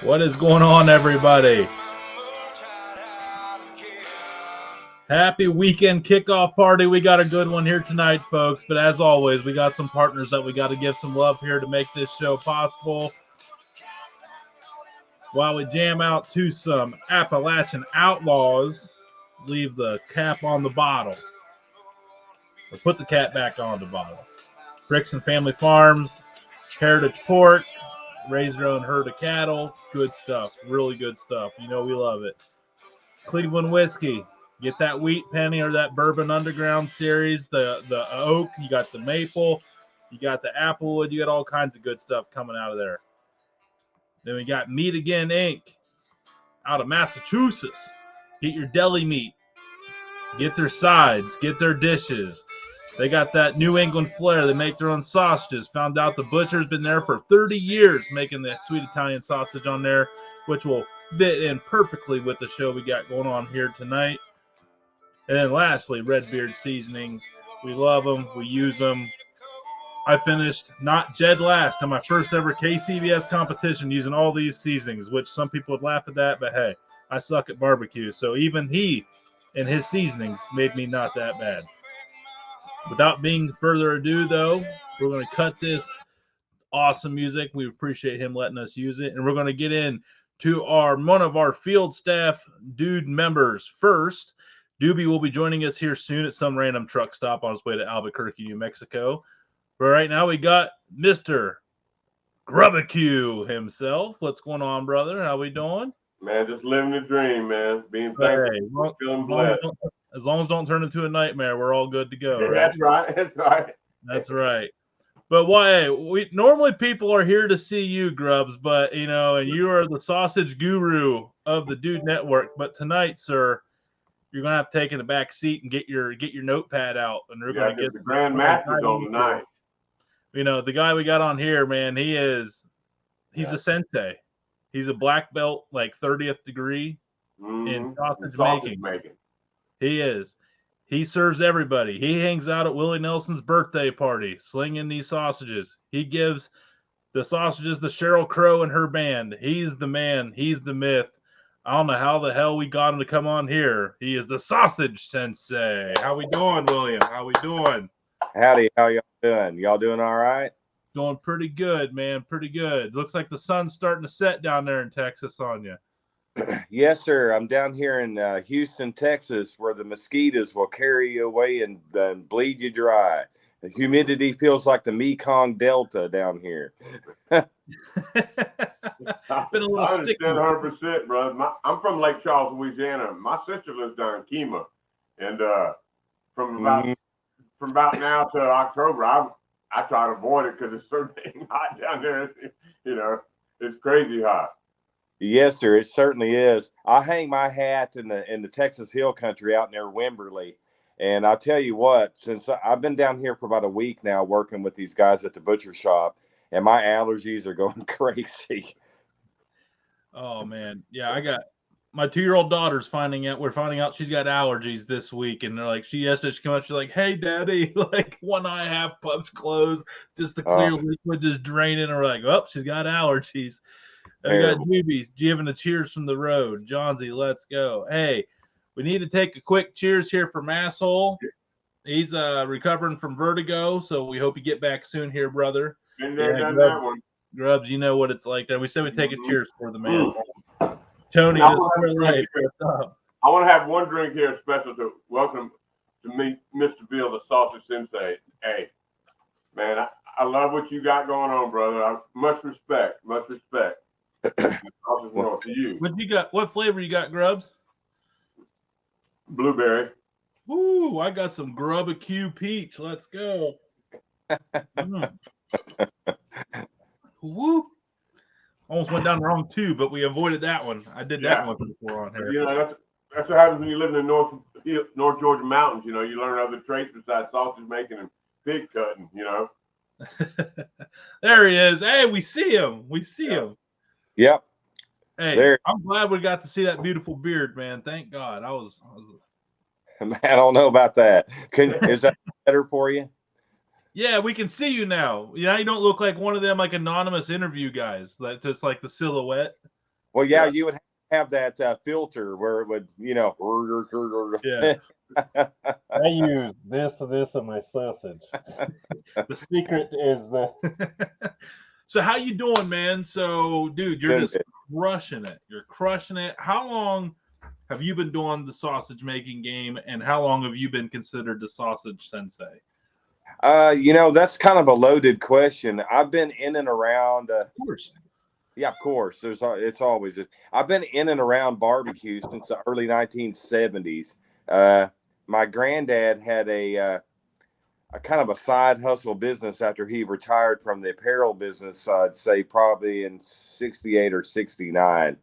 What is going on, everybody? Happy weekend kickoff party. We got a good one here tonight, folks. But as always, we got some partners that we got to give some love here to make this show possible. While we jam out to some Appalachian Outlaws, leave the cap on the bottle. Or put the cap back on the bottle. Bricks and Family Farms, Heritage Pork, raise your own herd of cattle. Good stuff. Really good stuff. You know we love it. Cleveland Whiskey. Get that Wheat Penny or that Bourbon Underground series. The oak. You got the maple. You got the applewood. You got all kinds of good stuff coming out of there. Then we got Meat Again Inc. out of Massachusetts. Get your deli meat. Get their sides. Get their dishes. They got that New England flair. They make their own sausages. Found out the butcher's been there for 30 years making that sweet Italian sausage on there, which will fit in perfectly with the show we got going on here tonight. And then lastly, Redbeard Seasonings. We love them. We use them. I finished not dead last in my first ever KCBS competition using all these seasonings, which some people would laugh at that, but hey, I suck at barbecue. So even he and his seasonings made me not that bad. Without being further ado, though, we're going to cut this awesome music. We appreciate him letting us use it. And we're going to get in to one of our field staff dude members first. Doobie will be joining us here soon at some random truck stop on his way to Albuquerque, New Mexico. But right now we got Mr. Grubbacue himself. What's going on, brother? How we doing? Man, just living the dream, man. Being thankful, feeling blessed. As long as don't turn into a nightmare, we're all good to go. Right? That's right. That's right. That's right. But why? We normally people are here to see you, Grubbs, but and you are the sausage guru of the Dude Network. But tonight, sir, you're gonna have to take in the back seat and get your notepad out, and we're gonna get the Grand Masters on tonight. The guy we got on here, man, he's a sensei. He's a black belt, like 30th degree in sausage making. He is. He serves everybody. He hangs out at Willie Nelson's birthday party, slinging these sausages. He gives the sausages to Sheryl Crow and her band. He's the man. He's the myth. I don't know how the hell we got him to come on here. He is the Sausage Sensei. How we doing, William? How we doing? Howdy. How y'all doing? Y'all doing all right? Doing pretty good, man. Pretty good. Looks like the sun's starting to set down there in Texas on you. Yes, sir. I'm down here in Houston, Texas, where the mosquitoes will carry you away and bleed you dry. The humidity feels like the Mekong Delta down here. Been a little I understand 100%, bro. I'm from Lake Charles, Louisiana. My sister lives down in Kemah, and from about now to October, I try to avoid it because it's so dang hot down there. It's crazy hot. Yes, sir. It certainly is. I hang my hat in the Texas Hill Country out near Wimberley. And I'll tell you what, since I've been down here for about a week now working with these guys at the butcher shop, and my allergies are going crazy. Oh, man. Yeah, I got my 2-year-old daughter's we're finding out she's got allergies this week. And they're like, she come out, she's like, hey, daddy, like one eye half puffed closed, just the clear liquid just draining. And we're like, oh, she's got allergies. I got Doobie giving the cheers from the road. Johnsy, let's go. Hey, we need to take a quick cheers here for Masshole. He's recovering from vertigo, so we hope you get back soon here, brother. Been there, done that one. Grubbs, you know what it's like there. We said we'd take a cheers for the man. Tony, I want to have one drink here special to welcome to meet Mr. Bill, the Sausage Sensei. Hey, man, I love what you got going on, brother. Much respect. Much respect. To you. What flavor you got, Grubbs? Blueberry. Ooh, I got some Grubbacue peach. Let's go. Woo. Almost went down the wrong tube, but we avoided that one. I did that one before on here. That's what happens when you live in the North Georgia mountains. You learn other traits besides sausage making and pig cutting. There he is. Hey, we see him. him. Yep. Hey, I'm glad we got to see that beautiful beard, man. Thank God. I was Man, I don't know about that. Is that better for you? Yeah, we can see you now. You don't look like one of them like anonymous interview guys. Just like the silhouette. Well, yeah, you would have that filter where it would, Yeah. I use this in my sausage. The secret is the. So how you doing, man? So, dude, you're Doing just crushing it. You're crushing it. How long have you been doing the sausage making game, and how long have you been considered the sausage sensei? That's kind of a loaded question. I've been in and around. Of course. Yeah, of course. It's always. I've been in and around barbecue since the early 1970s. My granddad had a kind of a side hustle business after he retired from the apparel business. I'd say probably in 68 or 69,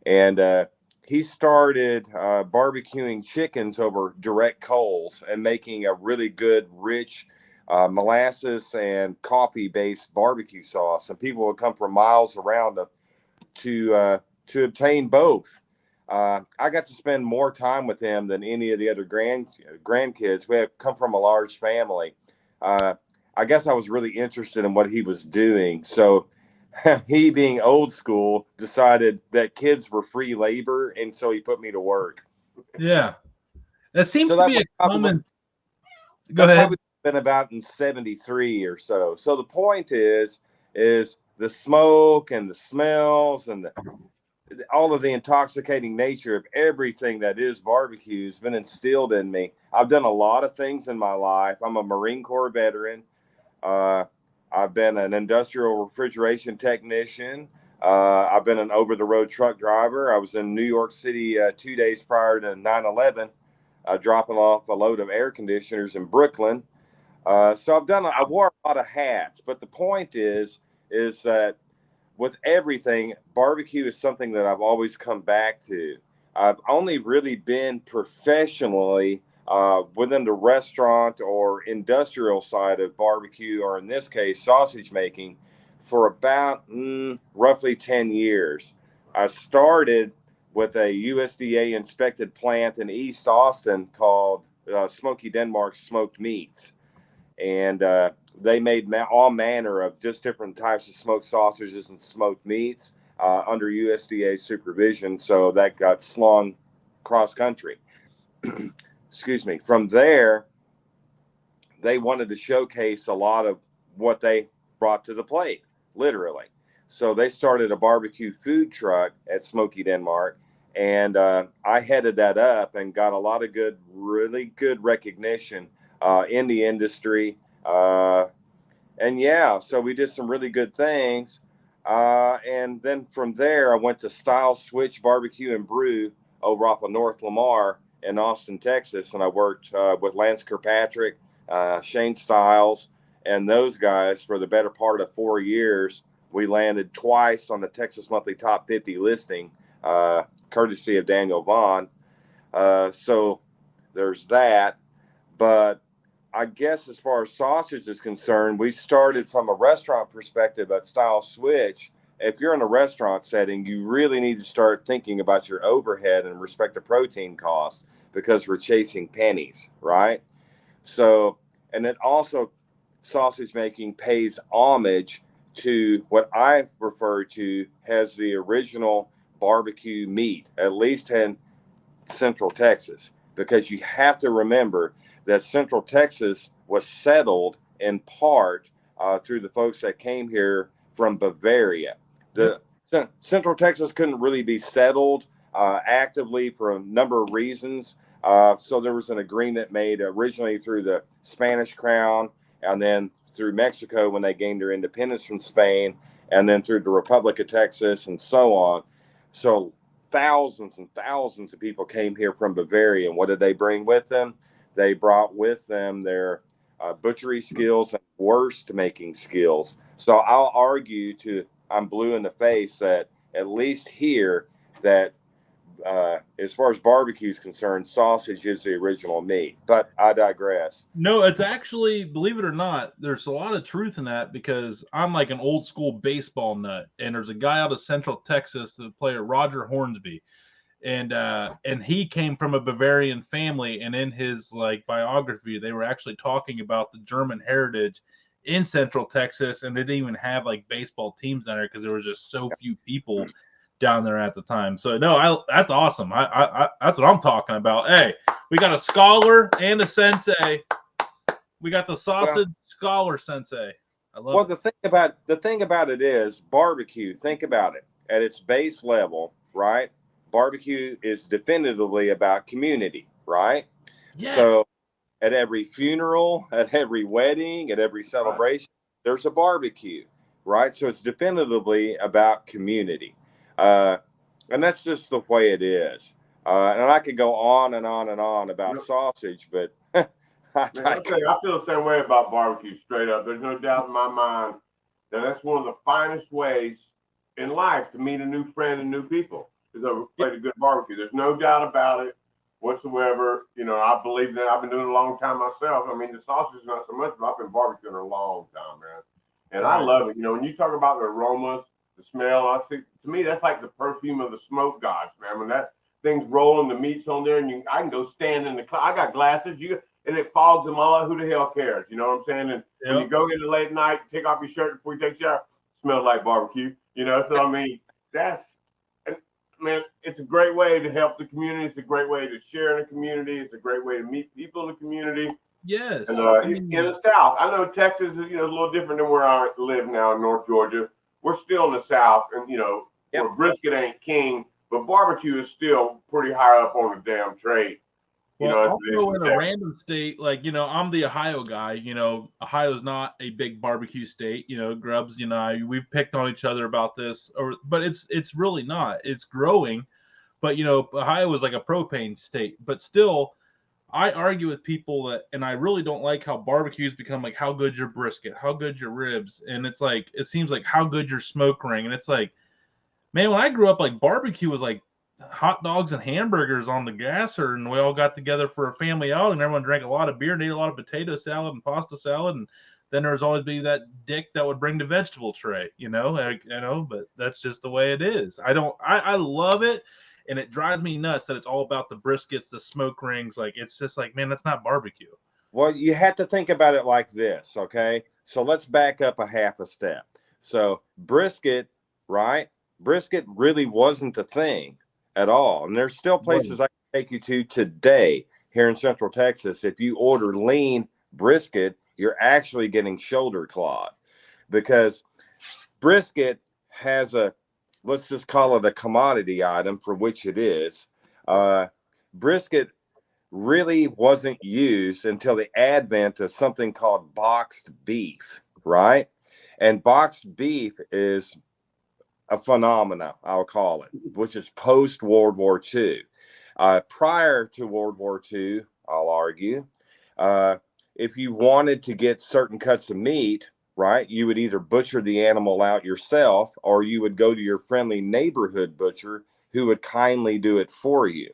and he started barbecuing chickens over direct coals and making a really good, rich molasses and coffee-based barbecue sauce. And people would come from miles around to obtain both. I got to spend more time with him than any of the other grandkids. We have come from a large family. I guess I was really interested in what he was doing. So he, being old school, decided that kids were free labor, and so he put me to work. Yeah. That seems to be a common... Go ahead. Probably been about in 73 or so. So the point is the smoke and the smells and all of the intoxicating nature of everything that is barbecue has been instilled in me. I've done a lot of things in my life. I'm a Marine Corps veteran. I've been an industrial refrigeration technician. I've been an over-the-road truck driver. I was in New York City 2 days prior to 9/11, dropping off a load of air conditioners in Brooklyn. So I wore a lot of hats. But the point is that with everything, barbecue is something that I've always come back to. I've only really been professionally within the restaurant or industrial side of barbecue, or in this case, sausage making, for about roughly 10 years. I started with a USDA inspected plant in East Austin called Smoky Denmark Smoked Meats. And they made all manner of just different types of smoked sausages and smoked meats under USDA supervision. So that got slung cross country. Excuse me. From there, they wanted to showcase a lot of what they brought to the plate, literally. So they started a barbecue food truck at Smoky Denmark, and I headed that up and got a lot of really good recognition in the industry. And yeah, so we did some really good things. And then from there, I went to Style Switch Barbecue and Brew over off of North Lamar in Austin, Texas. And I worked with Lance Kirkpatrick, Shane Stiles, and those guys for the better part of 4 years. We landed twice on the Texas Monthly Top 50 listing, courtesy of Daniel Vaughn. So there's that. But I guess as far as sausage is concerned, we started from a restaurant perspective at Style Switch. If you're in a restaurant setting, you really need to start thinking about your overhead in respect to protein costs, because we're chasing pennies, right? So, and then also sausage making pays homage to what I refer to as the original barbecue meat, at least in Central Texas, because you have to remember that Central Texas was settled in part through the folks that came here from Bavaria. Central Texas couldn't really be settled actively for a number of reasons. So there was an agreement made originally through the Spanish Crown, and then through Mexico when they gained their independence from Spain, and then through the Republic of Texas and so on. So thousands and thousands of people came here from Bavaria. And what did they bring with them? They brought with them their butchery skills and wurst making skills. So I'll argue I'm blue in the face that at least here that as far as barbecue is concerned, sausage is the original meat. But I digress. No, it's actually, believe it or not, there's a lot of truth in that, because I'm like an old school baseball nut, and there's a guy out of Central Texas, the player Roger Hornsby, and he came from a Bavarian family, and in his like biography, they were actually talking about the German heritage in Central Texas, and they didn't even have like baseball teams down there because there was just so few people down there at the time. So no, that's awesome. I that's what I'm talking about. Hey, we got a scholar and a sensei. We got the sausage scholar sensei. I love it. The thing about it is barbecue. Think about it at its base level, right? Barbecue is definitively about community, right? Yeah. So at every funeral, at every wedding, at every celebration, there's a barbecue, right? So it's definitively about community. And that's just the way it is. And I could go on and on and on about sausage, but I feel the same way about barbecue, straight up. There's no doubt in my mind that that's one of the finest ways in life to meet a new friend and new people is a plate of good barbecue. There's no doubt about it whatsoever. You know, I believe that. I've been doing it a long time myself. I mean, the sausage is not so much, but I've been barbecuing a long time, man. And I love it. You know, when you talk about the aromas, the smell, to me, that's like the perfume of the smoke gods, man. When that thing's rolling, the meat's on there, and I can go stand in the I got glasses, and it fogs them all out. Who the hell cares? You know what I'm saying? And when you go in the late night, take off your shirt before you take a shower, smells like barbecue. You know, so I mean, man, it's a great way to help the community. It's a great way to share in the community. It's a great way to meet people in the community. Yes. And in the South, I know Texas is, a little different than where I live now in North Georgia. We're still in the South, and where brisket ain't king, but barbecue is still pretty high up on the damn trade. Well, also in a random state, like, I'm the Ohio guy. Ohio's not a big barbecue state. Grubbs, we've picked on each other about this, but it's really not. It's growing, but Ohio is like a propane state. But still, I argue with people that, and I really don't like how barbecues become like how good your brisket, how good your ribs, and it's like it seems like how good your smoke ring, and it's like, man, when I grew up, like barbecue was like hot dogs and hamburgers on the gasser, and we all got together for a family outing, and everyone drank a lot of beer and ate a lot of potato salad and pasta salad, and then there's always be that dick that would bring the vegetable tray, but that's just the way it is. I love it, and it drives me nuts that it's all about the briskets, the smoke rings. Like, it's just like, man, that's not barbecue. Well, you have to think about it like this, okay? So let's back up a half a step. So brisket, right? Brisket really wasn't a thing at all. And there's still places I can take you to today here in Central Texas. If you order lean brisket, you're actually getting shoulder clawed, because brisket has let's just call it a commodity item for which it is. Brisket really wasn't used until the advent of something called boxed beef, right? And boxed beef is a phenomena, I'll call it, which is post World War II. Prior to World War II, I'll argue, if you wanted to get certain cuts of meat, right, you would either butcher the animal out yourself, or you would go to your friendly neighborhood butcher who would kindly do it for you.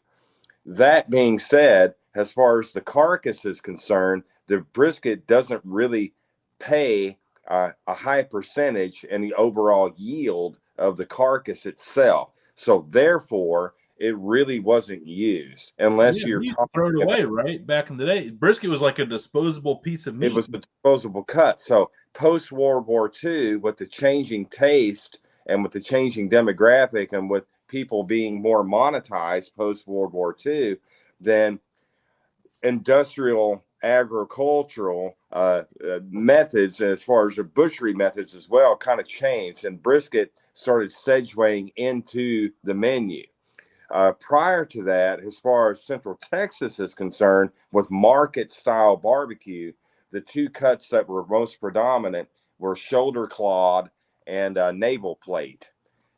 That being said, as far as the carcass is concerned, the brisket doesn't really pay a high percentage in the overall yield of the carcass itself. So therefore, it really wasn't used unless you're throw it away, right? Back in the day, brisket was like a disposable piece of meat. It was a disposable cut. So post World War II, with the changing taste and with the changing demographic and with people being more monetized post World War II, then industrial agricultural methods, as far as the butchery methods as well, kind of changed, and brisket started segueing into the menu. Prior to that, as far as Central Texas is concerned, with market style barbecue, the two cuts that were most predominant were shoulder clawed and navel plate.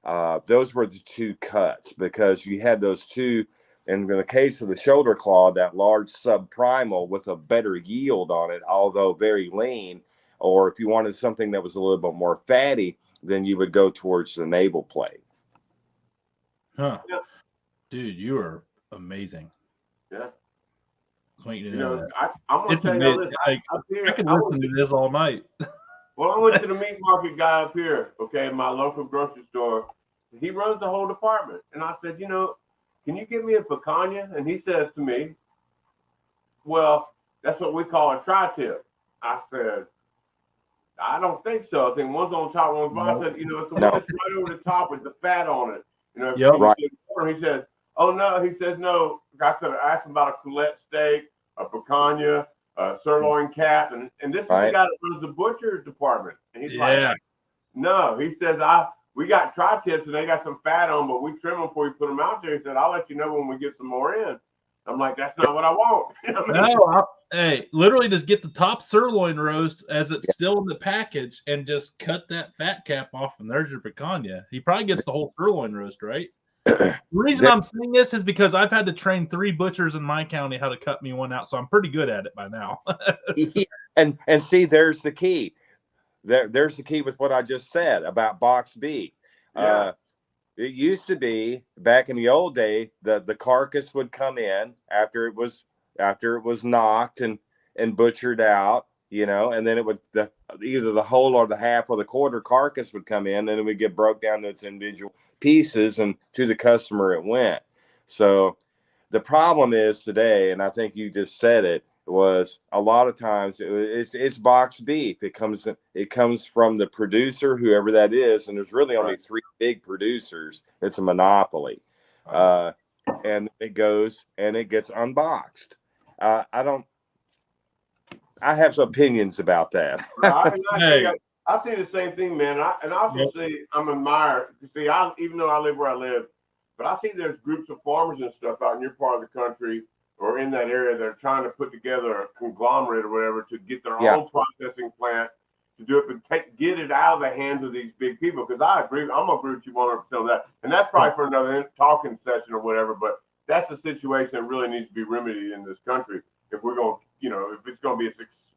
Those were the two cuts, because you had those two. And in the case of the shoulder claw, that large subprimal with a better yield on it, although very lean, or if you wanted something that was a little bit more fatty, then you would go towards the navel plate. Huh. Dude, you are amazing. Yeah. I'm going to tell you this. I can listen to this all night. Well, I went to the meat market guy up here, okay, my local grocery store. He runs the whole department. And I said, can you give me a picanha? And he says to me, well, that's what we call a tri-tip. I said, I don't think so. I think one's on top, one's bottom. I said, it's the one that's right over the top with the fat on it. You know, Yep. Right. he says, oh no, he says no. I asked him about a Colette steak, a picanha, a sirloin cap, and this is the guy that runs the butcher department. And he's like, no, he says, we got tri-tips and they got some fat on, but we trim them before we put them out there. He said, I'll let you know when we get some more in. I'm like, that's not what I want. You know what I mean? No, hey, literally just get the top sirloin roast as it's still in the package and just cut that fat cap off, and there's your picanha. He probably gets the whole sirloin roast, right? The reason I'm saying this is because I've had to train 3 butchers in my county how to cut me one out, so I'm pretty good at it by now. And see, there's the key. There's the key with what I just said about box B. Yeah. It used to be back in the old day that the carcass would come in after it was knocked and butchered out, you know, and then it would either the whole or the half or the quarter carcass would come in, and it would get broke down to its individual pieces, and to the customer it went. So the problem is today, and I think you just said it, was a lot of times it's box beef. It comes from the producer, whoever that is, and there's really only 3 big producers. It's a monopoly, and it goes and it gets unboxed. I have some opinions about that. I see the same thing, man. I also see I'm admired. You see, even though I live where I live, but I see there's groups of farmers and stuff out in your part of the country or in that area that are trying to put together a conglomerate or whatever to get their own processing plant to do it, but get it out of the hands of these big people. Because I agree, I'm gonna agree with you 100% on that, and that's probably for another talking session or whatever. But that's a situation that really needs to be remedied in this country if we're going, you know, if it's going to be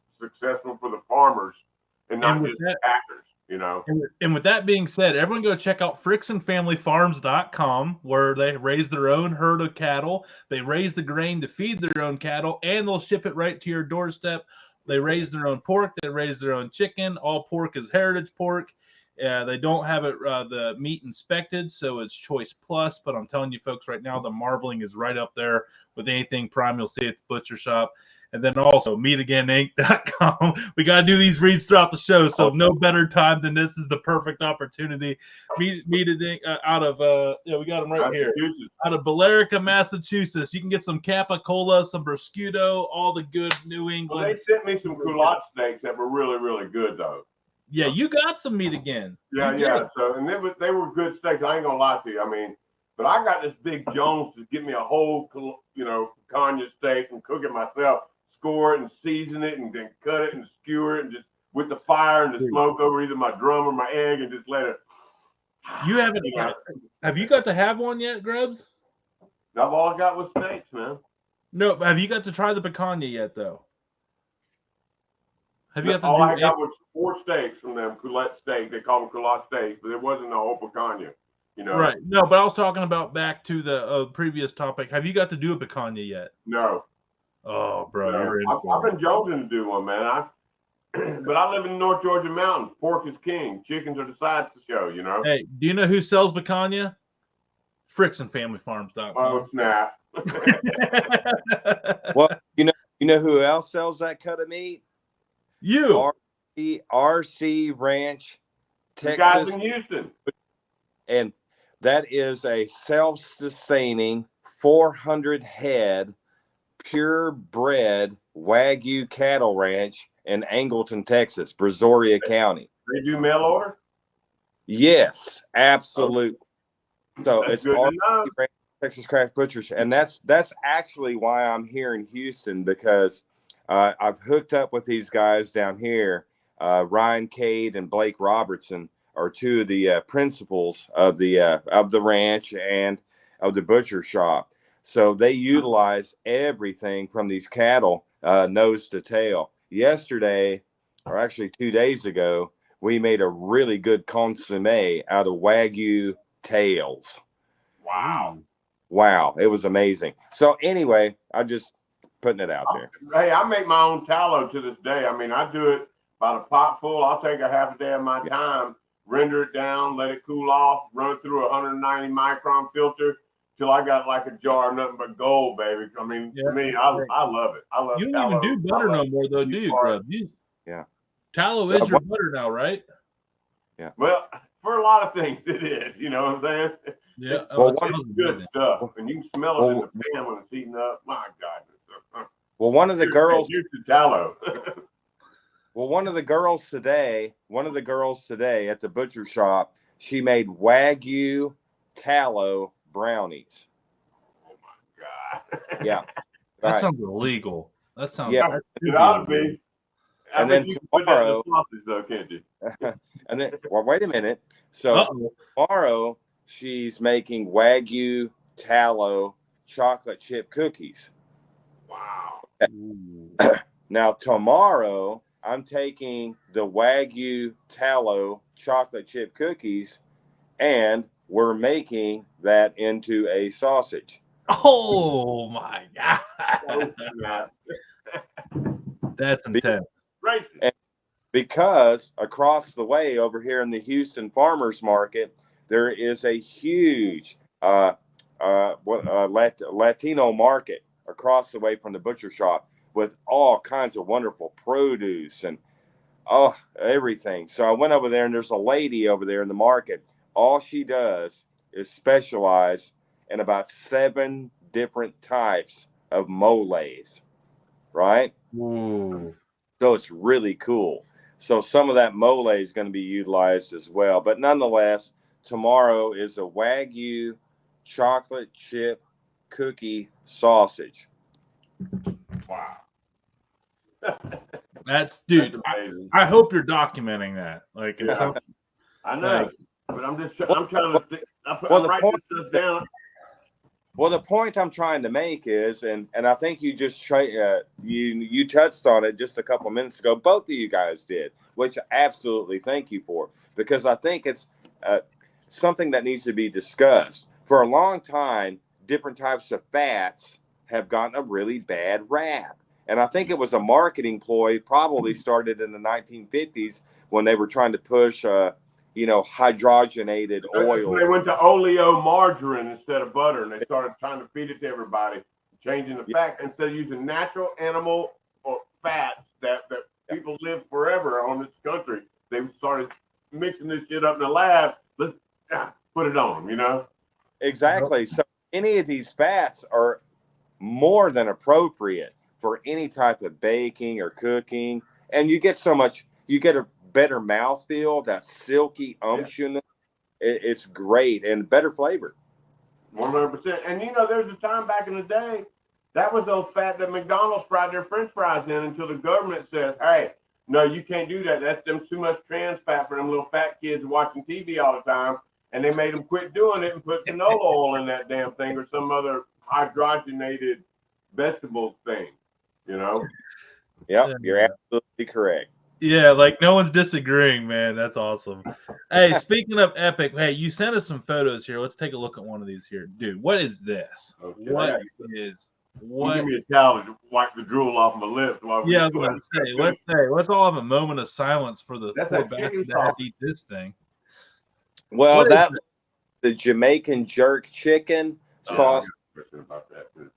successful for the farmers and not just the packers, you know. And with that being said, everyone go check out fricksonfamilyfarms.com, where they raise their own herd of cattle. They raise the grain to feed their own cattle, and they'll ship it right to your doorstep. They raise their own pork. They raise their own chicken. All pork is heritage pork. They don't have it the meat inspected, so it's choice plus. But I'm telling you folks right now, the marbling is right up there with anything prime you'll see at the butcher shop. And then also meatagainink.com. We got to do these reads throughout the show, so no better time than this is the perfect opportunity. Meat out of we got them right here. Out of Billerica, Massachusetts. You can get some capicola, some prosciutto, all the good New England. Well, they sent me some culotte steaks that were really, really good, though. Yeah, you got some meat again. Yeah. So, and they were good steaks. I ain't gonna lie to you. I mean, but I got this big Jones to give me a whole, picanha steak and cook it myself, score it and season it, and then cut it and skewer it, and just with the fire and the smoke over either my drum or my egg, and just let it. You haven't? Have you got to have one yet, Grubbs? I've all I got was steaks, man. No, have you got to try the picanha yet, though? Have you got all I got was 4 steaks from them, culotte steak. They call them culotte steaks, but it wasn't a whole picanha, you know. Right. No, but I was talking about back to the previous topic. Have you got to do a picanha yet? No. Oh, bro. No. I've been jonesing to do one, man. But I live in the North Georgia mountains. Pork is king. Chickens are the sides to show, you know. Hey, do you know who sells picanha? fricksonfamilyfarms.com. Oh, snap. Well, you know who else sells that cut of meat? You. RC Ranch, Texas. The guys in Houston. And that is a self-sustaining 400 head purebred Wagyu cattle ranch in Angleton, Texas, Brazoria County. They do mail order? Yes, absolutely. So that's it's RC Ranch, Texas Craft Butchers, and that's actually why I'm here in Houston, because I've hooked up with these guys down here. Ryan Cade and Blake Robertson are 2 of the principals of the ranch and of the butcher shop. So they utilize everything from these cattle, nose to tail. Yesterday, or actually 2 days ago, we made a really good consommé out of Wagyu tails. Wow. It was amazing. So anyway, I just putting it out there. Hey, I make my own tallow to this day. I mean, I do it about a pot full. I'll take a half a day of my time, render it down, let it cool off, run it through a 190 micron filter till I got like a jar of nothing but gold, baby. I mean, to me, I love it. I love you tallow. don't even do butter no more, though, do you, Grubbs? Yeah. Tallow is your butter now, right? Yeah. Well, for a lot of things, it is. You know what I'm saying? Yeah, It's, Well, it's one- good stuff, and you can smell it in the pan when it's heating up. My God, Well, one of the girls. Here's the tallow. Well, one of the girls today at the butcher shop, she made Wagyu tallow brownies. Oh my God. Yeah. That Right. sounds illegal. That sounds. Yeah. that could It be ought to illegal. be. I And bet then you can put that in tomorrow- the sausage, though, can't you? And then, well, wait a minute. So Uh-oh. tomorrow she's making Wagyu tallow chocolate chip cookies. Wow. Now tomorrow I'm taking the Wagyu tallow chocolate chip cookies, and we're making that into a sausage. Oh my God. Oh, snap. That's intense. Racist. Because across the way over here in the Houston Farmers Market, there is a huge Latino market across the way from the butcher shop with all kinds of wonderful produce and everything. So I went over there, and there's a lady over there in the market. All she does is specialize in about 7 different types of moles, right? Ooh. So it's really cool. So some of that mole is going to be utilized as well. But nonetheless, tomorrow is a Wagyu chocolate chip cookie sausage. Wow. That's dude. That's amazing. I hope you're documenting that. Like, it's Yeah. something. I know. Like- But I'm trying to think. I'm Well, the writing point- this stuff down. Well, the point I'm trying to make is, and I think you just you touched on it just a couple minutes ago. Both of you guys did, which I absolutely thank you for, because I think it's something that needs to be discussed. For a long time, different types of fats have gotten a really bad rap, and I think it was a marketing ploy, probably started in the 1950s when they were trying to push hydrogenated oil. They went to oleomargarine instead of butter, and they started trying to feed it to everybody, changing the fact instead of using natural animal or fats that people live forever on this country. They started mixing this shit up in the lab. Let's put it on them, Exactly. So any of these fats are more than appropriate for any type of baking or cooking, and you get a better mouthfeel, that silky umption. It's great and better flavor. 100%. And there's a time back in the day that was those fat that McDonald's fried their French fries in until the government says, "Hey, no, you can't do that. That's them too much trans fat for them little fat kids watching TV all the time." And they made them quit doing it and put canola oil in that damn thing or some other hydrogenated vegetable thing. Yep, Yeah. you're absolutely correct. Yeah, like no one's disagreeing, man. That's awesome. Hey, speaking of epic, hey, you sent us some photos here. Let's take a look at one of these here, dude. What is this? Okay. What? Give me a towel to wipe the drool off my lips. Yeah, I was gonna say. Let's all have a moment of silence for the That's poor that chicken bastard that had sausage. to eat this thing. Well, What is that the Jamaican jerk chicken sauce About that too.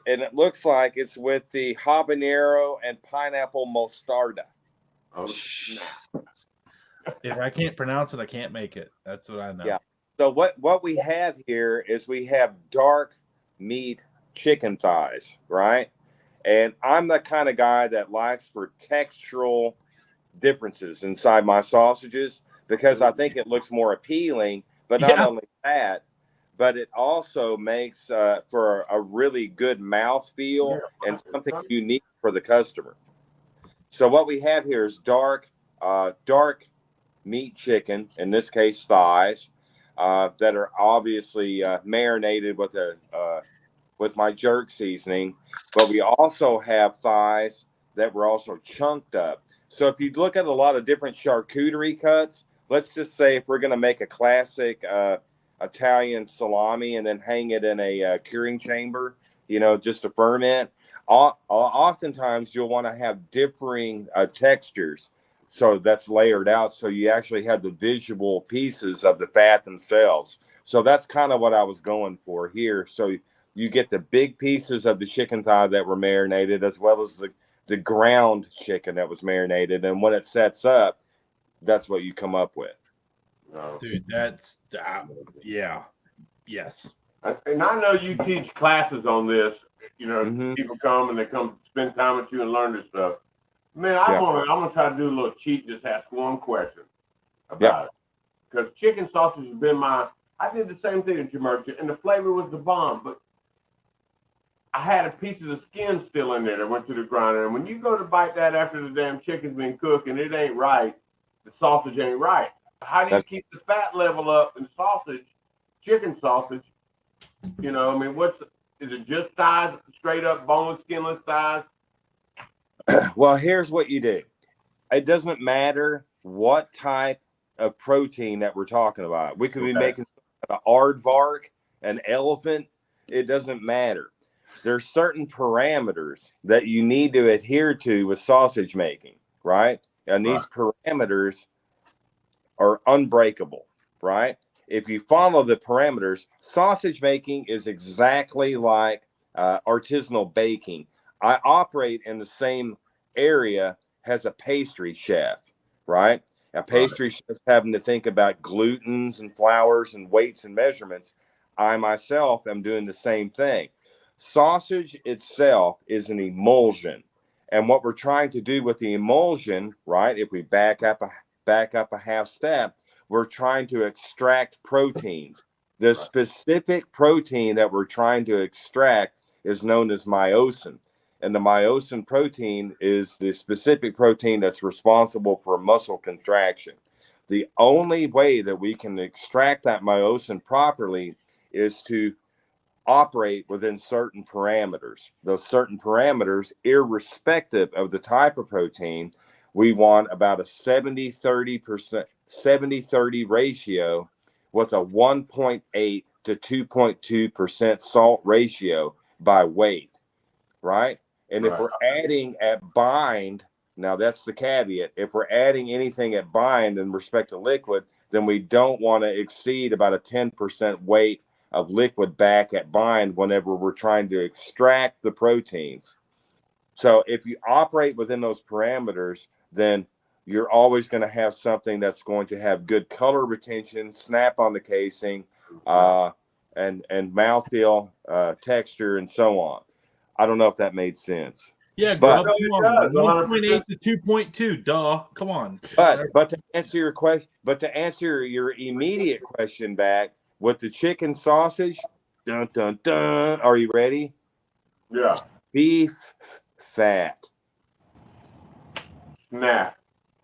and it looks like it's with the habanero and pineapple mostarda. Oh, snap. If I can't pronounce it, I can't make it. That's what I know. Yeah. So what we have here is we have dark meat chicken thighs, right? And I'm the kind of guy that likes for textural differences inside my sausages because I think it looks more appealing. But not only that, but it also makes for a really good mouthfeel and something unique for the customer. So what we have here is dark meat chicken, in this case thighs, that are obviously marinated with my jerk seasoning. But we also have thighs that were also chunked up. So if you look at a lot of different charcuterie cuts, let's just say if we're going to make a classic Italian salami and then hang it in a curing chamber, just to ferment, oftentimes you'll want to have differing textures. So that's layered out. So you actually have the visual pieces of the fat themselves. So that's kind of what I was going for here. So you get the big pieces of the chicken thigh that were marinated, as well as the ground chicken that was marinated. And when it sets up, that's what you come up with. Dude, that's yeah, yes. And I know you teach classes on this. You know, people come and they come spend time with you and learn this stuff. Man, I'm gonna try to do a little cheat. Just ask one question about it, because chicken sausage has been I did the same thing at your merchant, and the flavor was the bomb. But I had a piece of the skin still in there that went to the grinder. And when you go to bite that after the damn chicken's been cooked and it ain't right, the sausage ain't right. How do you keep the fat level up in sausage, chicken sausage? You know, I mean, is it just thighs, straight up boneless, skinless thighs? Well, here's what you do. It doesn't matter what type of protein that we're talking about. We could be making an aardvark, an elephant. It doesn't matter. There's certain parameters that you need to adhere to with sausage making, right? And these parameters are unbreakable, right? If you follow the parameters, sausage making is exactly like artisanal baking. I operate in the same area as a pastry chef, right? A pastry chef having to think about glutens and flours and weights and measurements. I myself am doing the same thing. Sausage itself is an emulsion. And what we're trying to do with the emulsion, right, if we back up a half step, we're trying to extract proteins. The specific protein that we're trying to extract is known as myosin. And the myosin protein is the specific protein that's responsible for muscle contraction. The only way that we can extract that myosin properly is to operate within certain parameters. Those certain parameters, irrespective of the type of protein, we want about a 70-30 ratio with a 1.8 to 2.2% salt ratio by weight, right? And if we're adding at bind, now that's the caveat. If we're adding anything at bind in respect to liquid, then we don't want to exceed about a 10% weight of liquid back at bind whenever we're trying to extract the proteins. So if you operate within those parameters, then you're always going to have something that's going to have good color retention, snap on the casing, and mouthfeel, texture, and so on. I don't know if that made sense. Yeah, but 1.8 to 2.2. Duh, come on. But to answer your question, to answer your immediate question back with the chicken sausage, dun dun dun. Are you ready? Yeah. Beef fat. Snap.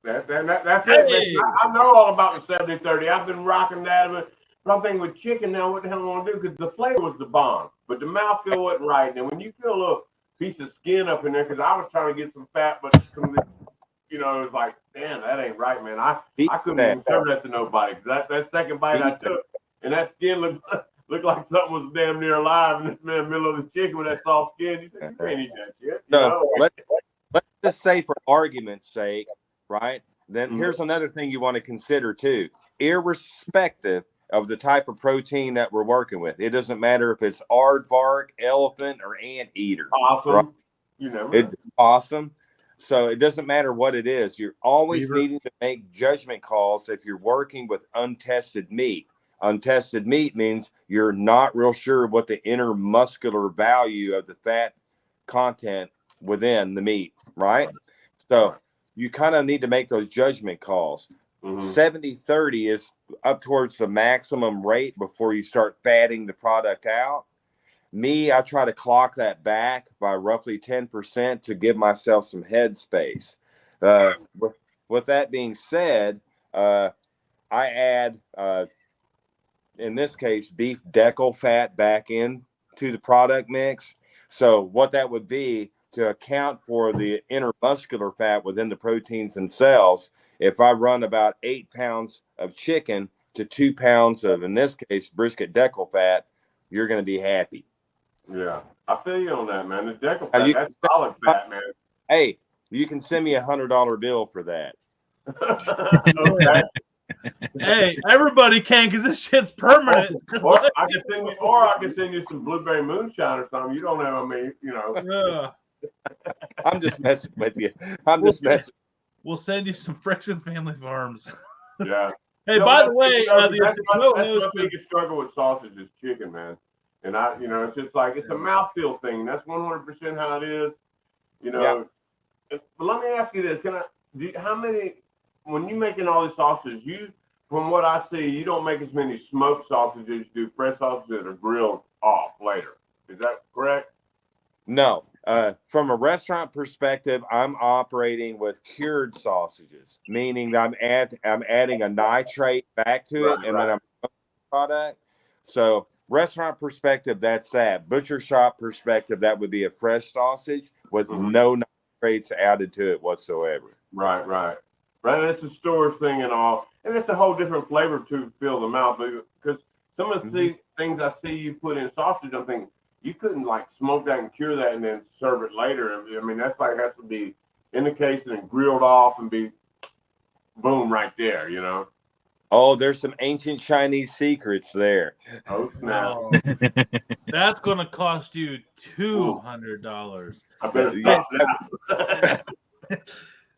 That's it. Hey. I know all about the 70-30. I've been rocking that. But I'm thinking with chicken now, what the hell am I going to do? Because the flavor was the bomb, but the mouthfeel wasn't right. And when you feel a little piece of skin up in there, because I was trying to get some fat, but some, you know, it was like, damn, that ain't right, man. I couldn't even serve that to nobody. Because that second bite I took, and that skin looked like something was damn near alive in the middle of the chicken with that soft skin. You said, you can't eat that shit. So let's just say, for argument's sake, right? Then here's another thing you want to consider too. Irrespective of the type of protein that we're working with, it doesn't matter if it's aardvark, elephant, or anteater. Awesome. Right? You know, it's awesome. So it doesn't matter what it is. You're always needing to make judgment calls if you're working with untested meat. Untested meat means you're not real sure what the inner muscular value of the fat content within the meat, right? So you kind of need to make those judgment calls. 70-30 is up towards the maximum rate before you start fatting the product out. Me, I try to clock that back by roughly 10% to give myself some head space. With that being said, I add, in this case, beef decal fat back in to the product mix. So what that would be, to account for the intermuscular fat within the proteins themselves, if I run about 8 pounds of chicken to 2 pounds of, in this case, brisket decal fat, you're going to be happy. Yeah, I feel you on that, man. The decal fat, that's solid fat, man. Hey, you can send me $100 bill for that. Okay. Hey, everybody can, because this shit's permanent. Or I can send you some blueberry moonshine or something. You don't know me, you know. I'm just messing with you. I'm just messing. We'll send you some Friction Family Farms. Yeah. Hey, by the way, that's my biggest struggle with sausage is chicken, man. And it's just like it's a mouthfeel thing. That's 100% how it is. But let me ask you this: how many? When you're making all these sausages, from what I see, you don't make as many smoked sausages as you do fresh sausages that are grilled off later. Is that correct? No. From a restaurant perspective, I'm operating with cured sausages, meaning that I'm adding a nitrate back to it, and then I'm product. So restaurant perspective, that's that. Butcher shop perspective, that would be a fresh sausage with no nitrates added to it whatsoever. Right. It's a storage thing and all, and it's a whole different flavor to fill the mouth. Because some of the things I see you put in sausage, I'm thinking you couldn't like smoke that and cure that and then serve it later. I mean, that's like has to be in the case and grilled off and be boom right there. Oh, there's some ancient Chinese secrets there. Oh snap! That's going to cost you $200. I better stop that.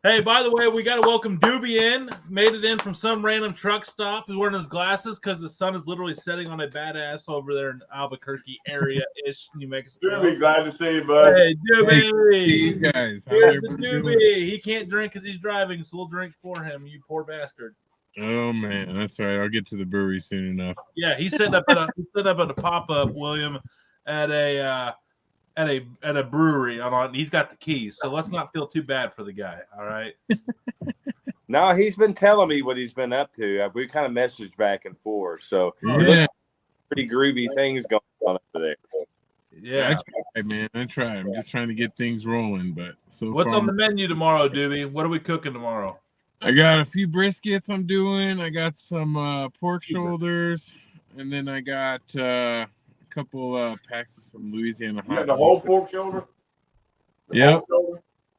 Hey, by the way, we got to welcome Doobie in. Made it in from some random truck stop. He's wearing his glasses because the sun is literally setting on a badass over there in Albuquerque area-ish, New Mexico. Doobie, glad to see you, bud. Hey, Doobie. Hey, you guys. Here's the Doobie. He can't drink because he's driving, so we'll drink for him, you poor bastard. Oh, man. That's right. I'll get to the brewery soon enough. Yeah, he set up at a pop-up, William, at a brewery. He's got the keys, so let's not feel too bad for the guy. All right. No, he's been telling me what he's been up to. We kind of messaged back and forth, so pretty groovy things going on over there. Yeah, I try. I'm just trying to get things rolling. But what's on the menu tomorrow, Doobie? What are we cooking tomorrow? I got a few briskets I'm doing. I got some pork shoulders, and then I got couple packs of some Louisiana hot. You got the whole pork shoulder? Yeah.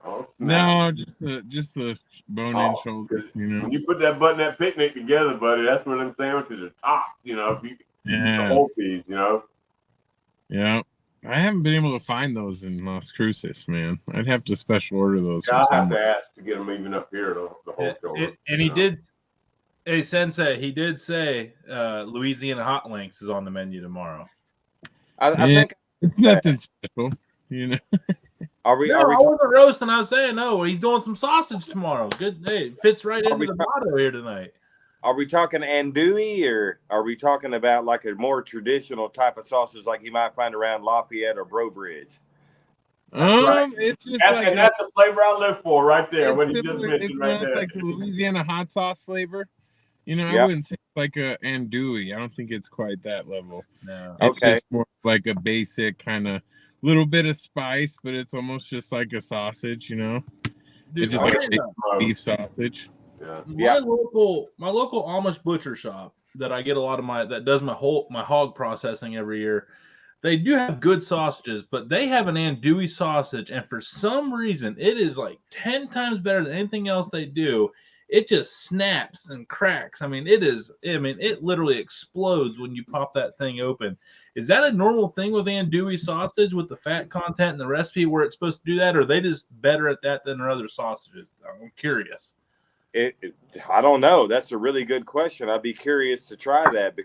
Oh, no, just the bone-in shoulder. When you put that button that picnic together, buddy, that's where them sandwiches are tops. The whole piece. Yeah. I haven't been able to find those in Las Cruces, man. I'd have to special order those. I'll have to ask to get them even up here, the whole shoulder. And he did. Hey, Sensei, he did say Louisiana hot links is on the menu tomorrow. I think it's nothing special, Are we? I wasn't roasting. I was saying no. He's doing some sausage tomorrow. Good. Hey, it fits right into the motto here tonight. Are we talking andouille, or are we talking about like a more traditional type of sausage like you might find around Lafayette or Brobridge? It's just that's the flavor I live for right there. When you just mentioned it's right there, like the Louisiana hot sauce flavor. I wouldn't say like a andouille. I don't think it's quite that level. No. It's just more like a basic kind of little bit of spice, but it's almost just like a sausage, Dude, it's just like a beef sausage. My local Amish butcher shop that I get a lot of that does my hog processing every year. They do have good sausages, but they have an andouille sausage, and for some reason, it is like 10 times better than anything else they do. It just snaps and cracks. It literally explodes when you pop that thing open. Is that a normal thing with andouille sausage with the fat content in the recipe where it's supposed to do that, or are they just better at that than their other sausages? I'm curious. I don't know. That's a really good question. I'd be curious to try that.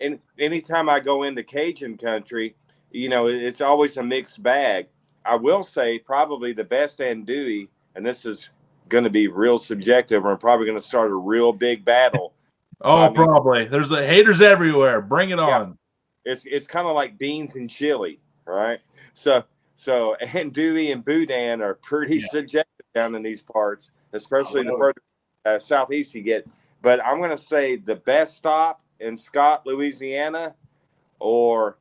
And anytime I go into Cajun country, it's always a mixed bag. I will say probably the best andouille, and this is going to be real subjective. We're probably going to start a real big battle. Probably. There's the haters everywhere. Bring it on. It's kind of like beans and chili, right? So andouille and boudin are pretty subjective down in these parts, especially the further southeast you get. But I'm going to say the best stop in Scott, Louisiana, or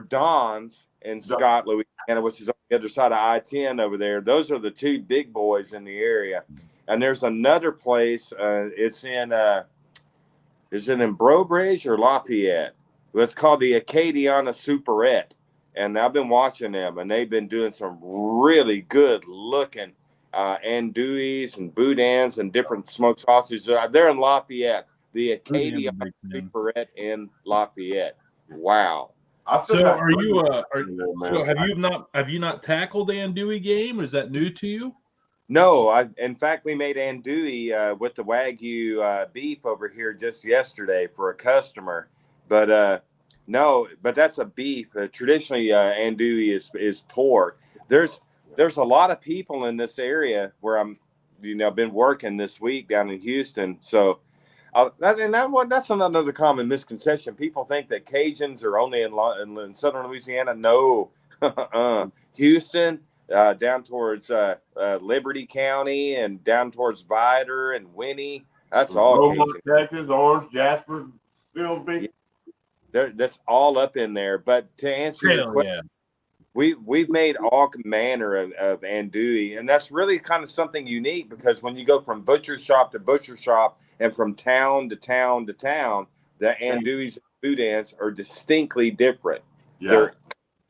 Don's in Scott, Louisiana, which is on the other side of I-10 over there. Those are the two big boys in the area. And there's another place. It's in Brobridge or Lafayette? It's called the Acadiana Superette. And I've been watching them, and they've been doing some really good looking andouilles and boudins and different smoked sausages. They're in Lafayette. The Acadiana Superette in Lafayette. Wow. So are you? Have you not tackled the andouille game? Is that new to you? No, in fact, we made andouille with the Wagyu beef over here just yesterday for a customer. But no, but that's a beef. Traditionally, andouille is pork. There's a lot of people in this area where I'm, been working this week down in Houston. So that's another common misconception. People think that Cajuns are only in southern Louisiana. No, Houston. Down towards Liberty County and down towards Vidor and Winnie. That's all Cajun. Texas, Orange, Jasper, Silsby. That's all up in there. But to answer your question, we've made all manner of andouille, and that's really kind of something unique because when you go from butcher shop to butcher shop and from town to town to town, the andouilles and boudins are distinctly different. Yeah. They're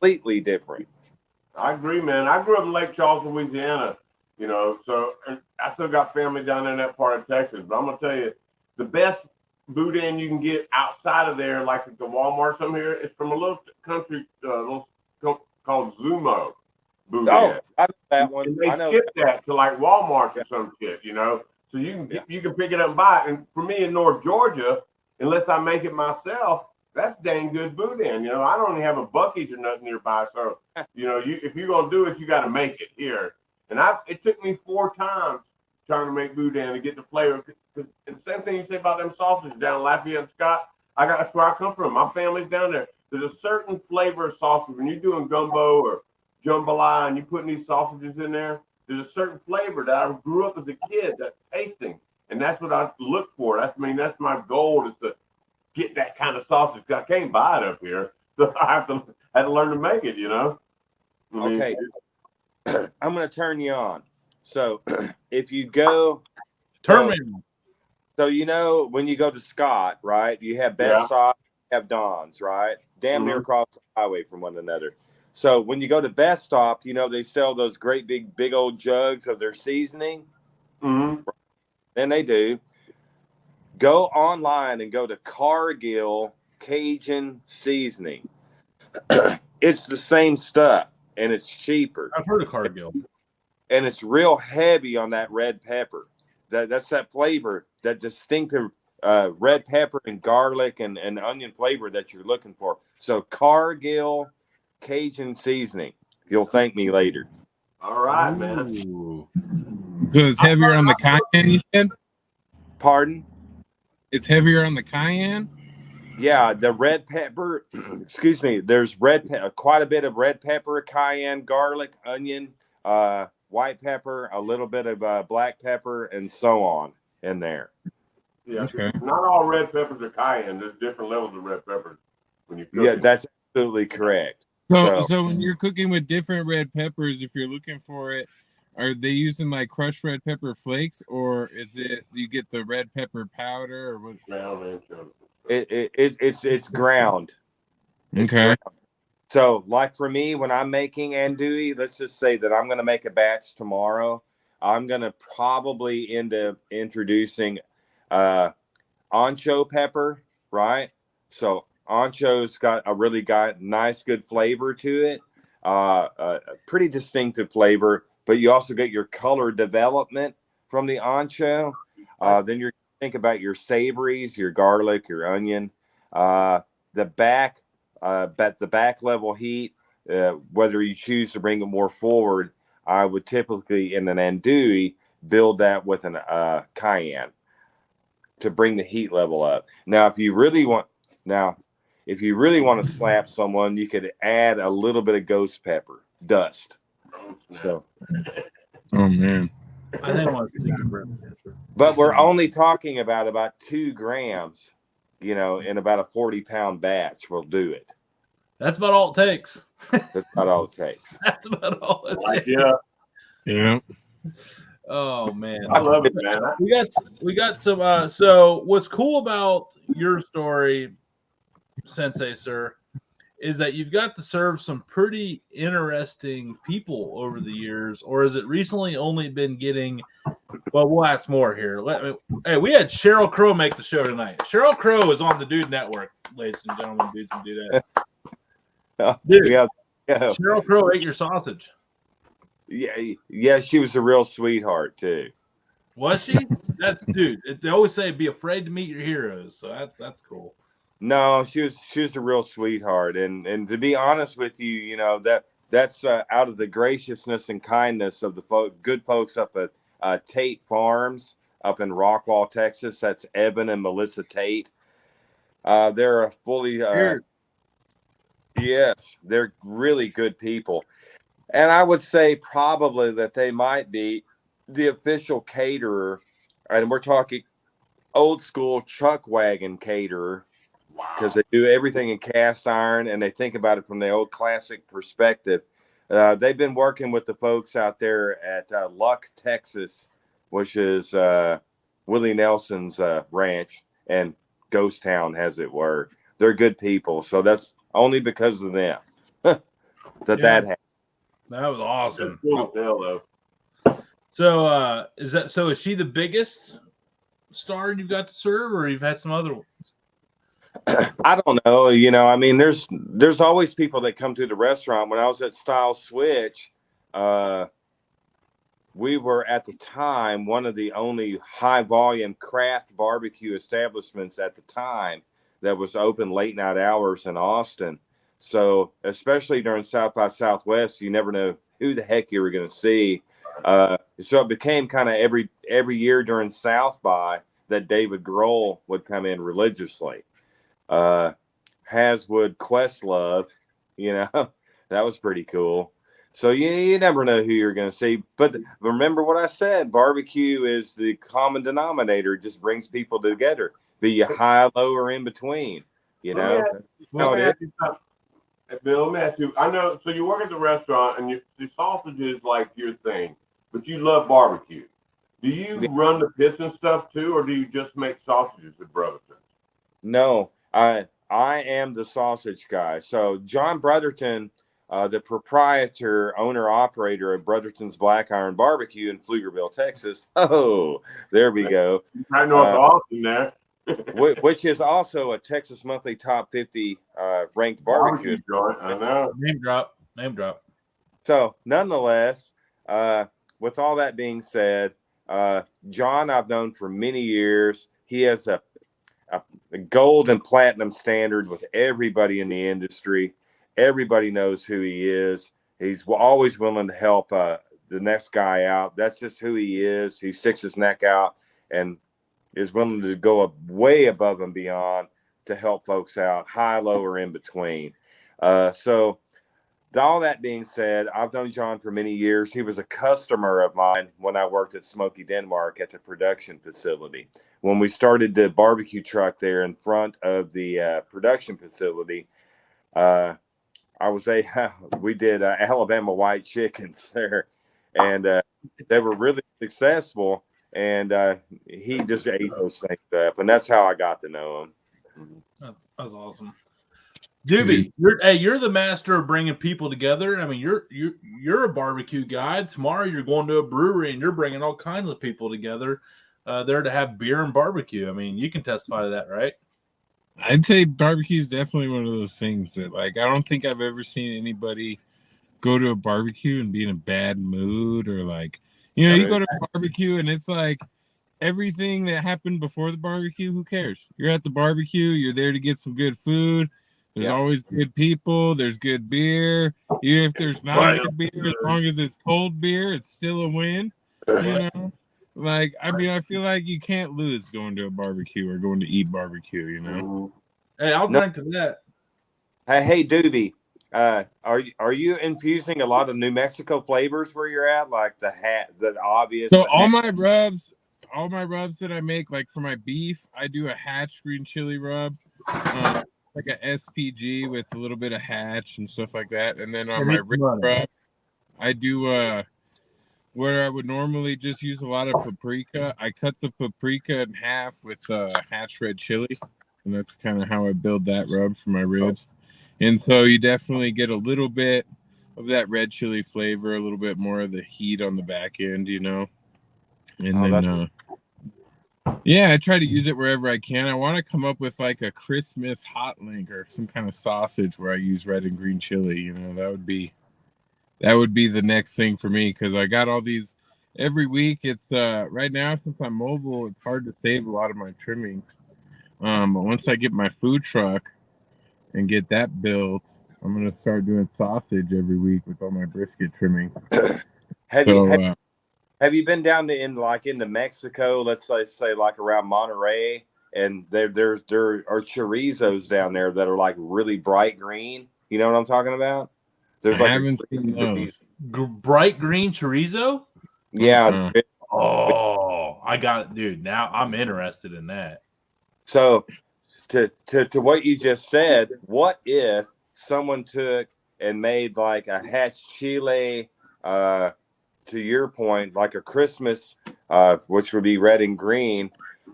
completely different. I agree, man. I grew up in Lake Charles, Louisiana, so and I still got family down there in that part of Texas. But I'm going to tell you, the best boudin you can get outside of there, like at the Walmart some here, is from a little country called Zumo boudin. Oh, I know that one. And they ship that to like Walmart or some shit, So you can pick it up and buy it. And for me in North Georgia, unless I make it myself, that's dang good boudin. I don't even have a Buc-ee's or nothing nearby. So, if you're going to do it, you got to make it here. And it took me 4 times trying to make boudin to get the flavor. And the same thing you say about them sausages down Lafayette and Scott. That's where I come from. My family's down there. There's a certain flavor of sausage. When you're doing gumbo or jambalaya and you're putting these sausages in there, there's a certain flavor that I grew up as a kid that's tasting. And that's what I look for. That's my goal is to get that kind of sausage. I can't buy it up here, so I had to learn to make it. Okay, I'm going to turn you on. So if you go, turn me. So when you go to Scott, right? You have Best Stop, you have Don's, right? Damn near across the highway from one another. So when you go to Best Stop, they sell those great big old jugs of their seasoning. Mm-hmm. And they do. Go online and go to Cargill Cajun Seasoning. It's the same stuff, and it's cheaper. I've heard of Cargill. And it's real heavy on that red pepper. That's that flavor, that distinctive red pepper and garlic and onion flavor that you're looking for. So Cargill Cajun Seasoning. You'll thank me later. All right, man. So it's heavier on the cayenne, you said? Pardon? It's heavier on the cayenne? Yeah, the red pepper, excuse me, there's quite a bit of red pepper, cayenne, garlic, onion, white pepper, a little bit of black pepper, and so on in there. Yeah, okay. Not all red peppers are cayenne. There's different levels of red peppers when you cook. Yeah, that's absolutely correct. So when you're cooking with different red peppers, if you're looking for it, are they using like crushed red pepper flakes, or is it you get the red pepper powder, or what? It's ground. Okay. Ground. So, like for me, when I'm making andouille, let's just say that I'm going to make a batch tomorrow. I'm going to probably end up introducing ancho pepper, right? So ancho's got a nice, good flavor to it, a pretty distinctive flavor. But you also get your color development from the ancho. Then you're think about your savories, your garlic, your onion, the back level heat. Whether you choose to bring it more forward, I would typically in an andouille build that with an cayenne to bring the heat level up. Now, if you really want to slap someone, you could add a little bit of ghost pepper dust. So, oh man, I think I want to see but we're only talking about 2 grams, in about a 40-pound batch. We'll do it. That's about all it takes. That's about all it takes. That's about all it takes. Yeah. Oh man, I love it, man. We got some. So what's cool about your story, Sensei Sir, is that you've got to serve some pretty interesting people over the years, or has it recently only been getting? Well, we'll ask more here. Hey, we had Sheryl Crow make the show tonight. Sheryl Crow is on the Dude Network, ladies and gentlemen, dudes and dudettes. Dude, yeah. Sheryl Crow ate your sausage. Yeah, she was a real sweetheart too. Was she? That's dude. They always say be afraid to meet your heroes, so that's cool. No, she was a real sweetheart, and to be honest with you, you know that's out of the graciousness and kindness of the good folks up at Tate Farms up in Rockwall, Texas. That's Evan and Melissa Tate. They're a fully yes, they're really good people, and I would say probably that they might be the official caterer, and we're talking old school chuck wagon caterer. Because they do everything in cast iron and they think about it from the old classic perspective. They've been working with the folks out there at Luck, Texas, which is Willie Nelson's ranch, and Ghost Town, as it were. They're good people, so that's only because of them that happened. That was awesome. That's cool as hell, though. So is she the biggest star you've got to serve, or you've had some other ones? I don't know. You know, I mean, there's always people that come to the restaurant. When I was at Style Switch, we were at the time one of the only high volume craft barbecue establishments at the time that was open late night hours in Austin. So especially during South by Southwest, you never know who the heck you were going to see. So it became kind of every year during South by that David Grohl would come in religiously. Haswood Questlove, you know, that was pretty cool. So you never know who you're going to see. But remember what I said, barbecue is the common denominator. It just brings people together, be you high, low, or in between, you know. Bill, let me ask you, I know, so you work at the restaurant and the sausage is like your thing, but you love barbecue. Do you run the pits and stuff too, or do you just make sausages at Brotherton? No, I am the sausage guy. So John Brotherton, the proprietor, owner, operator of Brotherton's Black Iron Barbecue in Pflugerville, Texas. Oh, there we go. I know it's Austin there. Which is also a Texas Monthly Top 50 ranked barbecue joint. I know. Name drop. So nonetheless, with all that being said, John I've known for many years. He has a gold and platinum standard with everybody in the industry. Everybody knows who he is. He's always willing to help the next guy out. That's just who he is. He sticks his neck out and is willing to go way above and beyond to help folks out, high, low, or in between. So all that being said, I've known John for many years. He was a customer of mine when I worked at Smoky Denmark at the production facility. When we started the barbecue truck there in front of the production facility, we did Alabama white chickens there, and they were really successful. And he just ate those things up, and that's how I got to know him. That's awesome. Doobie, you're the master of bringing people together. I mean, you're a barbecue guy. Tomorrow you're going to a brewery and you're bringing all kinds of people together there to have beer and barbecue. I mean, you can testify to that, right? I'd say barbecue is definitely one of those things that, like, I don't think I've ever seen anybody go to a barbecue and be in a bad mood, or like, you know, you go to a barbecue and it's like everything that happened before the barbecue, who cares? You're at the barbecue, you're there to get some good food. There's always good people. There's good beer. Even if there's not good beer, as long as it's cold beer, it's still a win. You know? Like, I mean, I feel like you can't lose going to a barbecue or going to eat barbecue, you know? Hey, I'll drink to that. Hey, Doobie, are you infusing a lot of New Mexico flavors where you're at, like the obvious? So all my rubs that I make, like for my beef, I do a Hatch green chili rub, like a SPG with a little bit of Hatch and stuff like that. And then on my rib rub, I do where I would normally just use a lot of paprika. I cut the paprika in half with Hatch red chili, and that's kind of how I build that rub for my ribs. And so you definitely get a little bit of that red chili flavor, a little bit more of the heat on the back end, you know. And I try to use it wherever I can. I want to come up with like a Christmas hot link or some kind of sausage where I use red and green chili. You know, that would be That would be the next thing for me because I got all these every week. It's right now since I'm mobile, it's hard to save a lot of my trimmings. But once I get my food truck and get that built, I'm gonna start doing sausage every week with all my brisket trimming. Have you been down to into Mexico? Let's say like around Monterey, and there are chorizos down there that are like really bright green. You know what I'm talking about? There's I haven't seen those. Bright green chorizo? Yeah. Oh, I got it, dude. Now I'm interested in that. So to what you just said, what if someone took and made like a hatch chile, to your point, like a Christmas, which would be red and green?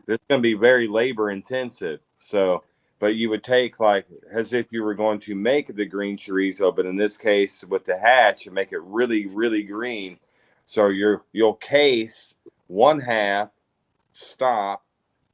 It's going to be very labor intensive. So, but you would take like as if you were going to make the green chorizo, but in this case with the hatch and make it really, really green. So you'll case one half, stop,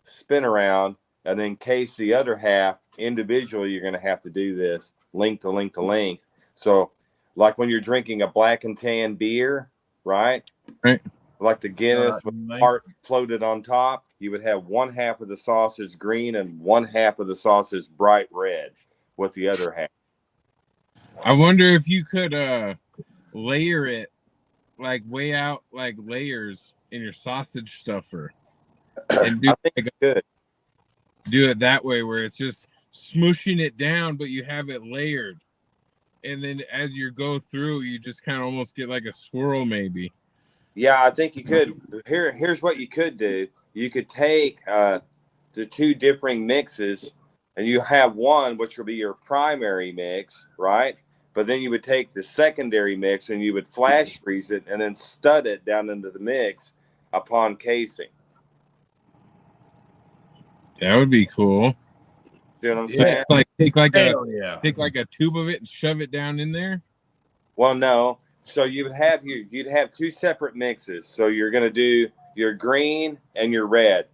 spin around, and then case the other half individually. You're going to have to do this link to link to link. So like when you're drinking a black and tan beer, right? Right. Like the Guinness with heart floated on top, you would have one half of the sausage green and one half of the sausage bright red with the other half. I wonder if you could layer it like way out like layers in your sausage stuffer and do it that way where it's just smooshing it down, but you have it layered, and then as you go through, you just kind of almost get like a swirl, maybe. Yeah, I think you could. Here's what you could do. You could take the two differing mixes, and you have one which will be your primary mix, right? But then you would take the secondary mix and you would flash freeze it and then stud it down into the mix upon casing. That would be cool. You know what I'm saying? Like take like a tube of it and shove it down in there. Well, no. So you'd have two separate mixes. So you're going to do your green and your red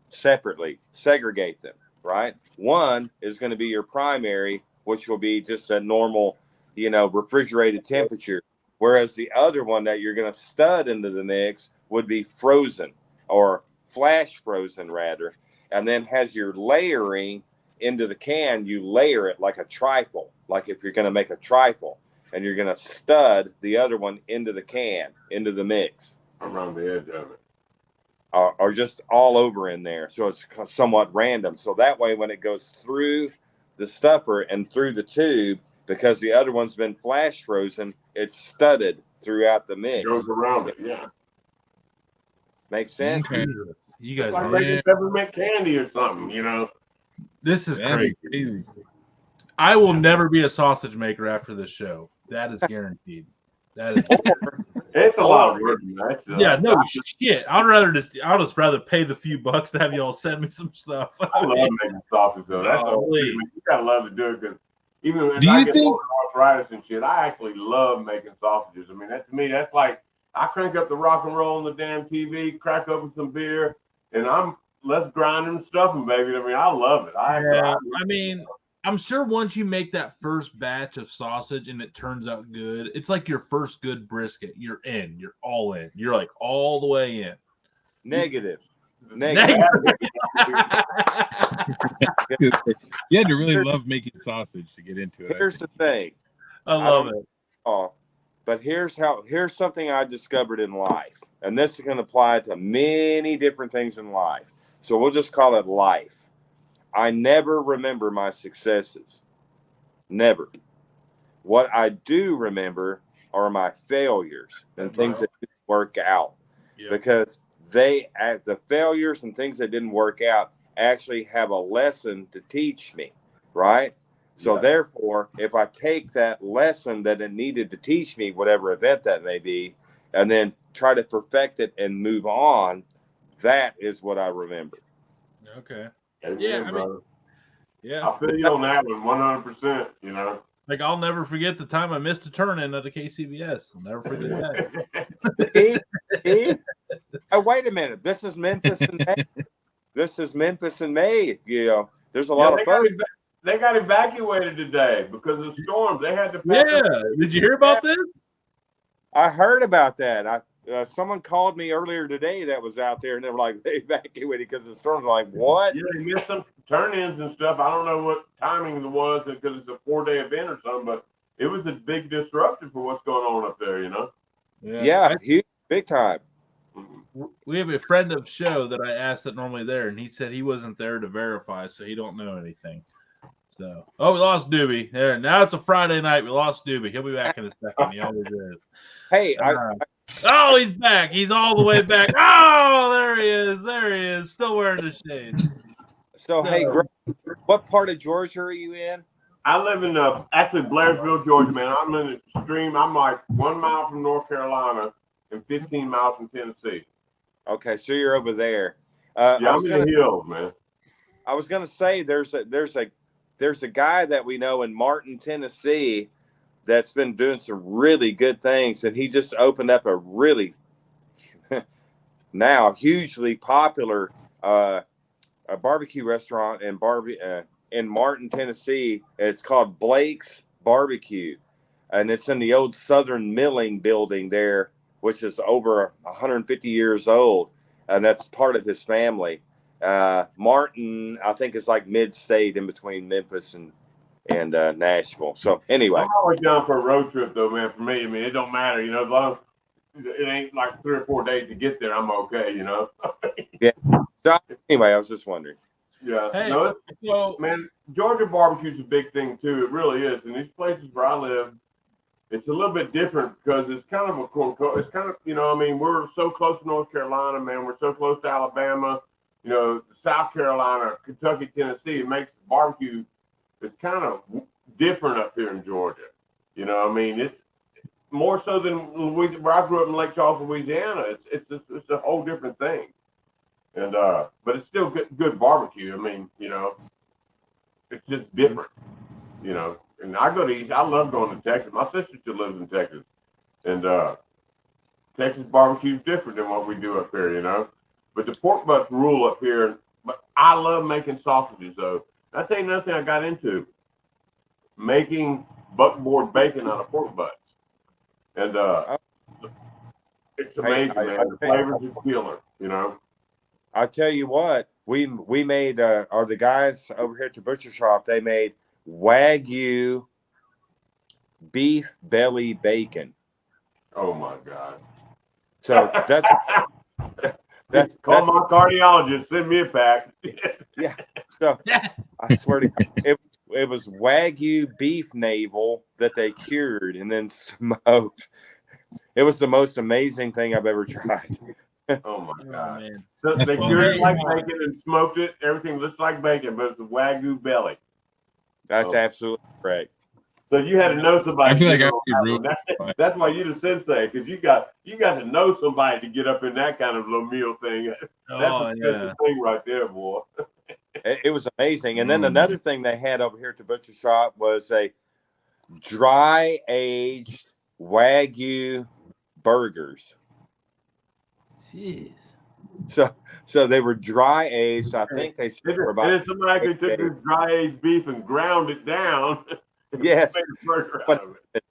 separately, segregate them, right? One is going to be your primary, which will be just a normal, refrigerated temperature. Whereas the other one that you're going to stud into the mix would be frozen or flash frozen rather. And then has your layering into the can, you layer it like a trifle, like if you're going to make a trifle. And you're going to stud the other one into the can, into the mix. Around the edge of it. Or just all over in there. So it's somewhat random. So that way when it goes through the stuffer and through the tube, because the other one's been flash frozen, it's studded throughout the mix. It goes around it, yeah. Makes sense? Okay. You guys like making peppermint candy or something, This is crazy. Crazy. I will never be a sausage maker after this show. That is guaranteed. That is. It's a lot of work. Yeah, no shit. I'll just rather pay the few bucks to have y'all send me some stuff. I love making sausage though. That's all. You gotta love to do it because even if I get arthritis and shit, I actually love making sausages. I mean, that's like I crank up the rock and roll on the damn TV, crack open some beer, and let's grind and stuffing, baby. I mean, I love it. I'm sure once you make that first batch of sausage and it turns out good, it's like your first good brisket. You're in. You're all in. You're like all the way in. Negative. You had to really love making sausage to get into it. Here's the thing. I love it. But here's something I discovered in life. And this is going to apply to many different things in life. So we'll just call it life. I never remember my successes. Never. What I do remember are my failures and things that didn't work out. Yeah. Because the failures and things that didn't work out actually have a lesson to teach me, right? So therefore, if I take that lesson that it needed to teach me, whatever event that may be, and then try to perfect it and move on, that is what I remember. Okay. Yeah, yeah. I feel you on that one 100%, Like, I'll never forget the time I missed a turn-in at the KCBS. I'll never forget that. Oh, wait a minute. This is Memphis in May. There's a lot of folks. They got evacuated today because of storms. They had to pack Did you hear about this? I heard about that. Someone called me earlier today that was out there, and they were like, they evacuated because the storm. Like, what? Yeah, they missed some turn-ins and stuff. I don't know what timing it was because it's a 4-day event or something, but it was a big disruption for what's going on up there, you know? Yeah, huge, big time. We have a friend of show that I asked that normally there, and he said he wasn't there to verify, so he don't know anything. So, we lost Doobie. There, now it's a Friday night. We lost Doobie. He'll be back in a second. He always is. Hey, he's back. He's all the way back. Oh, there he is. There he is. Still wearing the shades. So, hey, what part of Georgia are you in? I live in actually Blairsville, Georgia, man. I'm in the extreme. I'm like 1 mile from North Carolina and 15 miles from Tennessee. Okay, so you're over there. I'm in the hills, man. I was gonna say there's a guy that we know in Martin, Tennessee, that's been doing some really good things, and he just opened up a really now hugely popular a barbecue restaurant in Martin, Tennessee. It's called Blake's Barbecue, and it's in the old Southern Milling building there, which is over 150 years old, and that's part of his family. Martin, I think, is like mid-state in between Memphis and Nashville. So anyway, I'm always down for a road trip, though, man. For me, I mean, it don't matter, you know, as long as it ain't like 3 or 4 days to get there, I'm okay, you know. Yeah. So anyway, I was just wondering. Yeah. Hey, man, Georgia barbecue's a big thing too. It really is. In these places where I live, it's a little bit different because it's kind of it's kind of, you know, I mean, we're so close to North Carolina, man. We're so close to Alabama, you know, South Carolina, Kentucky, Tennessee. It makes barbecue, it's kind of different up here in Georgia. You know, I mean, it's more so than Louisiana, where I grew up in Lake Charles, Louisiana. It's a whole different thing. And but it's still good barbecue. I mean, you know, it's just different, you know. And I go to East. I love going to Texas. My sister still lives in Texas, and Texas barbecue is different than what we do up here, you know. But the pork butts rule up here. But I love making sausages, though. I'll tell you another thing I got into: making buckboard bacon out of pork butts, and it's amazing, man. The flavors are killer, you know. I tell you what, we made or the guys over here at the butcher shop, they made Wagyu beef belly bacon. Oh my God! So that's call my cardiologist. Send me a pack. Yeah. So I swear to God, it was Wagyu beef navel that they cured and then smoked. It was the most amazing thing I've ever tried. Oh my God! Man. So they cured it like bacon and smoked it. Everything looks like bacon, but it's a Wagyu belly. That's absolutely correct. So you had to know somebody. I feel like that's why you're the sensei, because you got to know somebody to get up in that kind of little meal thing. That's a special thing right there, boy. It was amazing. And then another thing they had over here at the butcher shop was a dry aged Wagyu burgers. Jeez. So they were dry aged. I think they said and then somebody actually took this dry aged beef and ground it down. Yes. Made a burger out of it.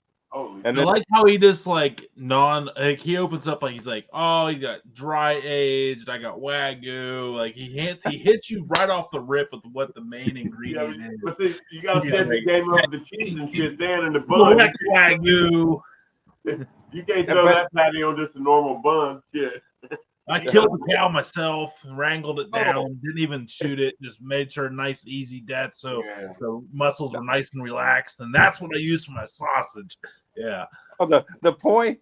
And I like how he just he opens up like he's like, oh, you got dry aged, I got Wagyu. Like he hits you right off the rip with what the main ingredient is. But see, you gotta set the game up with the cheese and shit down in the bun. Wagyu. You can't throw that patty on just a normal bun. Shit. I killed the cow myself, wrangled it down, didn't even shoot it, just made sure nice, easy death, so the muscles were nice and relaxed, and that's what I use for my sausage. Yeah. Oh, the point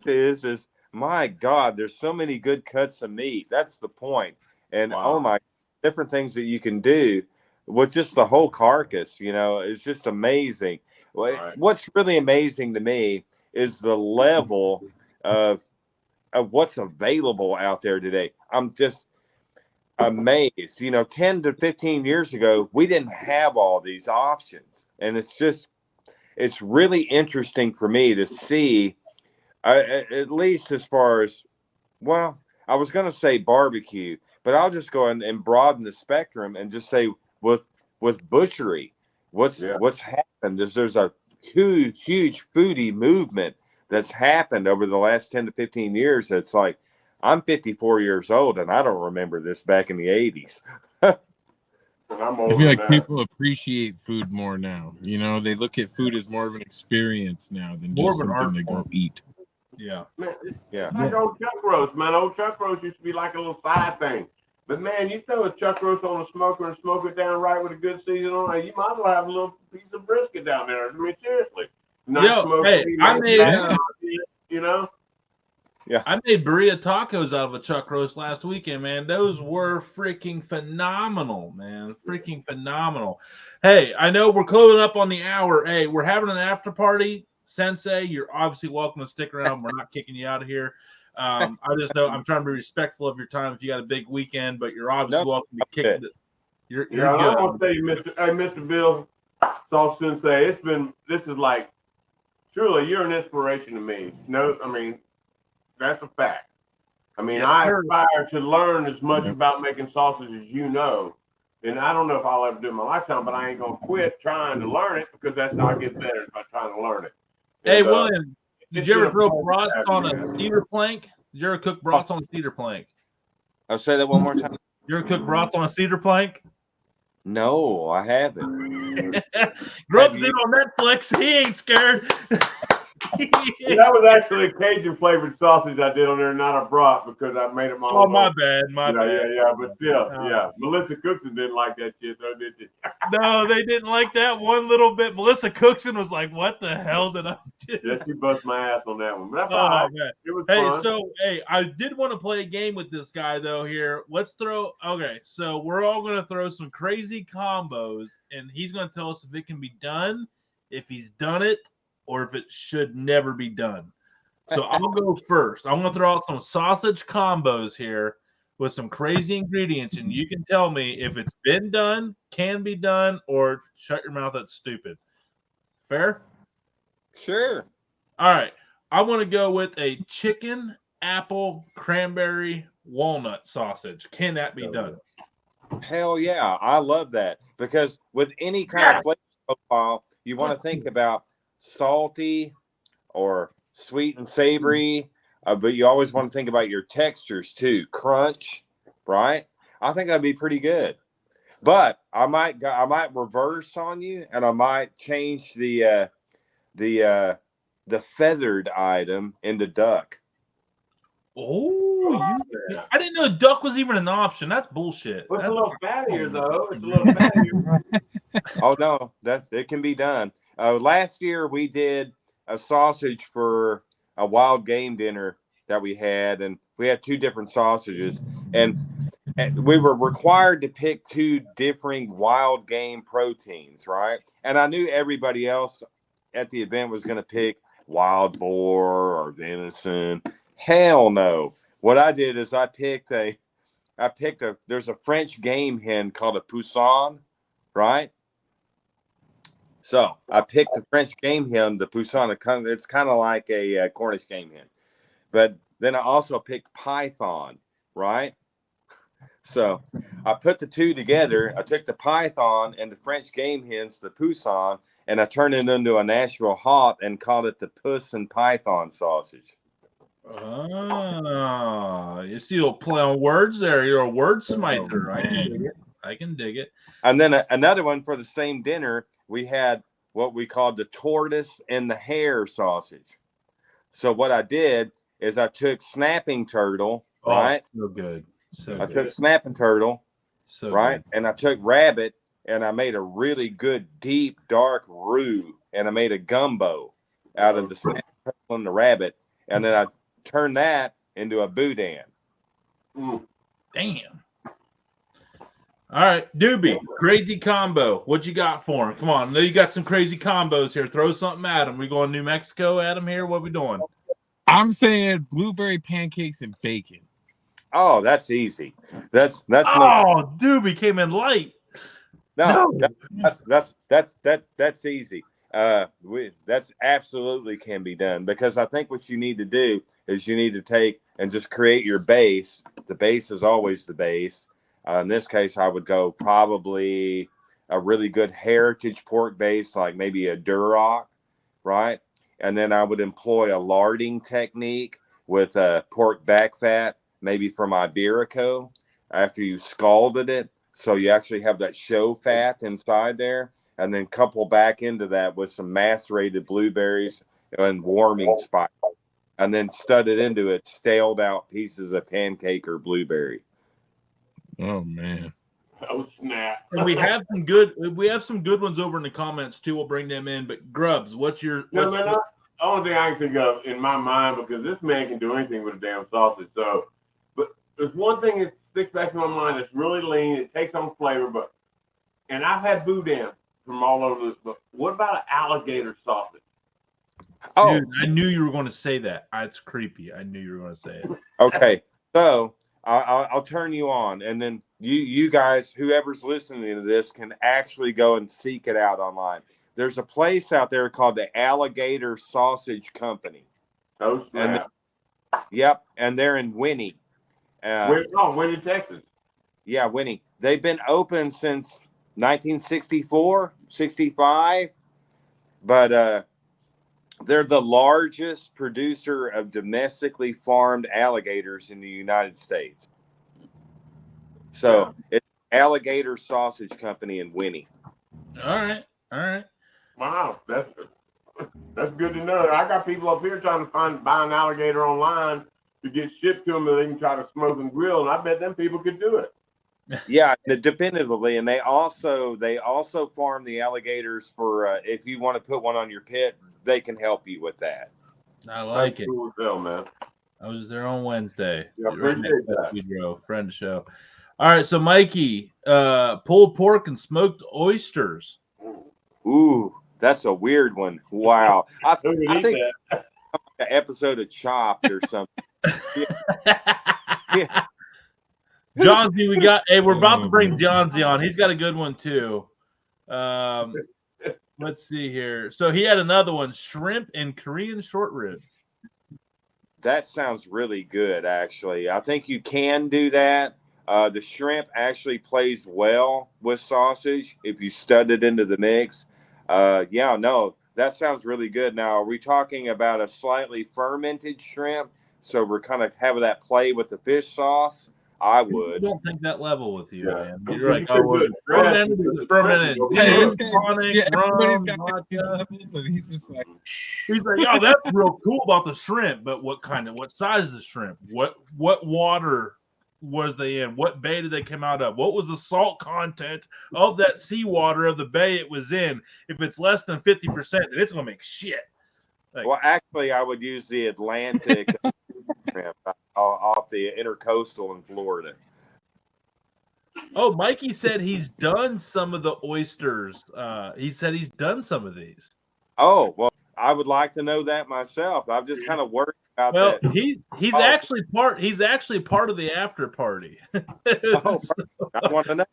is my God, there's so many good cuts of meat. That's the point. And oh my, different things that you can do with just the whole carcass, you know, it's just amazing. What's really amazing to me is the level of what's available out there today. I'm just amazed. You know, 10 to 15 years ago, we didn't have all these options. And it's really interesting for me to see, at least as far as, well, I was going to say barbecue, but I'll just go and broaden the spectrum and just say with butchery, what's happened is there's a huge foodie movement that's happened over the last 10 to 15 years. It's like, I'm 54 years old and I don't remember this back in the 80s. I feel like people appreciate food more now. You know, they look at food as more of an experience now than More just of an something art they go form. eat. Yeah. Man, Yeah. it's like old chuck roast, man. Old chuck roast used to be like a little side thing. But man, you throw a chuck roast on a smoker and smoke it down right with a good season on it, you might as well have a little piece of brisket down there. I mean, seriously. Nice smoke, hey, I nice made, fat, you know? Yeah. I made burrito tacos out of a chuck roast last weekend, man. Those were freaking phenomenal, man. Freaking phenomenal. Hey, I know we're closing up on the hour. Hey, we're having an after party. Sensei, you're obviously welcome to stick around. We're not kicking you out of here. I just know I'm trying to be respectful of your time if you got a big weekend, but you're obviously welcome to kick it. You're good. I'm gonna tell you, Mr. Bill, Sausage Sensei, this is like truly you're an inspiration to me. No, I mean, that's a fact. I mean, Yes, I sir. aspire to learn as much about making sausage as you know. And I don't know if I'll ever do it in my lifetime, but I ain't gonna quit trying to learn it because that's how I get better, is by trying to learn it. Hey, And, William, did you ever throw brats on man. a cedar plank? Did you ever cook brats on a cedar plank? I'll say that one more time. You ever cook brats on a cedar plank? No, I haven't. Grubbs in on Netflix. He ain't scared. That was actually a Cajun flavored sausage I did on there, not a brat, because I made it my Oh, own. my bad. My bad. Yeah, but still, yeah. Melissa Cookson didn't like that shit, though, did she? No, they didn't like that one little bit. Melissa Cookson was like, what the hell did I do? Yeah, she bust my ass on that one. But that's all right. Man. It was Hey, fun. so, I did want to play a game with this guy, though, here. So we're all going to throw some crazy combos, and he's going to tell us if it can be done, if he's done it, or if it should never be done. So I'll go first. I'm going to throw out some sausage combos here with some crazy ingredients, and you can tell me if it's been done, can be done, or shut your mouth, that's stupid. Fair? Sure. All right. I want to go with a chicken, apple, cranberry, walnut sausage. Can that be done? Hell yeah. I love that because with any kind of flavor profile, you want to think about salty or sweet and savory, but you always want to think about your textures too. Crunch, right? I think that'd be pretty good. But I might reverse on you, and I might change the feathered item into duck. Oh, I didn't know duck was even an option. That's bullshit. It's a little fattier, though. It's a little fattier. Oh no, that it can be done. Last year we did a sausage for a wild game dinner that we had, and we had two different sausages, and we were required to pick two differing wild game proteins, right? And I knew everybody else at the event was going to pick wild boar or venison. Hell no. What I did is I picked there's a French game hen called a poussin, right? So I picked the French game hen, the poussin. It's kind of like a Cornish game hen. But then I also picked python, right? So I put the two together. I took the python and the French game hens, the poussin, and I turned it into a Nashville hot and called it the Puss and Python sausage. You see a little play on words there. You're a wordsmither. I can dig it. And then another one for the same dinner, we had what we called the tortoise and the hare sausage. So what I did is I took snapping turtle, right? So good. I took snapping turtle, right? Good. And I took rabbit, and I made a really good, deep, dark roux, and I made a gumbo out of the snapping turtle and the rabbit, and then I turned that into a boudin. Damn. All right, Doobie, crazy combo. What you got for him? Come on, I know you got some crazy combos here. Throw something at him. We going New Mexico at him here? What we doing? I'm saying blueberry pancakes and bacon. Oh, that's easy. That's Doobie came in light. No. That's easy. That's absolutely can be done, because I think what you need to do is you need to take and just create your base. The base is always the base. In this case, I would go probably a really good heritage pork base, like maybe a Duroc, right? and then I would employ a larding technique with pork back fat, maybe from Iberico, after you scalded it. So you actually have that show fat inside there, and then couple back into that with some macerated blueberries and warming spice, and then studded into it staled out pieces of pancake or blueberry. Oh man. Oh snap! And we have some good ones over in the comments too. We'll bring them in. But Grubbs, The only thing I can think of in my mind, because this man can do anything with a damn sausage. So, but there's one thing that sticks back to my mind. It's really lean. It takes on flavor, and I've had boudin from all over. But what about an alligator sausage? Oh, dude, I knew you were going to say that. It's creepy. I knew you were going to say it. Okay, so I'll turn you on, and then you guys, whoever's listening to this, can actually go and seek it out online. There's a place out there called the Alligator Sausage Company. Oh snap! Yep, and they're in Winnie. Winnie, Texas. Yeah, Winnie. They've been open since 1964, 65, but they're the largest producer of domestically farmed alligators in the United States. So it's Alligator Sausage Company in Winnie. All right. Wow, that's good to know. I got people up here trying to buy an alligator online to get shipped to them that they can try to smoke and grill, and I bet them people could do it. Yeah, definitively, and they also farm the alligators for if you want to put one on your pit, they can help you with that. I like That's it. cool as hell, man. I was there on Wednesday. Yeah, appreciate that. We drove, friend of the show. All right, so Mikey, pulled pork and smoked oysters. Ooh, that's a weird one. Wow, I Who would eat think that? an episode of Chopped or something. Yeah. Johnsy, we're about to bring Johnsy on. He's got a good one too. Let's see here. So he had another one, shrimp and Korean short ribs. That sounds really good, actually. I think you can do that. The shrimp actually plays well with sausage if you stud it into the mix. That sounds really good. Now, are we talking about a slightly fermented shrimp? So we're kind of having that play with the fish sauce? I would. I don't think that level with you, Yeah. man. You're like, fermented. Yeah, everybody's got these levels, and he's just like, yo, that's real cool about the shrimp, but what size is the shrimp? What water was they in? What bay did they come out of? What was the salt content of that seawater of the bay it was in? If it's less than 50%, then it's gonna make shit. Well, actually, I would use the Atlantic shrimp off the intercoastal in Florida. Oh, Mikey said he's done some of the oysters. He said he's done some of these. Oh, well, I would like to know that myself. I'm just kind of worried about that. Well, he's actually part of the after party. Oh, I want to know.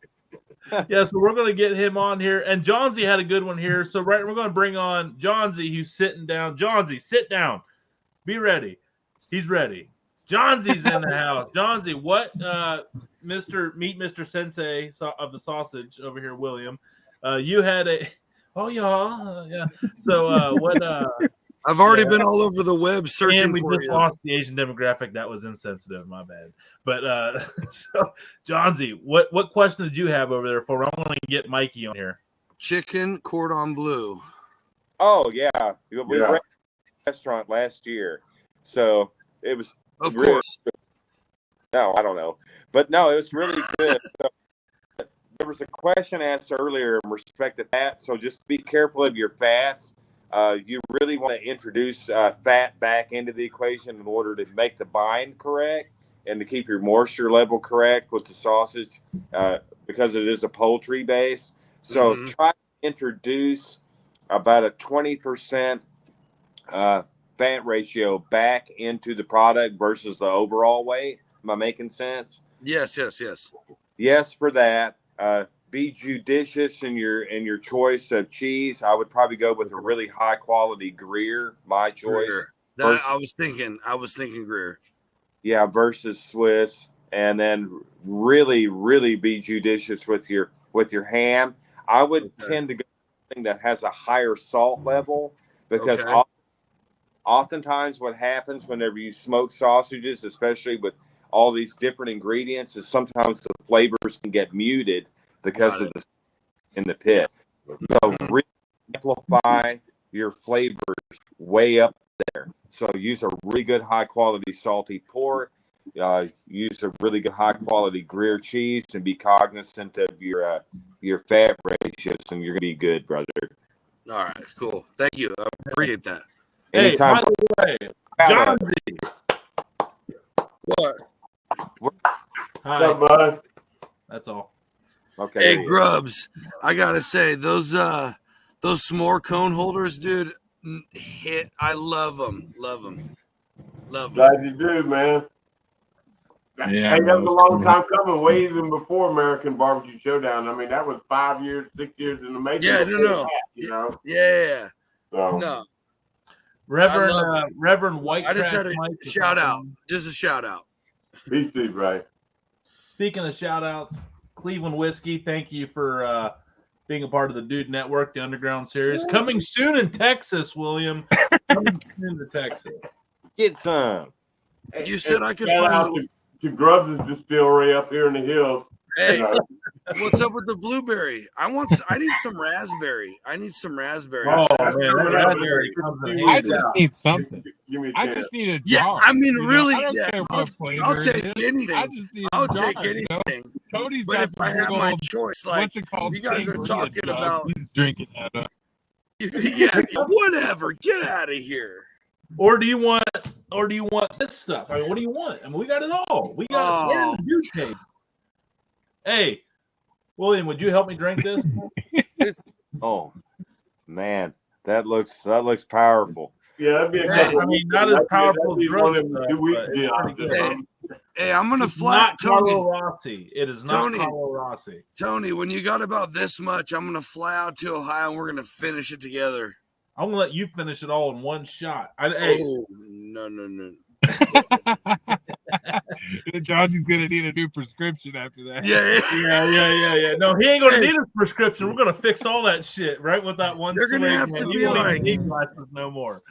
Yeah, so we're going to get him on here. And Johnsy had a good one here. So we're going to bring on Johnsy, who's sitting down. Johnsy, sit down. Be ready. He's ready. Johnsy's in the house. Johnsy, what Mr. Sensei of the sausage over here, William, you had a – oh, yeah. So what I've already been all over the web searching and we for just you. lost the Asian demographic. That was insensitive. My bad. But so, Johnsy, what question did you have over there for? I want to get Mikey on here. Chicken cordon bleu. Oh, yeah. We ran a restaurant last year. So it was – Of really course. good. No, I don't know. But no, it was really good. So, there was a question asked earlier in respect to fat. So just be careful of your fats. You really want to introduce fat back into the equation in order to make the bind correct and to keep your moisture level correct with the sausage because it is a poultry base. So try to introduce about a 20% fat ratio back into the product versus the overall weight. Am I making sense? Yes. Yes, for that. Be judicious in your choice of cheese. I would probably go with a really high quality Gruyere, my choice. Gruyere. I was thinking Gruyere. Yeah, versus Swiss, and then really be judicious with your ham. I would tend to go with something that has a higher salt level because oftentimes what happens whenever you smoke sausages, especially with all these different ingredients, is sometimes the flavors can get muted because of the in the pit. So really amplify your flavors way up there. So use a really good high quality salty pork. Use a really good high quality Gruyere cheese, and be cognizant of your fat ratios, and you're gonna be good, brother. All right, cool. Thank you. I appreciate that. Hey, Anytime. by the way, John D. What? Hi. What's up, bud? That's all. Okay. Hey, Grubbs, I gotta say those s'more cone holders, dude, hit. I love them. Love them. Love them. Glad you do, man. Yeah, Hey, that was a long cool. time coming, way even before American Barbecue Showdown. I mean, that was 5 years, 6 years in the making. Yeah, before no. that, you know. Yeah. So, No. Reverend White I just Trash had a Mike is shout out. talking. Just a shout out. peace to you, Ray. Speaking of shout outs, Cleveland Whiskey, thank you for being a part of the Dude Network, the Underground Series. Coming soon in Texas, William. Coming soon to Texas. Get some. You said I could Shout find out to Grubbs' distillery up here in the hills. Hey, You know. what's up with the blueberry? I need some raspberry. Oh, man, Raspberry. I just need something. Give me a I chance. just need a jar. Yeah, I mean, you know? really, I don't yeah. care what flavor I'll it take is. anything. I just need I'll a jar, take you know? anything. Cody's But got if I some have big my old, choice, like what's it called? you guys are Sangria talking jug. about, He's drinking that up. yeah, whatever. Get out of here. Or do you want this stuff? I mean, what do you want? I mean, we got it all. We got where's the Dude tape? Hey, William, would you help me drink this? Oh man, that looks powerful. Yeah, that'd be a Hey, couple. I mean, not as powerful as one Grubbs of the stuff, 2 week but it's jobs. pretty good. Hey, I'm gonna It's flat not Carlo Tony. Rossi. It is not Tony. Carlo Rossi. Tony, when you got about this much, I'm gonna fly out to Ohio and we're gonna finish it together. I'm gonna let you finish it all in one shot. Hey, Oh no. Georgie's gonna need a new prescription after that. Yeah. No, he ain't gonna need a prescription. We're gonna fix all that shit right with that one. They're gonna swig, have man. to You be won't even like- need glasses no more.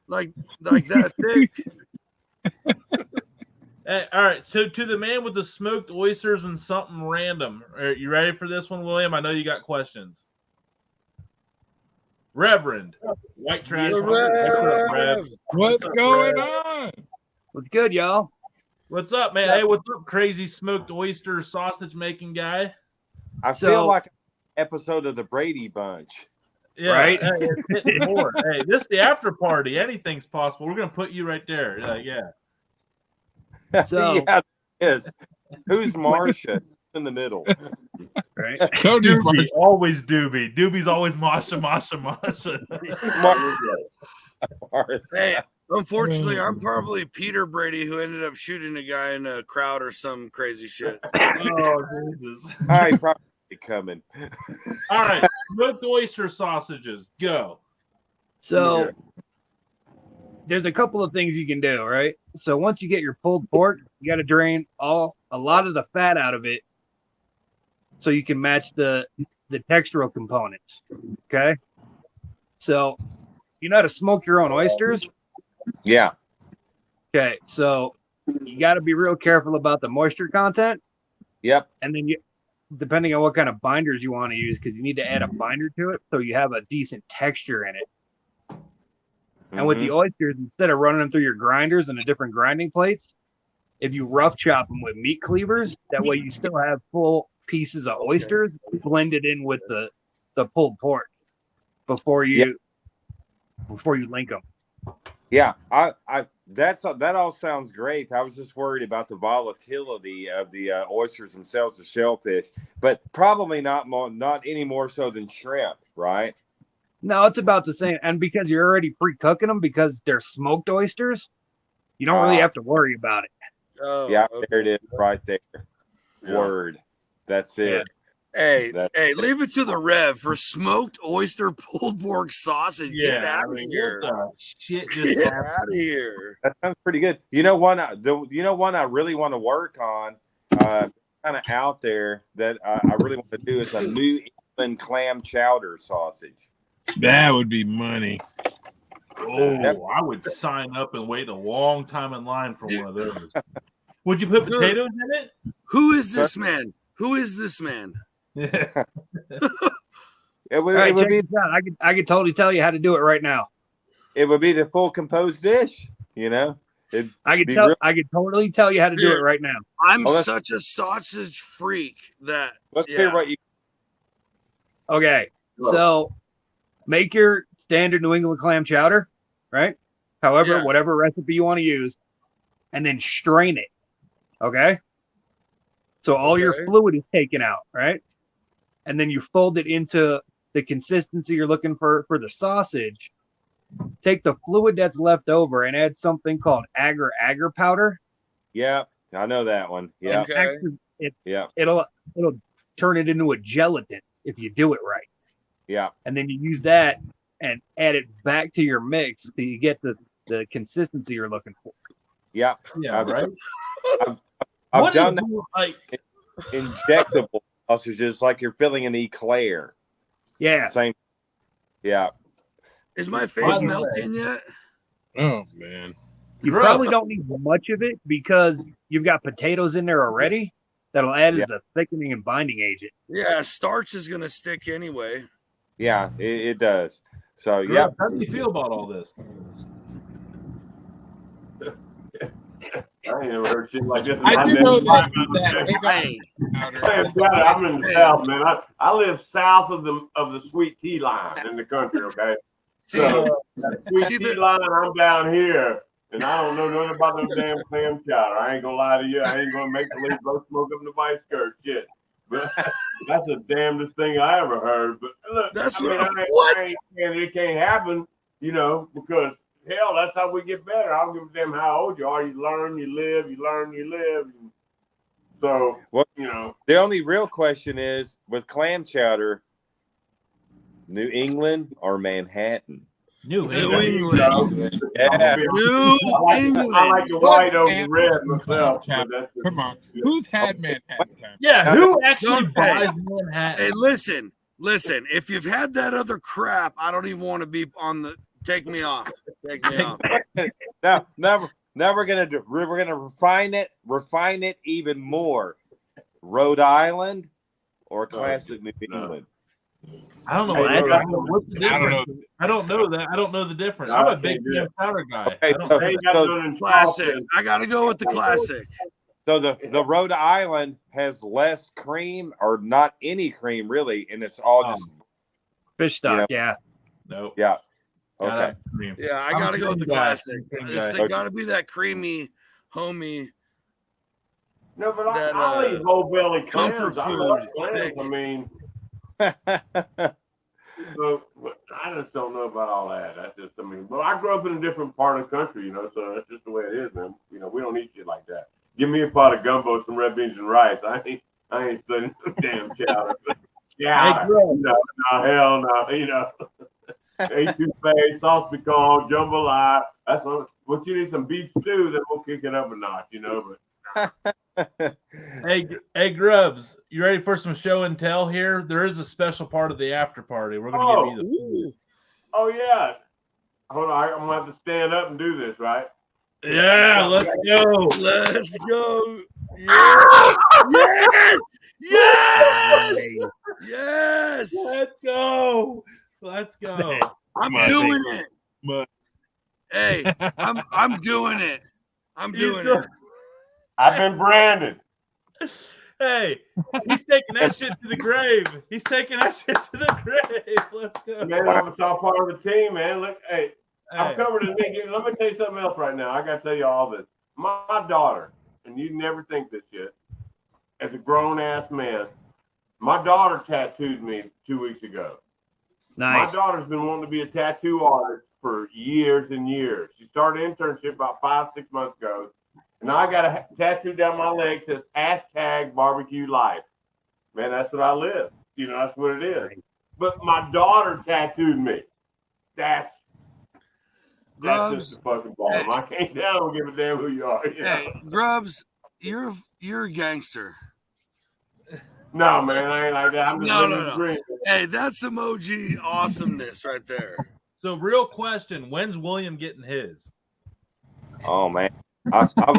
Like that thick. Hey, all right, so to the man with the smoked oysters and something random. Are you ready for this one, William? I know you got questions. Reverend White Trash. What's up, Rev? What's going on? What's good, y'all? What's up, man? Hey, what's up, crazy smoked oyster sausage making guy? I feel like an episode of the Brady Bunch. Yeah, Right? Hey, it's hitting more. Hey, this is the after party. Anything's possible. We're gonna put you right there. Yeah. So- yeah, it is. Who's Marsha in the middle? Right? Cody's Doobie, always Doobie. Doobie's always Masha. Hey, unfortunately, I'm probably Peter Brady who ended up shooting a guy in a crowd or some crazy shit. Oh, Jesus. I probably coming. All right, smoked oyster sausages. Go. So there's a couple of things you can do, right? So once you get your pulled pork, you got to drain a lot of the fat out of it so you can match the textural components. Okay. So you know how to smoke your own oysters? Yeah. Okay. So you got to be real careful about the moisture content. Yep. And then depending on what kind of binders you want to use, because you need to add a binder to it so you have a decent texture in it. And with the oysters, instead of running them through your grinders and the different grinding plates, if you rough chop them with meat cleavers, that way you still have full pieces of oysters blended in with the pulled pork before you link them. Yeah, that all sounds great. I was just worried about the volatility of the oysters themselves, the shellfish, but probably not any more so than shrimp, right? No, it's about the same. And because you're already pre-cooking them because they're smoked oysters, you don't really have to worry about it. Oh, Yeah, okay. there it is, right there. Word. That's it. Hey, leave it to the Rev for smoked oyster pulled pork sausage. Get out of here. What the shit just Get happened? out of here. That sounds pretty good. You know one I really want to work on, kind of out there that I really want to do is a New England clam chowder sausage. That would be money. Oh, I would sign up and wait a long time in line for one of those. Would you put potatoes in it? Who is this man? Who is this man? Yeah. All right, check this out. I could totally tell you how to do it right now. It would be the full composed dish, you know. I could totally tell you how to do it right now. I'm such a sausage freak that. Let's hear what you. Okay, so make your standard New England clam chowder, right? However, whatever recipe you want to use, and then strain it. Okay. So all your fluid is taken out, right? And then you fold it into the consistency you're looking for the sausage. Take the fluid that's left over and add something called agar powder. Yeah, I know that one. Yeah. Okay. It'll turn it into a gelatin if you do it right. Yeah. And then you use that and add it back to your mix so you get the consistency you're looking for. Yeah. Yeah, right. I've done that, like injectable sausages, like you're filling an eclair. Yeah. Same. Yeah. Is my face melting yet? Oh man. You probably don't need much of it because you've got potatoes in there already. That'll add as a thickening and binding agent. Yeah, starch is gonna stick anyway. Yeah, it does. So Grubbs, how do you feel about all this? I ain't never heard shit like this. I do know that I'm in the South, man. I live south of the sweet tea line in the country, okay? So, sweet tea line, I'm down here, and I don't know nothing about no damn clam chowder. I ain't gonna lie to you. I ain't gonna make the leaf blow smoke up in the vice skirt. Shit. But that's the damnedest thing I ever heard. But look, it can't happen, you know, because hell, that's how we get better. I don't give a damn how old you are. You learn, you live, you learn, you live. So, you know. The only real question is with clam chowder, New England or Manhattan? New England. Yeah. New England. I like the white over the red myself. Come on. Who's had Manhattan? Yeah, who actually buys Manhattan? Hey, listen. If you've had that other crap, I don't even want to be on the. Take me off. Take me off. Now we're gonna refine it even more. Rhode Island or classic New England? I don't know. What's the difference? I don't know that. I don't know the difference. I'm a big clam chowder guy. Okay, classic. I gotta go with the classic. So the Rhode Island has less cream or not any cream really, and it's all just fish stock. Yeah. Nope. Yeah. Okay. Yeah, I gotta go with the classic. It's gotta be that creamy, homey. No, but I'll eat whole belly comfort food. I mean, so, I just don't know about all that. That's just but I grew up in a different part of the country, you know, so that's just the way it is, man. You know, we don't eat shit like that. Give me a pot of gumbo, some red beans and rice. I ain't studying no damn chowder. No, hell no, you know. A2 sauce pecan, jambalaya. That's what you need, some beef stew, then we'll kick it up a notch, you know. But Hey, Grubbs, you ready for some show and tell here? There is a special part of the after party. We're gonna give you the food. Oh yeah. Hold on, I'm gonna have to stand up and do this, right? Yeah, let's go. Let's go. Yeah. Yes. Yes. Yes. Let's go. Let's go. I'm doing it. Hey, I'm doing it. I'm doing it. I've been branded. Hey, he's taking that shit to the grave. He's taking that shit to the grave. Let's go. Man, I'm all part of the team, man. Look, hey, I'm covered in it. Let me tell you something else right now. I got to tell you all this. My daughter, and you'd never think this shit, as a grown-ass man, my daughter tattooed me 2 weeks ago. Nice. My daughter's been wanting to be a tattoo artist for years and years. She started an internship about 5-6 months ago. And I got a tattoo down my leg that says #barbecue life. Man, that's what I live. You know, that's what it is. But my daughter tattooed me. That's Grubbs, just a fucking ball. Hey, I don't give a damn who you are. You know? Hey, Grubbs, you're a gangster. No, man, I ain't like that. I'm just no. Hey, that's emoji awesomeness right there. So, real question: when's William getting his? Oh man, I've got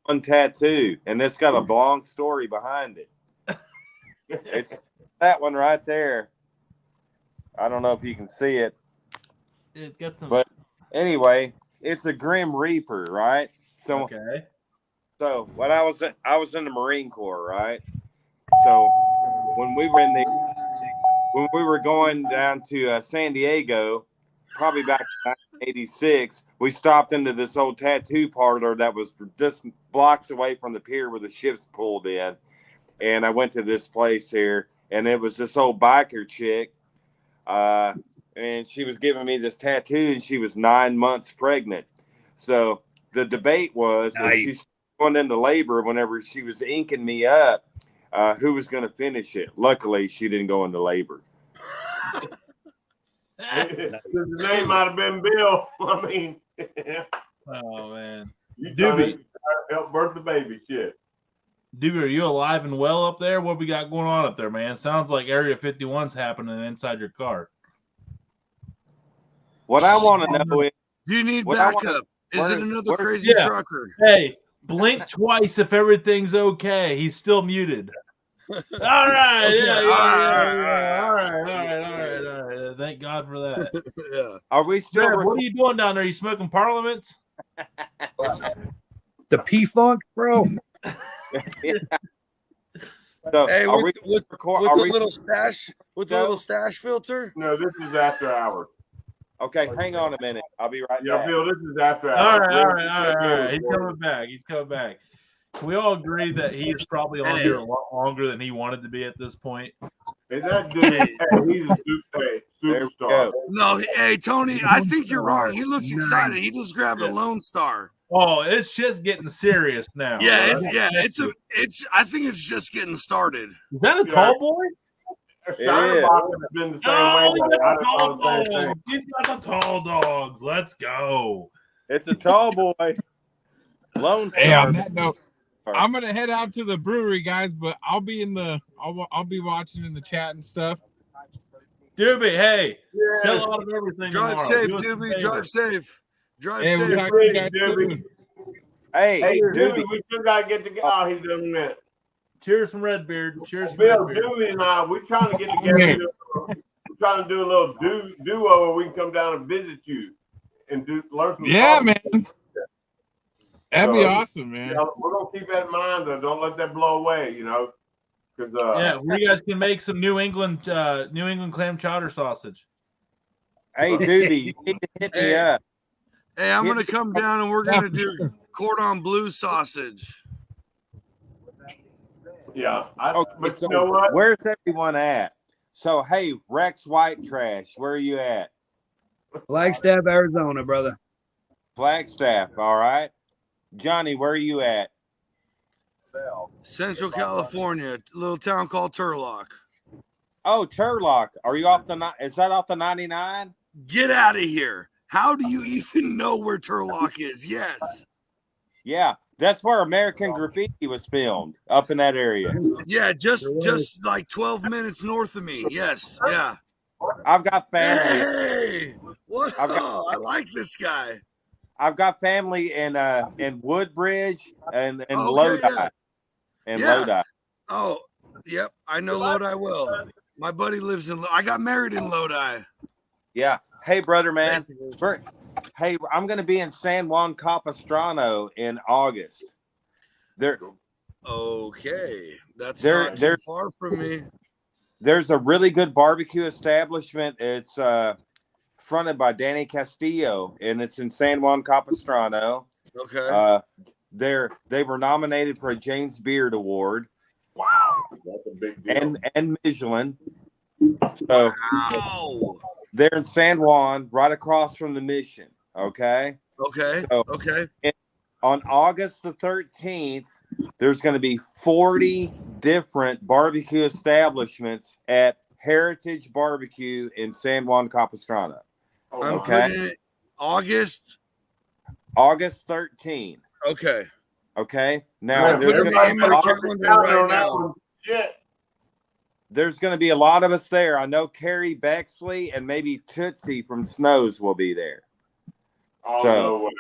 one tattoo, and it's got a long story behind it. It's that one right there. I don't know if you can see it. It got some. But anyway, it's a Grim Reaper, right? So, Okay. So when I was in the Marine Corps, right? So when we were going down to San Diego, probably back in 1986, we stopped into this old tattoo parlor that was just blocks away from the pier where the ships pulled in. And I went to this place here, and it was this old biker chick. And she was giving me this tattoo, and she was 9 months pregnant. So the debate was, if she's going into labor whenever she was inking me up, who was going to finish it. Luckily, she didn't go into labor. The name might have been Bill. I mean, Oh man, you Doobie, help birth the baby. Shit. Doobie, are you alive and well up there? What we got going on up there, man? Sounds like Area 51's happening inside your car. What I want to know is, Do you need What I backup? Is it another where- crazy Yeah. trucker? Hey, blink twice if everything's okay. He's still muted. All right, Okay, yeah. all All right. right. Thank God for that. Yeah. are we still Brad, what are you doing down there? You smoking Parliaments? The P-Funk, bro. So, Hey, are with we the are we little stash, with the No. little stash filter. No, this is after hours. okay? Hang on a minute. I'll be right Yeah, back. Bill, this is after All hours. right. He's coming back. Can we all agree that he's probably on here a lot longer than he wanted to be at this point? Is that dude? Hey, he's a There we superstar. go. No, hey Tony, I think you're wrong. He looks excited. He just grabbed a Lone Star. Oh, it's just getting serious now. Yeah, right? it's. I think it's just getting started. Is that a tall boy? Shiner is. Box has been the same Oh, way. he's but I got the just tall thought the same thing. dogs. He's got the tall dogs. Let's go. It's a tall boy. Lone Star. Hey, on that note, I'm gonna head out to the brewery, guys, but I'll be watching in the chat and stuff. Doobie, hey, Yeah. sell out of everything Drive tomorrow. safe, Do us a Doobie. favor. Drive safe. Drive Hey, we'll safe. talk to you guys Doobie. soon. Hey, Hey, Doobie. Doobie, we still gotta get together. Oh, he's done a minute. Cheers from Redbeard. Cheers from Bill, Redbeard. Doobie and I, we're trying to get together. We're trying to do a little duo where we can come down and visit you and learn some. Yeah, songs. man. That'd be awesome, man. Yeah, we're gonna keep that in mind, though. Don't let that blow away, because Yeah, you guys can make some New England clam chowder sausage. Hey, Doobie, you need to hit me up. Hey, I'm gonna come down and we're gonna do cordon bleu sausage. yeah. Okay, But so you know what? where's everyone at? So, hey, Rex White Trash, where are you at? Flagstaff, Arizona, brother. Flagstaff, all right. Johnny, where are you at? Central California, a little town called Turlock. Oh, Turlock. Are you off is that off the 99? Get out of here. How do you even know where Turlock is? Yes. Yeah, that's where American Graffiti was filmed, up in that area. Yeah, just like 12 minutes north of me. Yes. Yeah. I've got family. Hey, what? I like this guy. I've got family in Woodbridge and Okay, Lodi. yeah. And Yeah. Lodi. Oh, yep. I know Lodi well. My buddy lives in. I got married in Lodi. Yeah. Hey, brother, man. Hey, I'm going to be in San Juan Capistrano in August. Okay, that's There- not too there- far from me. There's a really good barbecue establishment. It's fronted by Danny Castillo, and it's in San Juan Capistrano. Okay. They were nominated for a James Beard Award. Wow, that's a big deal. and Michelin. So Wow. they're in San Juan, right across from the Mission. Okay. Okay. So Okay. on August the 13th, there's going to be 40 different barbecue establishments at Heritage Barbecue in San Juan Capistrano. I'm Okay. putting it August. August 13th. Okay. Okay. Now I'm putting it in my Everybody calendar right on that now. one. Shit. there's going to be a lot of us there. I know Carrie Bexley and maybe Tootsie from Snows will be there. Oh, So- no way.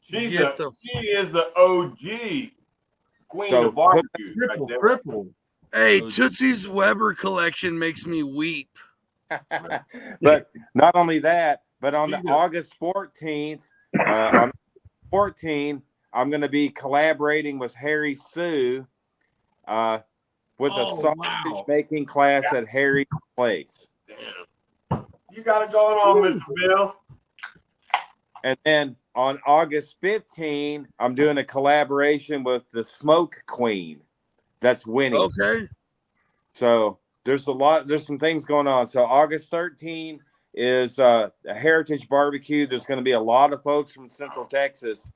She is the OG queen So of barbecue. Triple. Hey, Oh, Tootsie's Weber collection makes me weep. But not only that, but on the Jesus. August 14th, on 14, I'm going to be collaborating with Harry Sue with a sausage making class at Harry's place. Damn. You got it going on, Mr. Bill. And then on August 15, I'm doing a collaboration with the Smoke Queen. That's winning. Okay. So there's some things going on. So August 13 is a Heritage Barbecue. There's going to be a lot of folks from Central Texas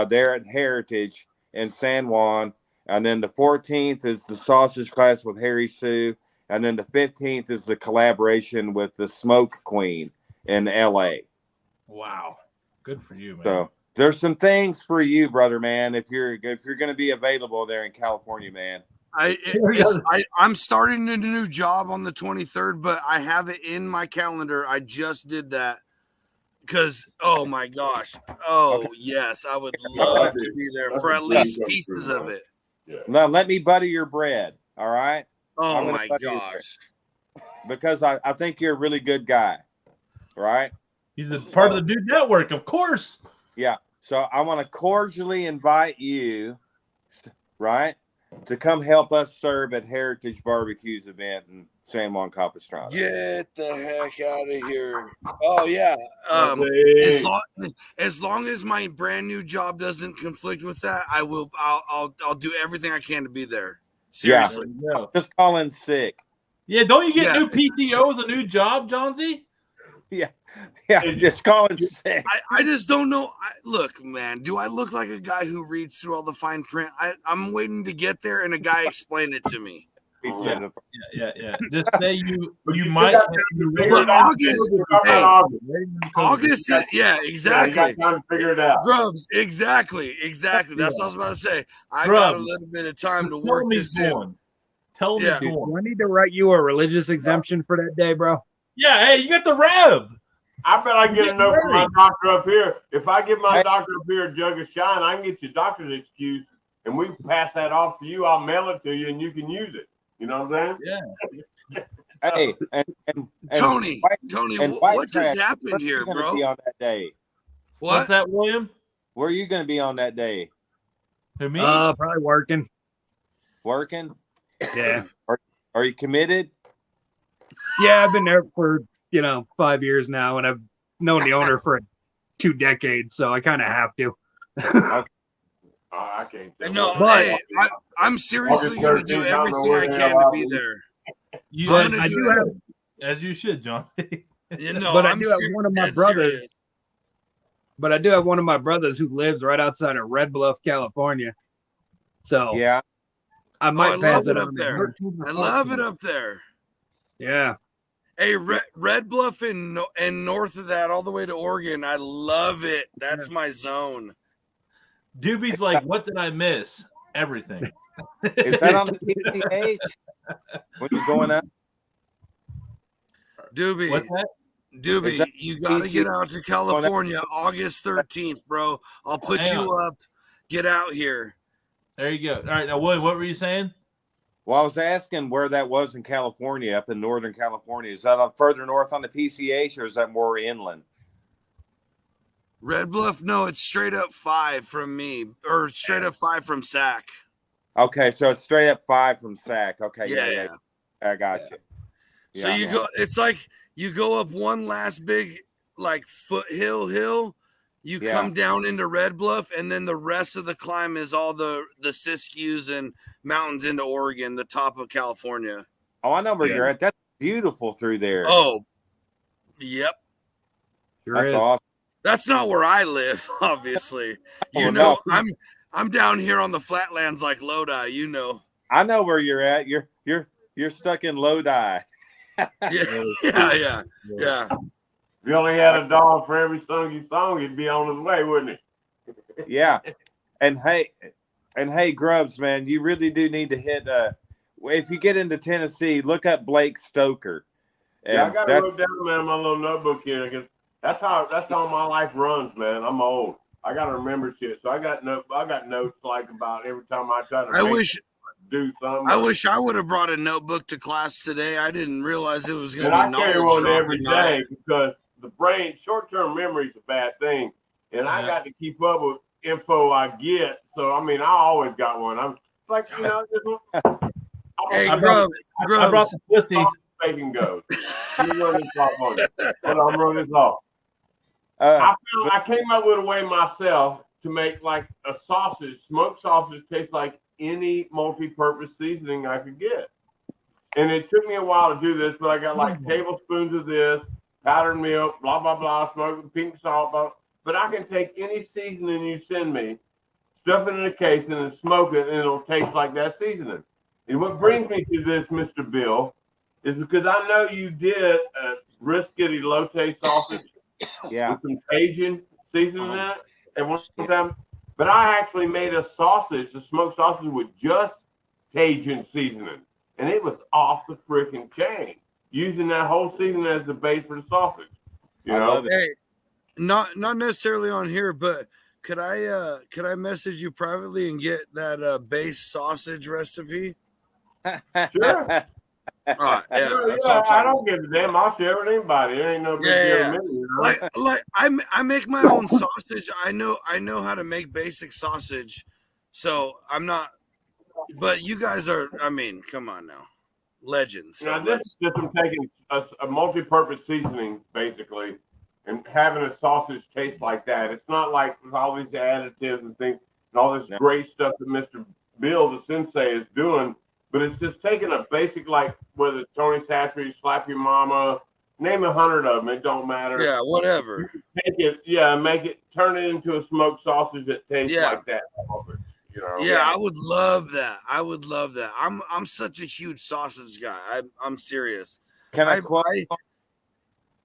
there at Heritage in San Juan. And then the 14th is the sausage class with Harry Sue. And then the 15th is the collaboration with the Smoke Queen in LA. Wow. Good for you, man. So there's some things for you, brother, man, if you're going to be available there in California, man. I'm starting a new job on the 23rd, but I have it in my calendar. I just did that because, oh my gosh. Oh, okay. Yes, I would love to be there for at least pieces of it. Yeah. Now, let me butter your bread, all right? Oh my gosh. Because I think you're a really good guy, right? He's a part of the Dude Network, of course. Yeah. So I want to cordially invite you, right, to come help us serve at Heritage Barbecue's event in San Juan Capistrano. Get the heck out of here. Oh, yeah. As long as my brand new job doesn't conflict with that, I'll do everything I can to be there. Seriously. Yeah. Just call in sick. Yeah, don't you get new PTO with a new job, Johnsy? Yeah, just call in sick. I just don't know. Look, man, do I look like a guy who reads through all the fine print? I'm waiting to get there and a guy explain it to me. Yeah. Just say you might. August. Yeah, exactly. Yeah, you got time to figure it out. Grubbs, exactly. That's what I was about to say. I got a little bit of time to work this in. Tell me. Do I need to write you a religious exemption for that day, bro? Yeah. Hey, you got the rev. I bet I can get a note from my doctor up here. If I give my doctor up here a jug of shine, I can get your doctor's excuse, and we can pass that off to you. I'll mail it to you, and you can use it. You know what I'm saying? Yeah. Hey, and Tony, what just happened here, bro? Be on that day. What's that, William? Where are you going to be on that day? Who, me? Probably working. Working? Yeah. Are you committed? Yeah, I've been there for 5 years now, and I've known the owner for 2 decades, so I kind of have to. Okay. I can't tell. No, but I'm seriously going to do everything I can to be there. As you should, John. But I do have one of my brothers. But I do have one of my brothers who lives right outside of Red Bluff, California. So yeah, I might pass it up there. I love it up there. Yeah. Hey, Red Bluff and north of that, all the way to Oregon. I love it. That's my zone. Doobie's like, what did I miss? Everything. Is that on the PCH when you're going up? Doobie. What's that? Doobie, you got to get out to California August 13th, bro. I'll put you up. Get out here. There you go. All right. Now, William, what were you saying? Well, I was asking where that was in California, up in Northern California. Is that further north on the PCH, or is that more inland? Red Bluff? No, it's straight up 5 from me, or straight up 5 from Sac. Okay, so it's straight up 5 from Sac. Okay, yeah. I got you. Yeah, so you go. It's like you go up one last big foothill hill. You come down into Red Bluff, and then the rest of the climb is all the Siskiyous and mountains into Oregon, the top of California. Oh, I know where you're at. That's beautiful through there. Oh, yep. That's awesome. That's not where I live, obviously. I'm down here on the flatlands like Lodi. I know where you're at. You're stuck in Lodi. Yeah. If you only had a dog for every song you sung, he'd be on his way, wouldn't he? Yeah. And hey, Grubbs, man, you really do need to hit if you get into Tennessee, look up Blake Stoker. Yeah, I got to wrote down, man, my little notebook here because that's how my life runs, man. I'm old. I got to remember shit. So I got notes like about every time I try to do something. I wish I would have brought a notebook to class today. I didn't realize it was going to be knowledge. I carry one drop every tonight. day because the brain, short-term memory is a bad thing, and I got to keep up with info I get. So I mean, I always got one. I'm like, you know, hey, I brought the pussy. Bacon goes. Let me run this off on you. Hold on, I'm running this off. I came up with a way myself to make like a sausage, smoked sausage, taste like any multi-purpose seasoning I could get. And it took me a while to do this, but I got like tablespoons of this, powdered milk, blah, blah, blah, smoked pink salt, blah. But I can take any seasoning you send me, stuff it in a case, and then smoke it, and it'll taste like that seasoning. And what brings me to this, Mr. Bill, is because I know you did a brisket elote sausage with some Cajun seasoning in it at one time. But I actually made a smoked sausage with just Cajun seasoning. And it was off the freaking chain, using that whole seasoning as the base for the sausage. You know? Hey, not necessarily on here, but could I message you privately and get that base sausage recipe? Sure. Yeah, I don't give a damn. I'll share with anybody. It ain't no big deal to me. You know? Like I make my own sausage. I know how to make basic sausage, so I'm not. But you guys are. I mean, come on now, legends. So now this is just from taking a multi-purpose seasoning basically, and having a sausage taste like that. It's not like with all these additives and things and all this great stuff that Mr. Bill the Sensei is doing. But it's just taking a basic, like, whether it's Tony Satchery, Slap Your Mama, name 100 of them. It don't matter. Yeah, whatever. Turn it into a smoked sausage that tastes like that. You know? Yeah, I would love that. I'm such a huge sausage guy. I'm serious. Can I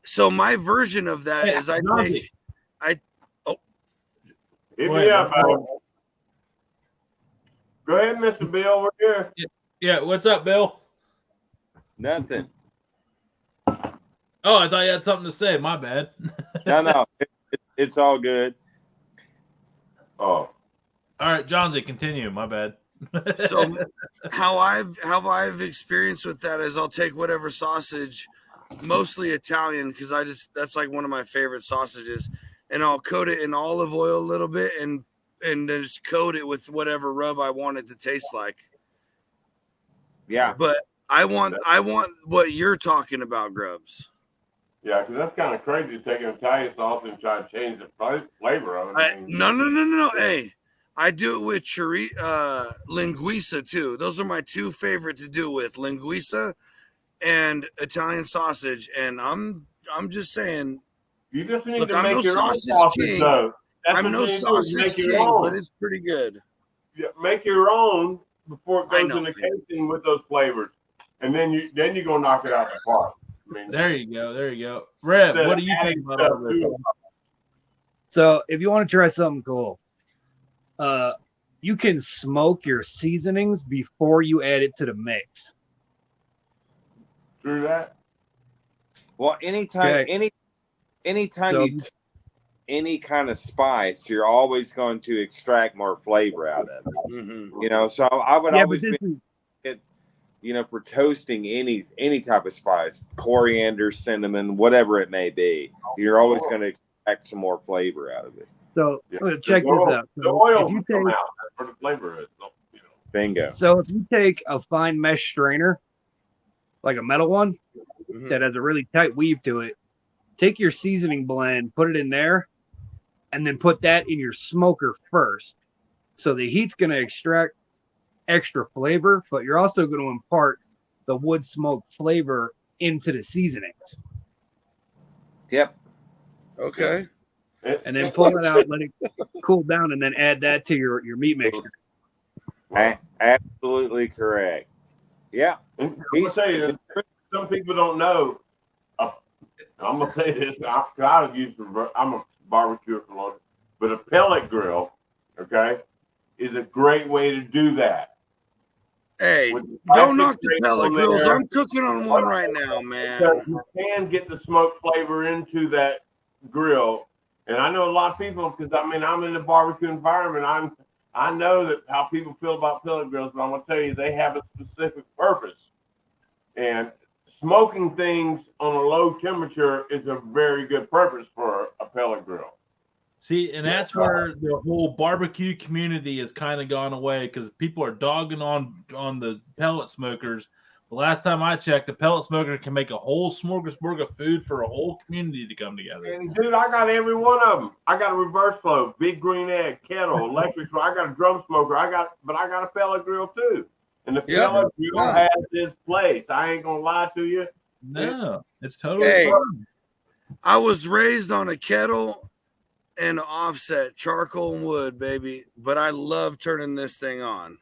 so my version of that is Hit me up, buddy. Go ahead, Mr. Bill. We're here. Yeah, what's up, Bill? Nothing. Oh, I thought you had something to say. My bad. No, it's all good. Oh, all right, Johnsy, continue. My bad. So, how I've experienced with that is I'll take whatever sausage, mostly Italian, because that's like one of my favorite sausages, and I'll coat it in olive oil a little bit and then just coat it with whatever rub I want it to taste like. Yeah, but I want what you're talking about, Grubbs. Yeah, because that's kind of crazy taking Italian sauce and trying to change the flavor of it. No. Hey, I do it with linguiça too. Those are my two favorite to do with, linguiça and Italian sausage. And I'm just saying, you just need to make your own sausage, though. I'm no sausage king, but it's pretty good. Yeah, make your own before it goes in the casing with those flavors, and then you're gonna knock it out the park. I mean, there you go. Rev, what do you think about all this? So, if you want to try something cool, you can smoke your seasonings before you add it to the mix. True that. Well, anytime you any kind of spice, you're always going to extract more flavor out of it. Mm-hmm. You know, so I would always for toasting any type of spice, coriander, cinnamon, whatever it may be, you're always going to extract some more flavor out of it. So check this out. The oil will come out. That's where the flavor is. Bingo. So if you take a fine mesh strainer, like a metal one, that has a really tight weave to it, take your seasoning blend, put it in there, and then put that in your smoker first. So the heat's going to extract extra flavor, but you're also going to impart the wood smoke flavor into the seasonings. Yep. Okay. And then pull it out, let it cool down, and then add that to your meat mixture. Absolutely correct. Yeah. I'm gonna say this. Some people don't know. I'm gonna say this. I'm a barbecuer for long, but a pellet grill, okay, is a great way to do that. Hey, with don't knock the plastic pellet on grills. there. I'm cooking on one right now, man. Because you can get the smoke flavor into that grill. And I know a lot of people, because I mean, I'm in the barbecue environment. I know that how people feel about pellet grills, but I'm going to tell you, they have a specific purpose. And smoking things on a low temperature is a very good purpose for a pellet grill. See, and that's where the whole barbecue community has kind of gone away because people are dogging on the pellet smokers. The last time I checked, a pellet smoker can make a whole smorgasbord of food for a whole community to come together. And dude, I got every one of them. I got a reverse flow, big green egg, kettle, electric smoker. I got a drum smoker. But I got a pellet grill too. And the pellet grill has its place. I ain't gonna lie to you. No, it's totally fun. I was raised on a kettle and an offset, charcoal and wood, baby. But I love turning this thing on.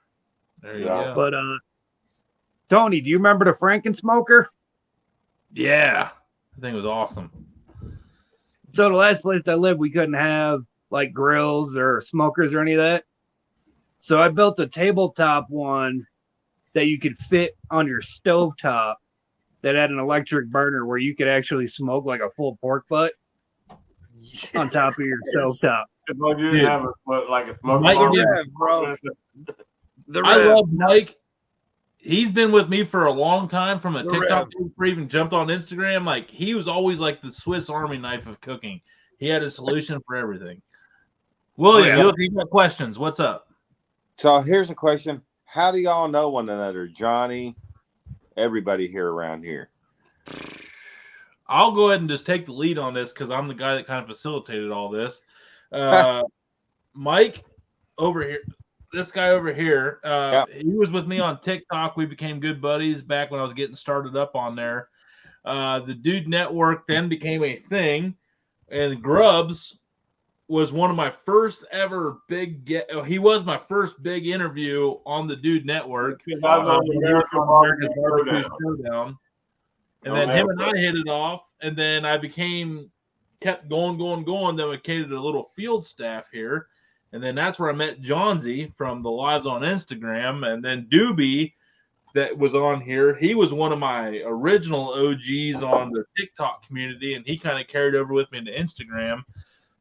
There you go. But Tony, do you remember the Frankensmoker? Yeah, I think it was awesome. So the last place I lived, we couldn't have like grills or smokers or any of that. So I built a tabletop one that you could fit on your stovetop that had an electric burner where you could actually smoke like a full pork butt on top of your stovetop. Well, you didn't have like a smoke. The Rev, bro. The Rev. I love Mike. He's been with me for a long time from a TikTok before he even jumped on Instagram. Like, he was always like the Swiss Army knife of cooking. He had a solution for everything. William, you got questions. What's up? So here's a question. How do y'all know one another? Johnny, everybody here around here. I'll go ahead and just take the lead on this because I'm the guy that kind of facilitated all this. Mike over here. This guy over here, he was with me on TikTok. We became good buddies back when I was getting started up on there. The Dude Network then became a thing, and Grubbs was one of my first ever he was my first big interview on the Dude Network. American Barbecue Showdown. And then him and I hit it off, and then I kept going. Then we created a little field staff here. And then that's where I met Johnsy from the lives on Instagram. And then Doobie that was on here. He was one of my original OGs on the TikTok community, and he kind of carried over with me into Instagram.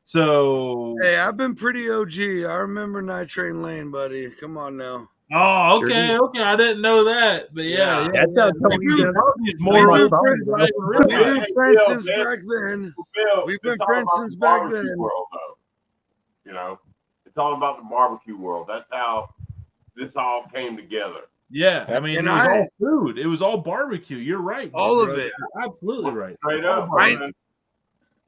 So hey, I've been pretty OG. I remember Night Train Lane, buddy. Come on now. Oh, okay. I didn't know that. But yeah. That's how We've been friends since back then. We've been friends since back then. You know? It's all about the barbecue world. That's how this all came together. Yeah, I mean, it was all food. It was all barbecue. You're right. All of it. You're absolutely right. Straight up.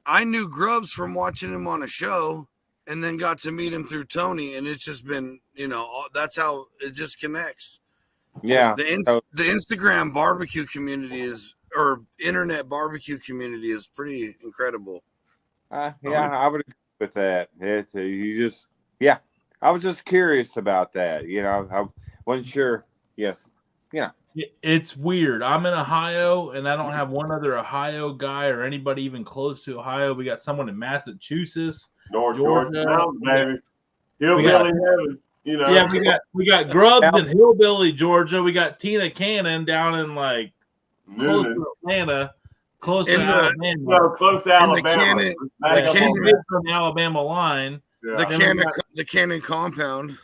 I knew Grubbs from watching him on a show and then got to meet him through Tony. And it's just been, that's how it just connects. Yeah. The Instagram barbecue community or internet barbecue community is pretty incredible. I would agree with that. I was just curious about that. I wasn't sure. Yeah. It's weird. I'm in Ohio, and I don't have one other Ohio guy or anybody even close to Ohio. We got someone in Massachusetts, North Georgia, baby. Hillbilly heaven. Yeah, we got Grubbs in Hillbilly, Georgia. We got Tina Cannon down in close to Atlanta. Close to Alabama. No, close to Alabama. From the Alabama line. Yeah. The Cannon compound.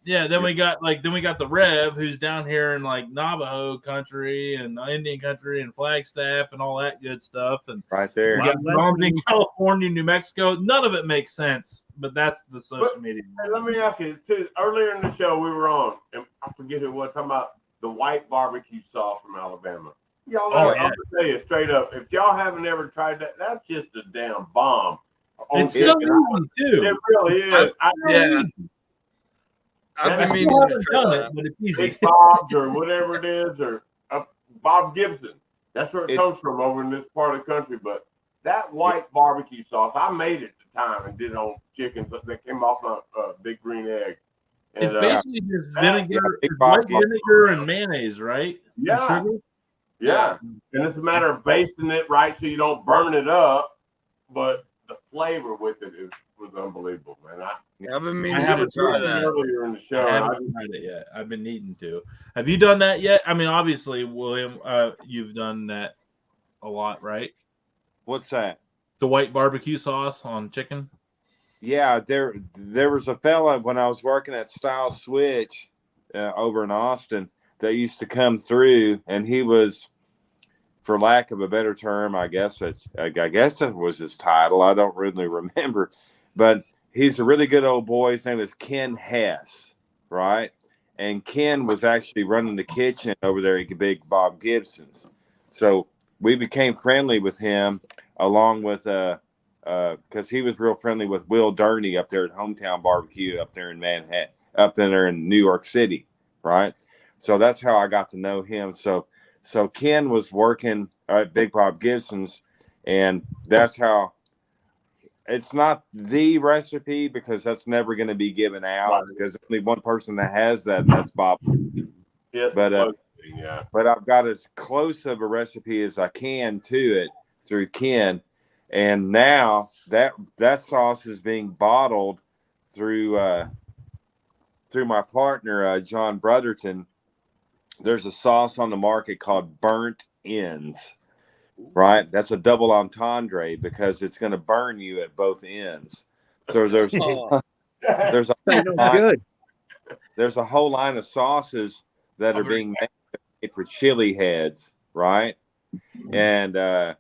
Yeah, then we got the Rev, who's down here in Navajo country and Indian country and Flagstaff and all that good stuff. And right there, we got Grubbs in California, New Mexico. None of it makes sense, but that's the social media. Hey, let me ask you too. Earlier in the show, we were on, and I forget who it was, talking about the white barbecue sauce from Alabama. Y'all know, I'm gonna tell you straight up, if y'all haven't ever tried that, that's just a damn bomb. It's so easy too. It really is. I've been meaning to try that. But it's easy. Big Bob's or whatever it is, or Bob Gibson. That's where it comes from over in this part of the country. But that white barbecue sauce, I made it at the time and did it on chickens that came off a big green egg. And, it's basically just white vinegar and mayonnaise, right? Yeah. Yeah. And it's a matter of basting it right so you don't burn it up. But the flavor with it was was unbelievable, man. I've been I meaning to haven't try tried it that. earlier in the show. I and haven't tried it yet. I've been needing to. Have you done that yet? I mean, obviously, William, you've done that a lot, right? What's that? The white barbecue sauce on chicken. Yeah, there was a fella when I was working at Style Switch over in Austin that used to come through, and he was, for lack of a better term, I guess that was his title. I don't really remember, but he's a really good old boy. His name is Ken Hess, right? And Ken was actually running the kitchen over there at Big Bob Gibson's. So we became friendly with him, along with because he was real friendly with Will Durney up there at Hometown Barbecue up there in Manhattan, up in there in New York City, right? So that's how I got to know him. So Ken was working at Big Bob Gibson's, and that's how. It's not the recipe because that's never going to be given out because only one person that has that, and that's Bob. Yes, but I've got as close of a recipe as I can to it through Ken, and now that sauce is being bottled through my partner John Brotherton. There's a sauce on the market called Burnt Ends. Right, that's a double entendre because it's going to burn you at both ends. So there's a whole line of sauces that are being made for chili heads, right? And the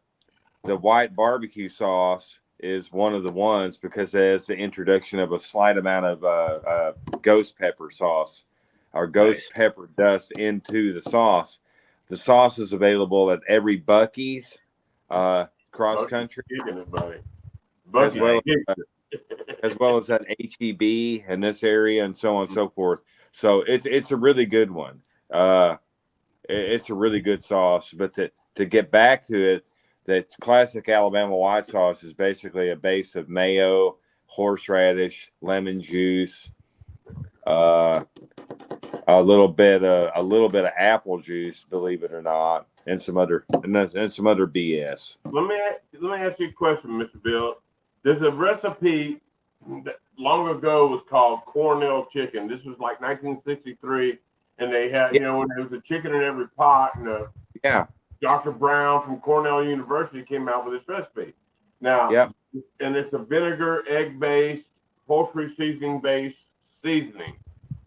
white barbecue sauce is one of the ones because it has the introduction of a slight amount of ghost pepper sauce or ghost pepper dust into the sauce. The sauce is available at every Buc-ee's cross country, as well as at HEB in this area and so on and so forth. So it's a really good one. It's a really good sauce. But to get back to it, that classic Alabama white sauce is basically a base of mayo, horseradish, lemon juice, a little bit of apple juice, believe it or not, and some other BS. Let me ask you a question, Mr. Bill. There's a recipe that long ago was called Cornell Chicken. This was like 1963, and they had when there was a chicken in every pot, and Dr. Brown from Cornell University came out with this recipe. Now, and it's a vinegar, egg-based, poultry seasoning-based seasoning.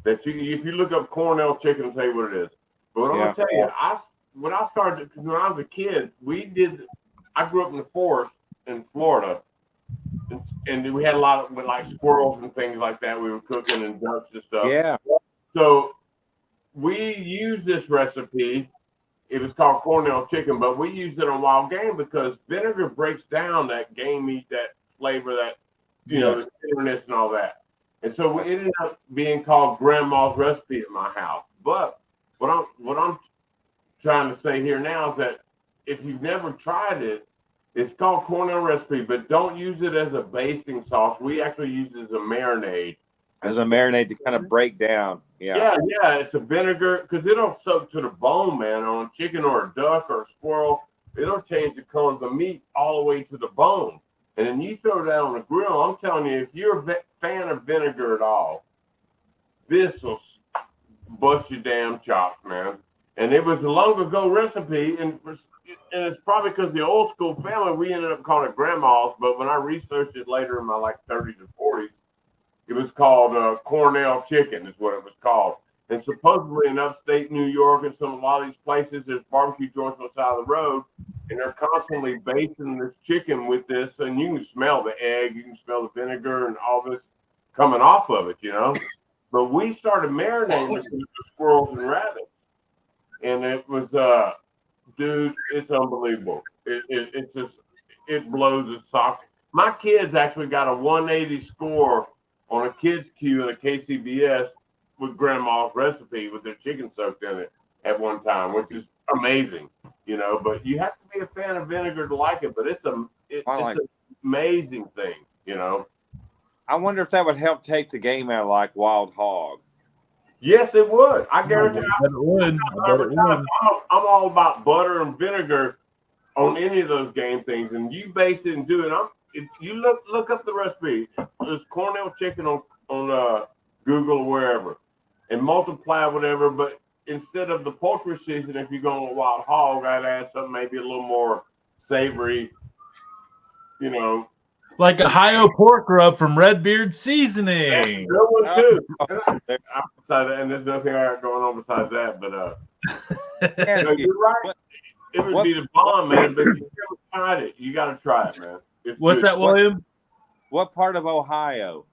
That if you look up Cornell Chicken, I'll tell you what it is. But what I'm gonna tell you, when I started, because when I was a kid, I grew up in the forest in Florida, and we had a lot of like squirrels and things like that. We were cooking and ducks and stuff. Yeah. So we used this recipe. It was called Cornell Chicken, but we used it on wild game because vinegar breaks down that game meat, that flavor, that the bitterness and all that. And so it ended up being called Grandma's recipe at my house. But what I'm trying to say here now is that if you've never tried it, it's called Cornell recipe, but don't use it as a basting sauce. We actually use it as a marinade. As a marinade to kind of break down. Yeah. It's a vinegar because it'll soak to the bone, man. On a chicken or a duck or a squirrel, it'll change the color of the meat all the way to the bone. And then you throw that on the grill. I'm telling you, if you're a fan of vinegar at all, this will bust your damn chops, man. And it was a long ago recipe, and it's probably because the old school family, we ended up calling it Grandma's. But when I researched it later in my 30s and 40s, it was called Cornell Chicken, is what it was called. And supposedly in upstate New York and a lot of these places, there's barbecue joints on the side of the road, and they're constantly basting this chicken with this, and you can smell the egg, you can smell the vinegar and all this coming off of it, But we started marinating with the squirrels and rabbits, and it was, dude, it's unbelievable. It's just, it blows the socks. My kids actually got a 180 score on a kids queue in a KCBS with Grandma's recipe with their chicken soaked in it at one time, which is amazing, but you have to be a fan of vinegar to like it, but it's an amazing thing, I wonder if that would help take the game out of like wild hog. Yes, it would. I guarantee it would. I'm all about butter and vinegar on any of those game things, and you base it and do it. if you look up the recipe, there's Cornell Chicken on Google or wherever, and multiply whatever. But instead of the poultry season, if you're going with wild hog, I'd add something maybe a little more savory. You know, like Ohio pork rub from Redbeard Seasoning. That's a good one too. And there's nothing I got going on besides that. But no, you're right. It would be the bomb, man. But if you never tried it, you got to try it, man. What's that, William? What part of Ohio?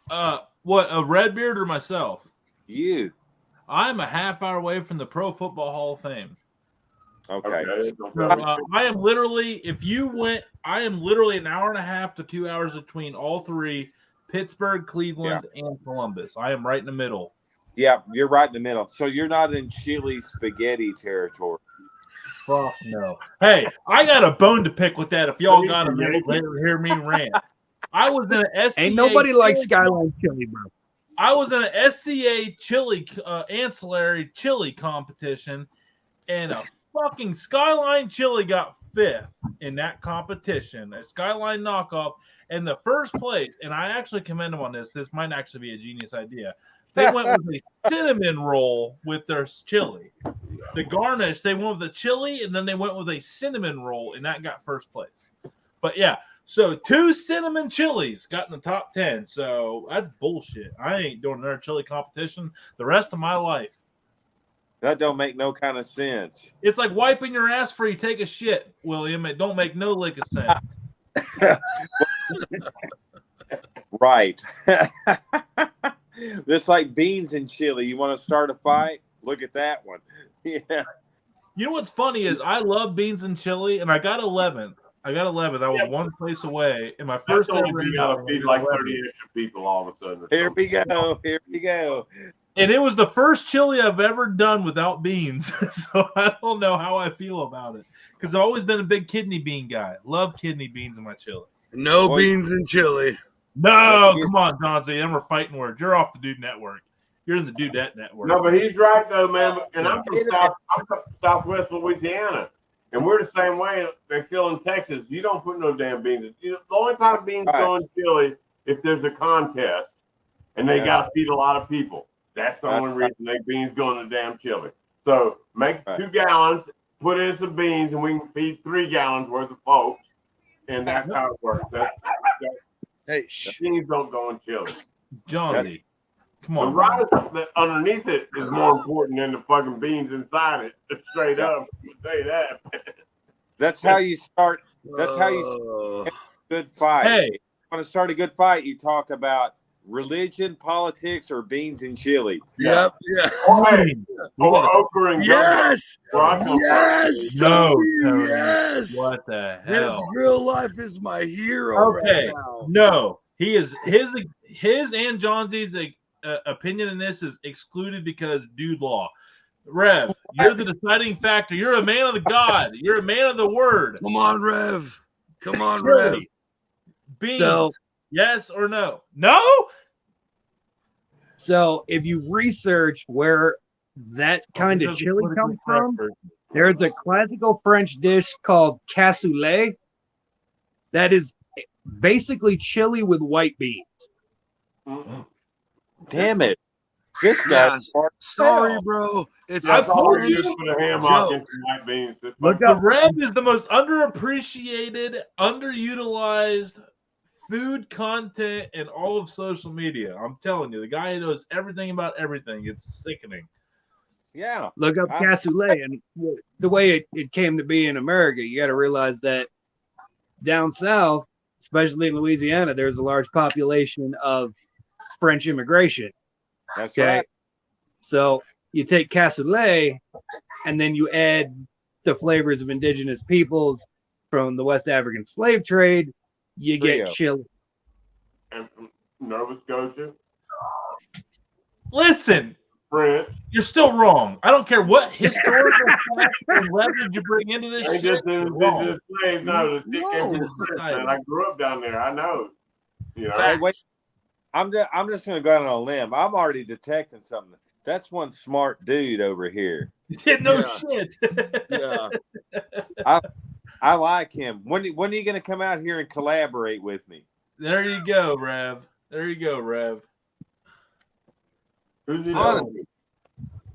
What, a Redbeard or myself? You. I'm a half hour away from the Pro Football Hall of Fame. Okay. So, I am literally, I am literally an hour and a half to 2 hours between all three, Pittsburgh, Cleveland, and Columbus. I am right in the middle. Yeah, you're right in the middle. So you're not in chili spaghetti territory. Fuck no. Hey, I got a bone to pick with that if y'all got a minute later hear me rant. I was in an SCA. Ain't nobody like Skyline chili, bro. I was in an SCA chili ancillary chili competition, and a fucking Skyline chili got 5th in that competition. A Skyline knockoff, and the first place. And I actually commend them on this. This might actually be a genius idea. They went with a cinnamon roll with their chili. The garnish, they went with the chili, and then they went with a cinnamon roll, and that got first place. But yeah, so 2 cinnamon chilies got in the top 10. So that's bullshit. I ain't doing another chili competition the rest of my life. That don't make no kind of sense. It's like wiping your ass before you take a shit, William. It don't make no lick of sense. Right. It's like beans and chili. You want to start a fight? Look at that one. Yeah. You know what's funny is I love beans and chili, and I got 11th. I was one place away. In my first ever you got to feed like 30 extra people all of a sudden. Here we go. Here we go. And it was the first chili I've ever done without beans. So I don't know how I feel about it. Because I've always been a big kidney bean guy. Love kidney beans in my chili. No beans and chili. No, come on, John Z. Then we're fighting words. You're off the Dude Network. You're in the Dudette Network. No, but he's right though, man. And I'm from Southwest Louisiana, and we're the same way. They feel in Texas. You don't put no damn beans. The only time beans go in chili if there's a contest, and they got to feed a lot of people. That's the only reason they beans go in the damn chili. So make 2 gallons, put in some beans, and we can feed 3 gallons worth of folks, and that's how it works. Hey, beans don't go in chili. Johnny, come on. The rice that underneath it is more important than the fucking beans inside it. Straight up, I'll tell you that. That's how you start. That's how you start a good fight. Hey, if you want to start a good fight, you talk about religion, politics, or beans and chili. Yep. Yeah. Or okra and yes. Yes. No. Yes. What the hell? This real life is my hero. Okay. Right now. No, he is his and John Z's opinion in this is excluded because dude law. Rev, you're the deciding factor. You're a man of the God. You're a man of the word. Come on, Rev. Come on, Rev. Beans. Yes or no? No? So if you research where that kind of chili comes from, there's a classical French dish called cassoulet that is basically chili with white beans. Damn it. This guy's sorry, bro. It's I told you for the ham hock and some white beans. The Rev is the most underappreciated, underutilized food content in all of social media. I'm telling you, the guy knows everything about everything. It's sickening. Yeah. Look up cassoulet, and the way it came to be in America, you got to realize that down south, especially in Louisiana, there's a large population of French immigration. That's right. So you take cassoulet, and then you add the flavors of indigenous peoples from the West African slave trade. You get chili. And from Nova Scotia. Listen, French. You're still wrong. I don't care what historical fact and leverage you bring into this shit. Just indigenous slaves. No, man. I grew up down there. I know. You know. Hey, wait. I'm just going to go out on a limb. I'm already detecting something. That's one smart dude over here. No shit. Yeah. I like him. When are you going to come out here and collaborate with me? There you go, Rev. There you go, Rev. Who's he Honest.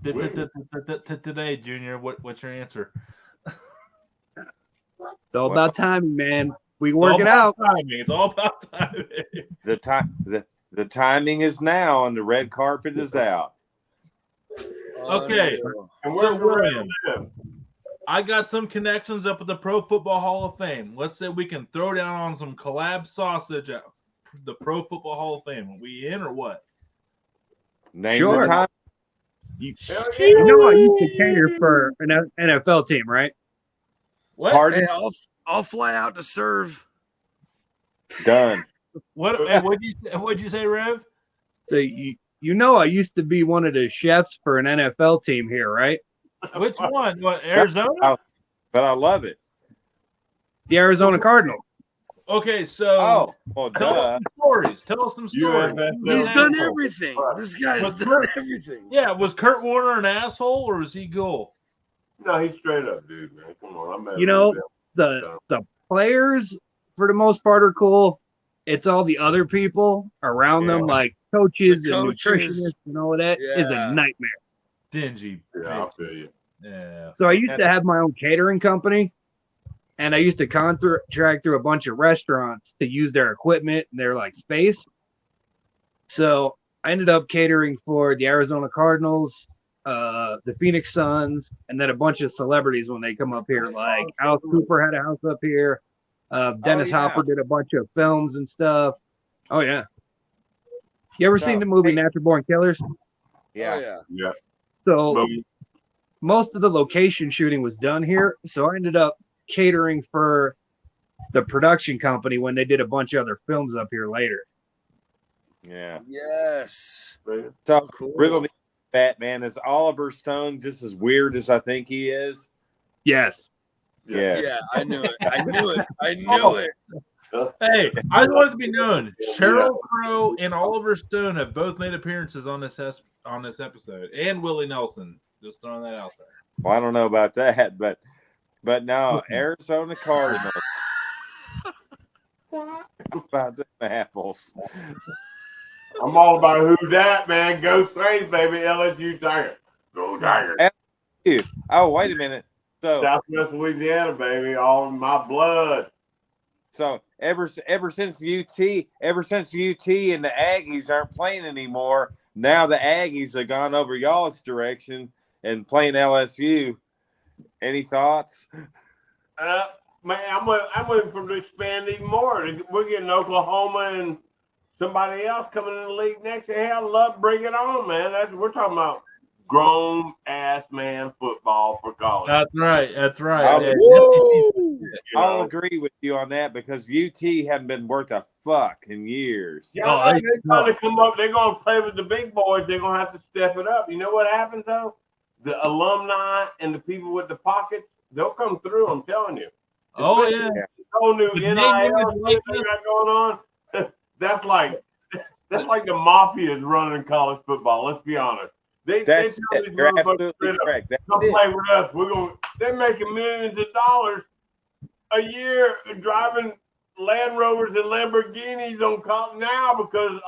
Today, Junior, what's your answer? It's all about timing, man. We can work it out. Timing. It's all about timing. The timing is now, and the red carpet is out. Okay. And So, where's the Rev William, live? I got some connections up at the Pro Football Hall of Fame. Let's say we can throw down on some collab sausage at the Pro Football Hall of Fame. Are we in or what? Name Sure. the time. You know I used to cater for an NFL team, right? What? Pardon? Hey, I'll fly out to serve. Done. What'd you say, Rev? So you know I used to be one of the chefs for an NFL team here, right? Which one? What, Arizona? But I love it. The Arizona Cardinals. Okay, so Oh, well, tell duh. us some stories. Tell us some stories. He's done everything. This guy's Was done Kurt- everything. Yeah, was Kurt Warner an asshole or was he cool? No, he's straight up, dude, man. Come on. I'm You know, the players for the most part are cool. It's all the other people around them, like coaches The and coaches. nutritionists and all of that, is a Yeah. nightmare. Dingy. Yeah, I feel you. Yeah. So I used to have my own catering company, and I used to contract through a bunch of restaurants to use their equipment and their like space. So I ended up catering for the Arizona Cardinals, the Phoenix Suns, and then a bunch of celebrities when they come up here. Like Alice Cooper had a house up here. Dennis yeah. Hopper did a bunch of films and stuff. Oh yeah. You ever seen the movie Natural Born Killers? Yeah. Oh, yeah. Yeah. So But most of the location shooting was done here. So I ended up catering for the production company when they did a bunch of other films up here later. Yeah. Yes. So, Cool. Riddle me, Batman, is Oliver Stone just as weird as I think he is? Yes. Yeah. Yeah, I knew it. I knew it. I knew it. Hey, I just want it to be known. Sheryl Crow and Oliver Stone have both made appearances on this episode, and Willie Nelson. Just throwing that out there. Well, I don't know about that, but no, Arizona Cardinals. About them apples. I'm all about who that, man. Go Saints, baby. LSU Tigers. Go Tigers. Oh, wait a minute. So Southwest Louisiana, baby. All in my blood. So ever since UT and the Aggies aren't playing anymore, now the Aggies have gone over y'all's direction and playing LSU. Any thoughts? Man, I'm waiting for them to expand even more. We're getting Oklahoma and somebody else coming in the league next year. Hell, love, bring it on, man. We're talking about grown ass man football for college. That's right. I'll agree with you on that because UT haven't been worth a fuck in years. Yeah, they're trying to come up. They're going to play with the big boys. They're going to have to step it up. You know what happens, though? The alumni and the people with the pockets, they'll come through, I'm telling you. Oh, yeah. This whole new NIL they got going on, that's like the mafia is running college football. Let's be honest. That's it. You're absolutely correct. That's come it. play with us. They're making millions of dollars a year driving Land Rovers and Lamborghinis on college now because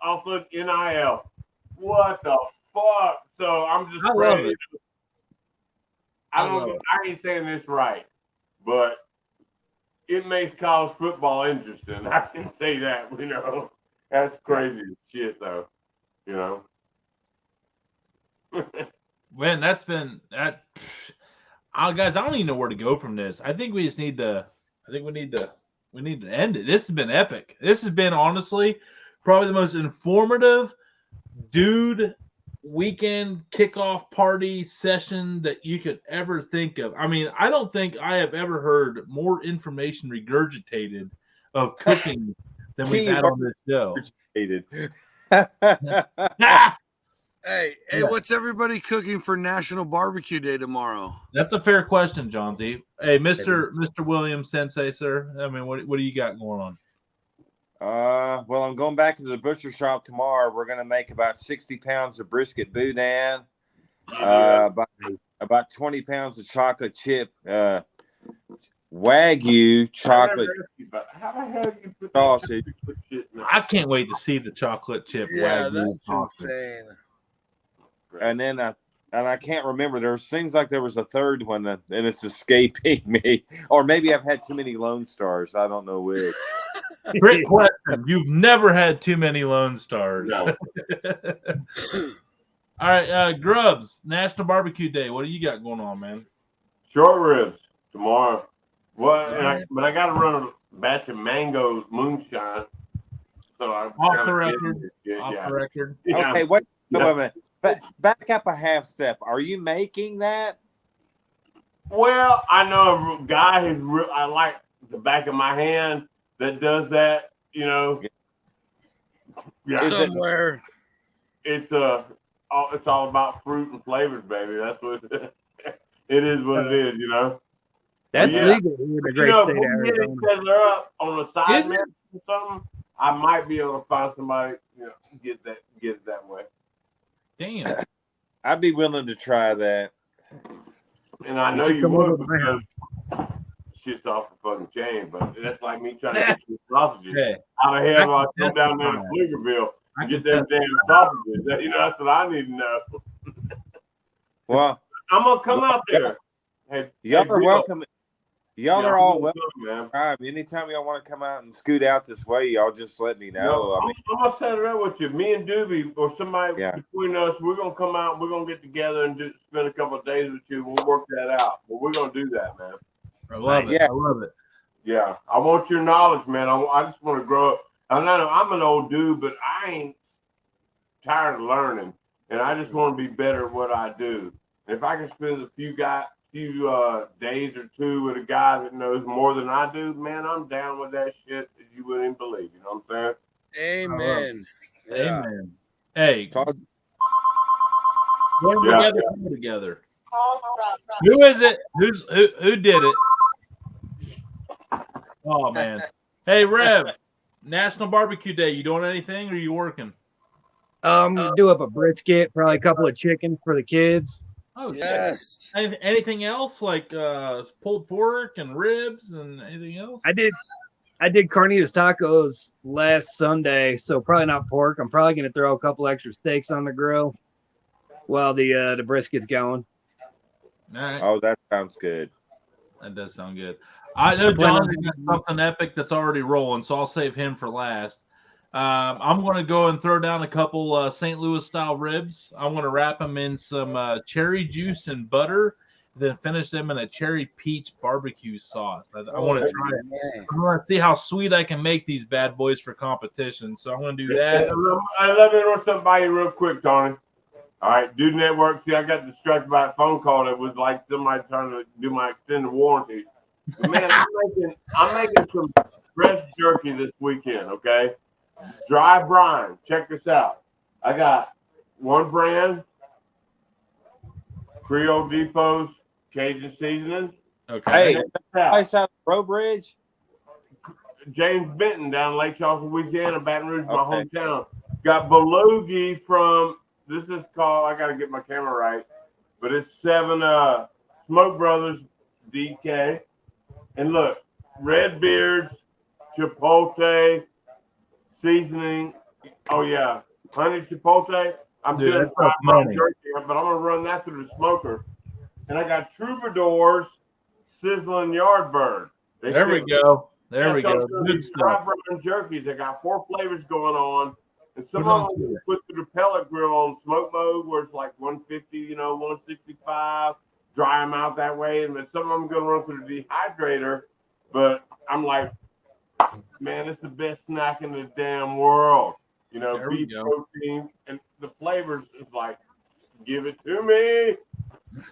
also NIL. What the fuck? So I'm just ready. I ain't saying this right, but it makes college football interesting. I can say that, That's crazy shit, though, Man, that's been that. Guys, I don't even know where to go from this. I think we just need to. We need to end it. This has been epic. This has been honestly probably the most informative dude weekend kickoff party session that you could ever think of. I mean, I don't think I have ever heard more information regurgitated of cooking than we've had on this show. Hey, what's everybody cooking for National Barbecue Day tomorrow? That's a fair question, John Z. Hey, Mr. William Sensei, sir. I mean, what do you got going on? Well, I'm going back to the butcher shop tomorrow. We're going to make about 60 pounds of brisket boudin, about 20 pounds of chocolate chip Wagyu chocolate How the hell you put sausage. that shit in I can't wait to see the chocolate chip Yeah, Wagyu that's sausage. insane. And then I can't remember. There seems like there was a third one, and it's escaping me. Or maybe I've had too many Lone Stars. I don't know which. Trick question. You've never had too many Lone Stars. No. All right, Grubbs, National Barbecue Day. What do you got going on, man? Short ribs tomorrow. Well, but I got to run a batch of mango moonshine. So I Off the record. Off the record. Yeah. Okay, wait a minute. Back up a half step. Are you making that? Well, I know a guy who's I like the back of my hand that does that. You know. Yeah. Somewhere. It's all about fruit and flavors, baby. That's what it is. What it is, you know. That's Yeah. legal here in the great state of If we get Arizona. each other up on the side Is it? or something, I might be able to find somebody, you know, get it that way. Damn. I'd be willing to try that. And I know should you come over would to my house. because shit's off the fucking chain. But that's like me trying to get you sausages. Hey, How the hell do I I come down there to can Pflugerville I and get can them damn sausages? You know, that's what I need to know. Well, I'm gonna come out there. Hey, y'all hey, are Bill. welcome. Y'all are all welcome. man. Anytime y'all want to come out and scoot out this way, y'all just let me know. No, I mean, I'm gonna set it up with you. Me and Doobie or somebody Yeah. between us, we're gonna come out. We're gonna get together and spend a couple of days with you. We'll work that out. But we're gonna do that, man. I love it. Yeah. I love it. Yeah, I want your knowledge, man. I just want to grow up. I know I'm an old dude, but I ain't tired of learning, and I just want to be better at what I do. And if I can spend a few days or two with a guy that knows more than I do, man, I'm down with that shit that you wouldn't believe. You know what I'm saying? Amen. Yeah. Amen. Hey, talk- we're Yeah. together. We're together. Who is it? Who did it? Oh man. Hey Rev, National Barbecue Day. You doing anything or are you working? Do up a brisket, probably a couple of chickens for the kids. Oh Yes. shit. Anything else like pulled pork and ribs and anything else? I did carnitas tacos last Sunday, so probably not pork. I'm probably gonna throw a couple extra steaks on the grill while the brisket's going. All right. Oh, that sounds good. That does sound good. I know John's got something epic that's already rolling, so I'll save him for last. I'm going to go and throw down a couple St. Louis style ribs. I'm going to wrap them in some cherry juice and butter, then finish them in a cherry peach barbecue sauce. I want to try it. Man. I want to see how sweet I can make these bad boys for competition. So I'm going to do that. I love to know something by you real quick, Tony. All right, Dude Network. See, I got distracted by a phone call that was like somebody trying to do my extended warranty. But man, I'm making some fresh jerky this weekend. Okay, dry brine. Check this out. I got one brand, Creole Depot's Cajun seasoning. Okay. Hey, Check this out. place out of Row Bridge. James Benton down in Lake Charles, Louisiana, Baton Rouge, my Okay. hometown. Got belugi from. This is called. I got to get my camera right, but it's 7 Smoke Brothers DK. And look, red beards, chipotle, seasoning. Oh yeah, honey chipotle. I'm Dude, doing that's tough money. jerky, but I'm gonna run that through the smoker. And I got Troubadour's sizzling yard burn. There we go. There we So go. I'm doing Good these stuff. dry burn jerkies. I got 4 flavors going on. And some Put it of on them put through the pellet grill on smoke mode where it's like 150, 165. Dry them out that way. And then some of them going to run through the dehydrator. But I'm like, man, it's the best snack in the damn world. There we Beef go. protein. And the flavors is like, give it to me.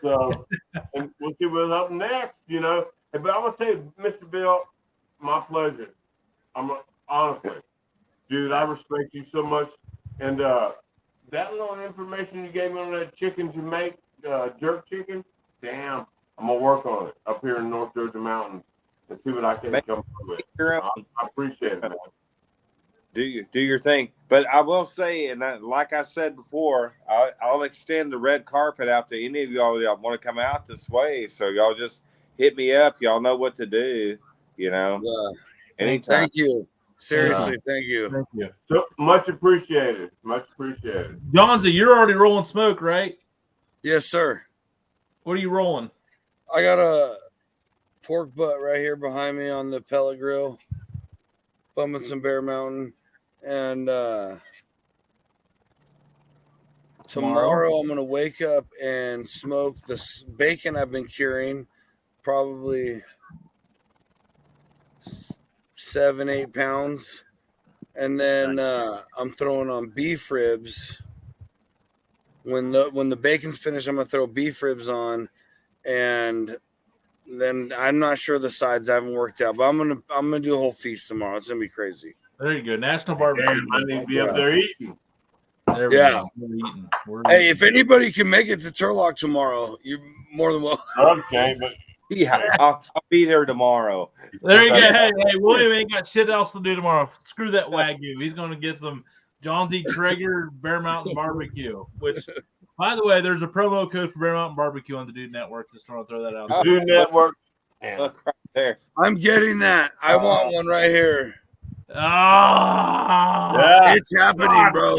So, and we'll see what's up next, But I'm going to tell you, Mr. Bill, my pleasure. Honestly, dude, I respect you so much. And that little information you gave me on that chicken to make, jerk chicken, damn, I'm going to work on it up here in North Georgia mountains and see what I can come up with. I appreciate it, man. Do your thing. But I will say, and like I said before, I'll extend the red carpet out to any of y'all that want to come out this way. So y'all just hit me up. Y'all know what to do. You know, anytime. Thank you. Seriously, thank you. Thank you. So much appreciated. Much appreciated. Jonesy, you're already rolling smoke, right? Yes, sir. What are you rolling? I got a pork butt right here behind me on the pellet grill, bumping some Bear Mountain, and tomorrow I'm gonna wake up and smoke the bacon I've been curing, probably 7-8 pounds, and then I'm throwing on beef ribs. When the bacon's finished, I'm gonna throw beef ribs on, and then I'm not sure the sides. I haven't worked out, but I'm gonna do a whole feast tomorrow. It's gonna be crazy. There you go. National Barbecue. I need to be up there eating. There we Yeah. go. We're eating. Hey, if anybody can make it to Turlock tomorrow, you're more than welcome. Okay, but Yeah, I'll be there tomorrow. There you go. Hey, William ain't got shit else to do tomorrow. Screw that Wagyu. He's going to get some John D. Traeger Bear Mountain Barbecue, which, by the way, there's a promo code for Bear Mountain Barbecue on the Dude Network. Just want to throw that out there. Dude Network. Look right there. I'm getting that. I want one right here. Ah, Yeah. It's happening, bro.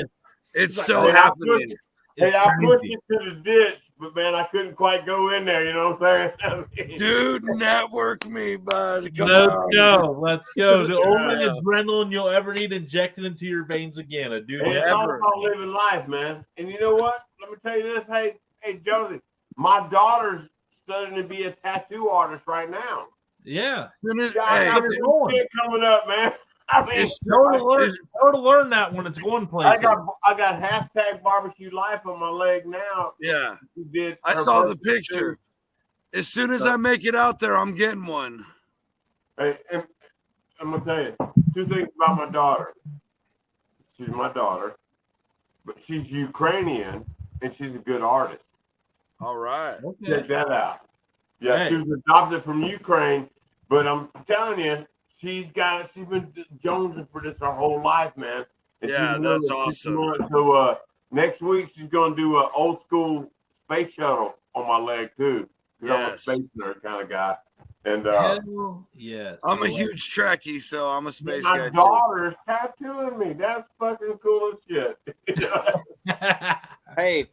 It's so Hey, happening. Hey, I crazy. pushed it to the ditch, but man, I couldn't quite go in there. You know what I'm saying? Dude, network me, bud. Come Let's on. go. Let's go. The only Yeah. adrenaline you'll ever need injected into your veins again. A Dude Hey, it's Network. all about living life, man. And you know what? Let me tell you this. Hey, Josie, my daughter's studying to be a tattoo artist right now. Yeah. Hey, I got some shit coming up, man. I mean, Go to learn that when it's going places. I got hashtag barbecue life on my leg now. yeah. She did I her saw the birthday picture. too. As soon as I make it out there, I'm getting one. Hey, and I'm gonna tell you 2 things about my daughter. She's my daughter, but she's Ukrainian and she's a good artist. All right. Check that out. Yeah, Hey. she was adopted from Ukraine, but I'm telling you, she's been jonesing for this her whole life, man. And Yeah, she's that's willing- she's awesome. willing. So next week she's gonna do an old school space shuttle on my leg too. Because I'm a Yes. space nerd kind of guy. And Hell yes. I'm a huge Trekkie, so I'm a space my guy too. daughter's tattooing me. That's fucking cool as shit. Hey,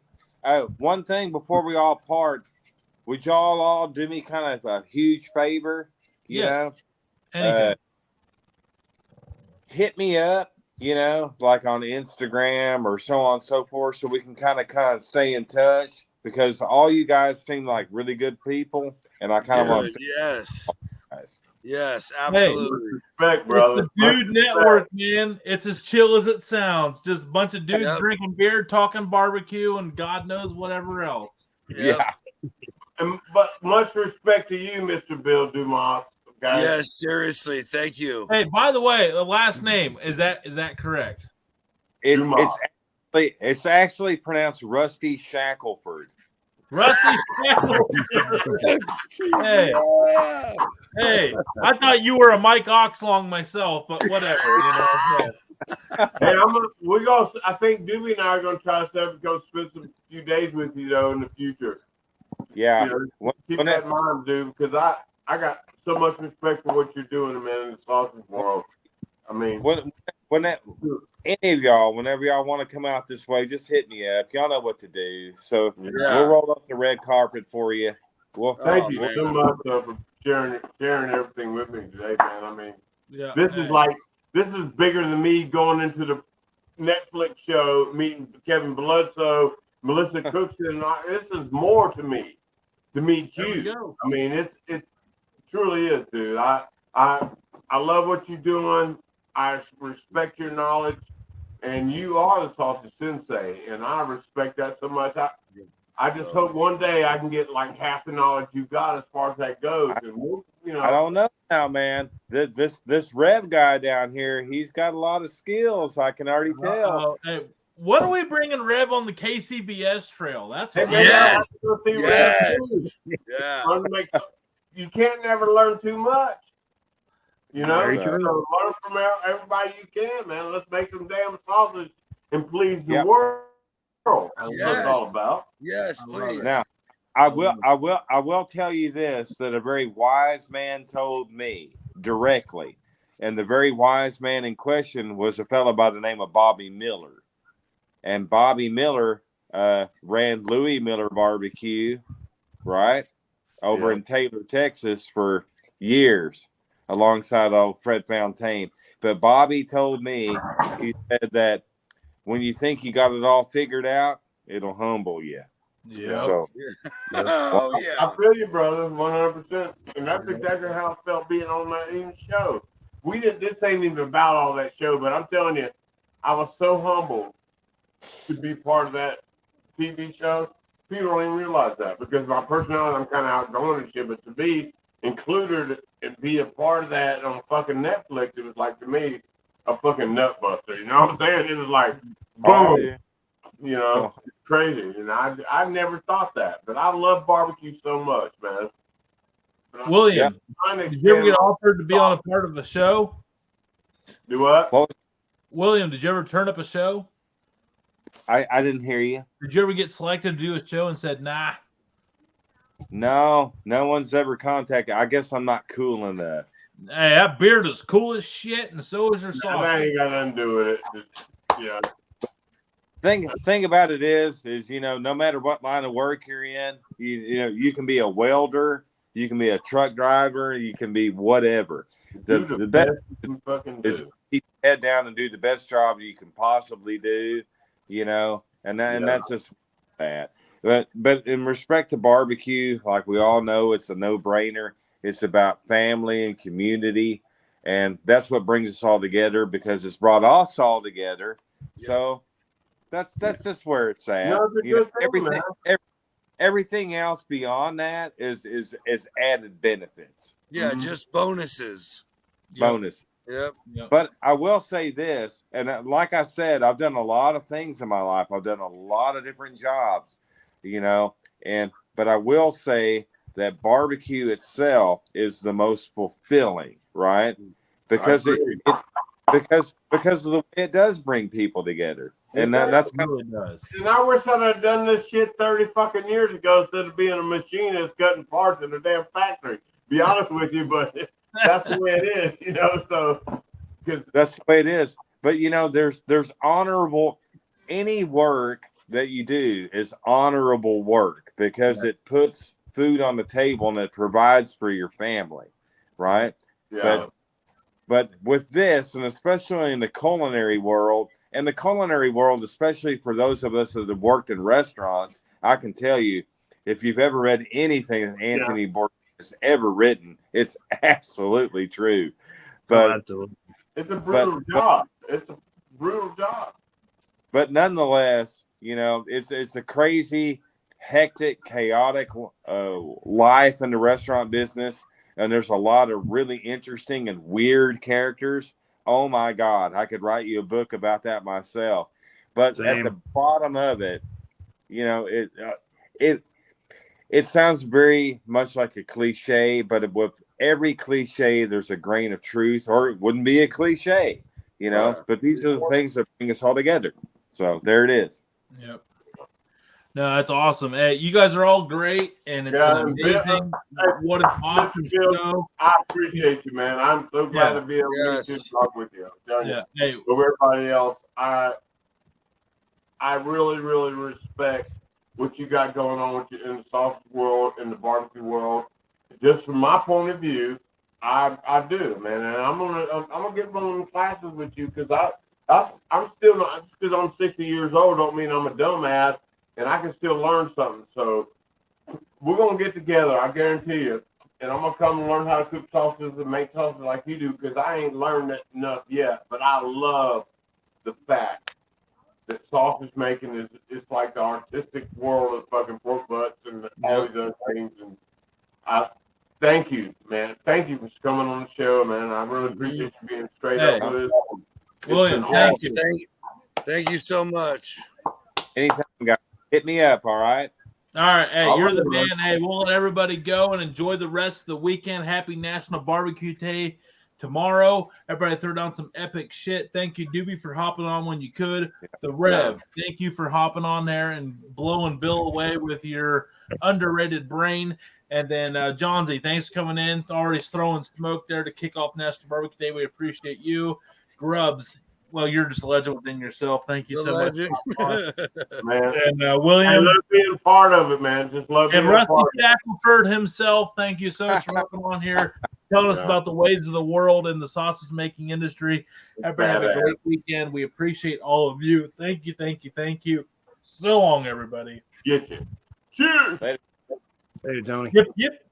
one thing before we all part, would y'all all do me kind of a huge favor? You Yes. know, Anything. hit me up. You know, like on Instagram or so on and so forth, so we can kind of stay in touch. Because all you guys seem like really good people, and I kind of want to. Yes. Guys. Yes, absolutely. Respect, brother. It's the Dude Network, man. It's as chill as it sounds. Just a bunch of dudes Yep. drinking beer, talking barbecue, and God knows whatever else. Yep. Yeah. But much respect to you, Mr. Bill Dumas. Guys. Yes, seriously. Thank you. Hey, by the way, the last name is that correct? It's actually pronounced Rusty Shackelford. Rusty Shackelford. Hey. Yeah. Hey, I thought you were a Mike Oxlong myself, but whatever, you know. Hey, I think Doobie and I are gonna try to go spend some few days with you though in the future. Yeah. You know, keep that in mind, dude, because I got so much respect for what you're doing, man, in the sausage world. I mean, any of y'all, whenever y'all want to come out this way, just hit me up. Y'all know what to do. So Yeah. we'll roll up the red carpet for you. Well, thank you man. so much for sharing everything with me today, man. I mean, Yeah. this is bigger than me going into the Netflix show, meeting Kevin Bledsoe, Melissa Cookson, and this is more to me to meet There we you. go. I mean, it's truly is, dude. I love what you're doing. I respect your knowledge, and you are the Sausage Sensei, and I respect that so much. I just hope one day I can get like half the knowledge you got as far as that goes. And we'll, I don't know now, man. This Rev guy down here, he's got a lot of skills. I can already tell. Hey, what are we bringing Rev on the KCBS trail? That's what Yes. Yes. Yeah. You can't never learn too much. You know, Very so true. learn from everybody you can, man. Let's make some damn sausage and please the Yep. world. That's what Yes. it's all about. Yes, please. Now, I will tell you this, that a very wise man told me directly, and the very wise man in question was a fellow by the name of Bobby Miller. And Bobby Miller ran Louis Miller Barbecue, right, over in Taylor, Texas for years, alongside old Fred Fontaine. But Bobby told me, he said that when you think you got it all figured out, it'll humble you. Yeah. So, Oh yeah. I feel you, brother, 100%. And that's exactly how I felt being on that even show. This ain't even about all that show, but I'm telling you, I was so humbled to be part of that TV show. People don't even realize that because my personality, I'm kind of outgoing and shit, but to be included and be a part of that on fucking Netflix, it was like, to me, a fucking nut buster. You know what I'm saying? It was like, boom. You know, it's crazy. And I never thought that, but I love barbecue so much, man. William, did you ever get offered to be on a part of a show? Do what? William, did you ever turn up a show? I didn't hear you. Did you ever get selected to do a show and said, nah? No one's ever contacted. I guess I'm not cool enough. Hey, that beard is cool as shit, and so is your sauce. That ain't got nothing to do with it. Yeah. Thing about it is no matter what line of work you're in, you can be a welder, you can be a truck driver, you can be whatever. The best is keep your head down and do the best job you can possibly do, and that's just that. But in respect to barbecue, like we all know, it's a no-brainer. It's about family and community, and that's what brings us all together because it's brought us all together. Yeah. So that's just where it's at. Everything else beyond that is added benefits. Yeah, just bonuses. Bonus. Yep. But I will say this, and like I said, I've done a lot of things in my life. I've done a lot of different jobs, but I will say that barbecue itself is the most fulfilling, right? Because because of the way it does bring people together. And that's kind of, does. And I wish I'd have done this shit 30 fucking years ago instead of being a machinist cutting parts in a damn factory. Be honest with you, but that's the way it is, so because that's the way it is. But there's honorable, any work that you do is honorable work because it puts food on the table and it provides for your family, right? Yeah. But with this, and especially in the culinary world, especially for those of us that have worked in restaurants, I can tell you, if you've ever read anything that Anthony Bourdain has ever written, it's absolutely true. But absolutely. It's a brutal job. It's a brutal job. But nonetheless, it's a crazy, hectic, chaotic life in the restaurant business. And there's a lot of really interesting and weird characters. Oh my God, I could write you a book about that myself. But at the bottom of it, it sounds very much like a cliche, but with every cliche, there's a grain of truth, or it wouldn't be a cliche, But these are the things that bring us all together. So there it is. Yep. No, that's awesome. Hey, you guys are all great, and it's an amazing. What an awesome show! I appreciate you, man. I'm so glad to be able to talk with you. Hey, with everybody else, I really, really respect what you got going on with you in the sausage world, in the barbecue world. Just from my point of view, I do, man, and I'm gonna get one of them classes with you because I'm still not, just because I'm 60 years old don't mean I'm a dumbass. And I can still learn something. So we're going to get together, I guarantee you. And I'm going to come and learn how to cook sausages and make sausages like you do because I ain't learned that enough yet. But I love the fact that sausage making is like the artistic world of fucking pork butts and all these other things. And I thank you, man. Thank you for coming on the show, man. I really appreciate you being straight up with it. William, thank you. Thank you so much. Anytime, guys. Hit me up, all right? All right. Hey, you're the man. Hey, we'll let everybody go and enjoy the rest of the weekend. Happy National Barbecue Day tomorrow. Everybody throw down some epic shit. Thank you, Doobie, for hopping on when you could. The Rev, thank you for hopping on there and blowing Bill away with your underrated brain. And then Johnsy, thanks for coming in. Already throwing smoke there to kick off National Barbecue Day. We appreciate you. Grubbs, well, you're just a legend within yourself. Thank you so much. Man. And William. I love being part of it, man. Just love being And Rusty part of it. Shackelford himself, thank you so much for coming on here, telling us about the ways of the world and the sausage making industry. Everybody have a great weekend. We appreciate all of you. Thank you, thank you, thank you. So long, everybody. Get you. Cheers. Hey, Tony. Yep, yep.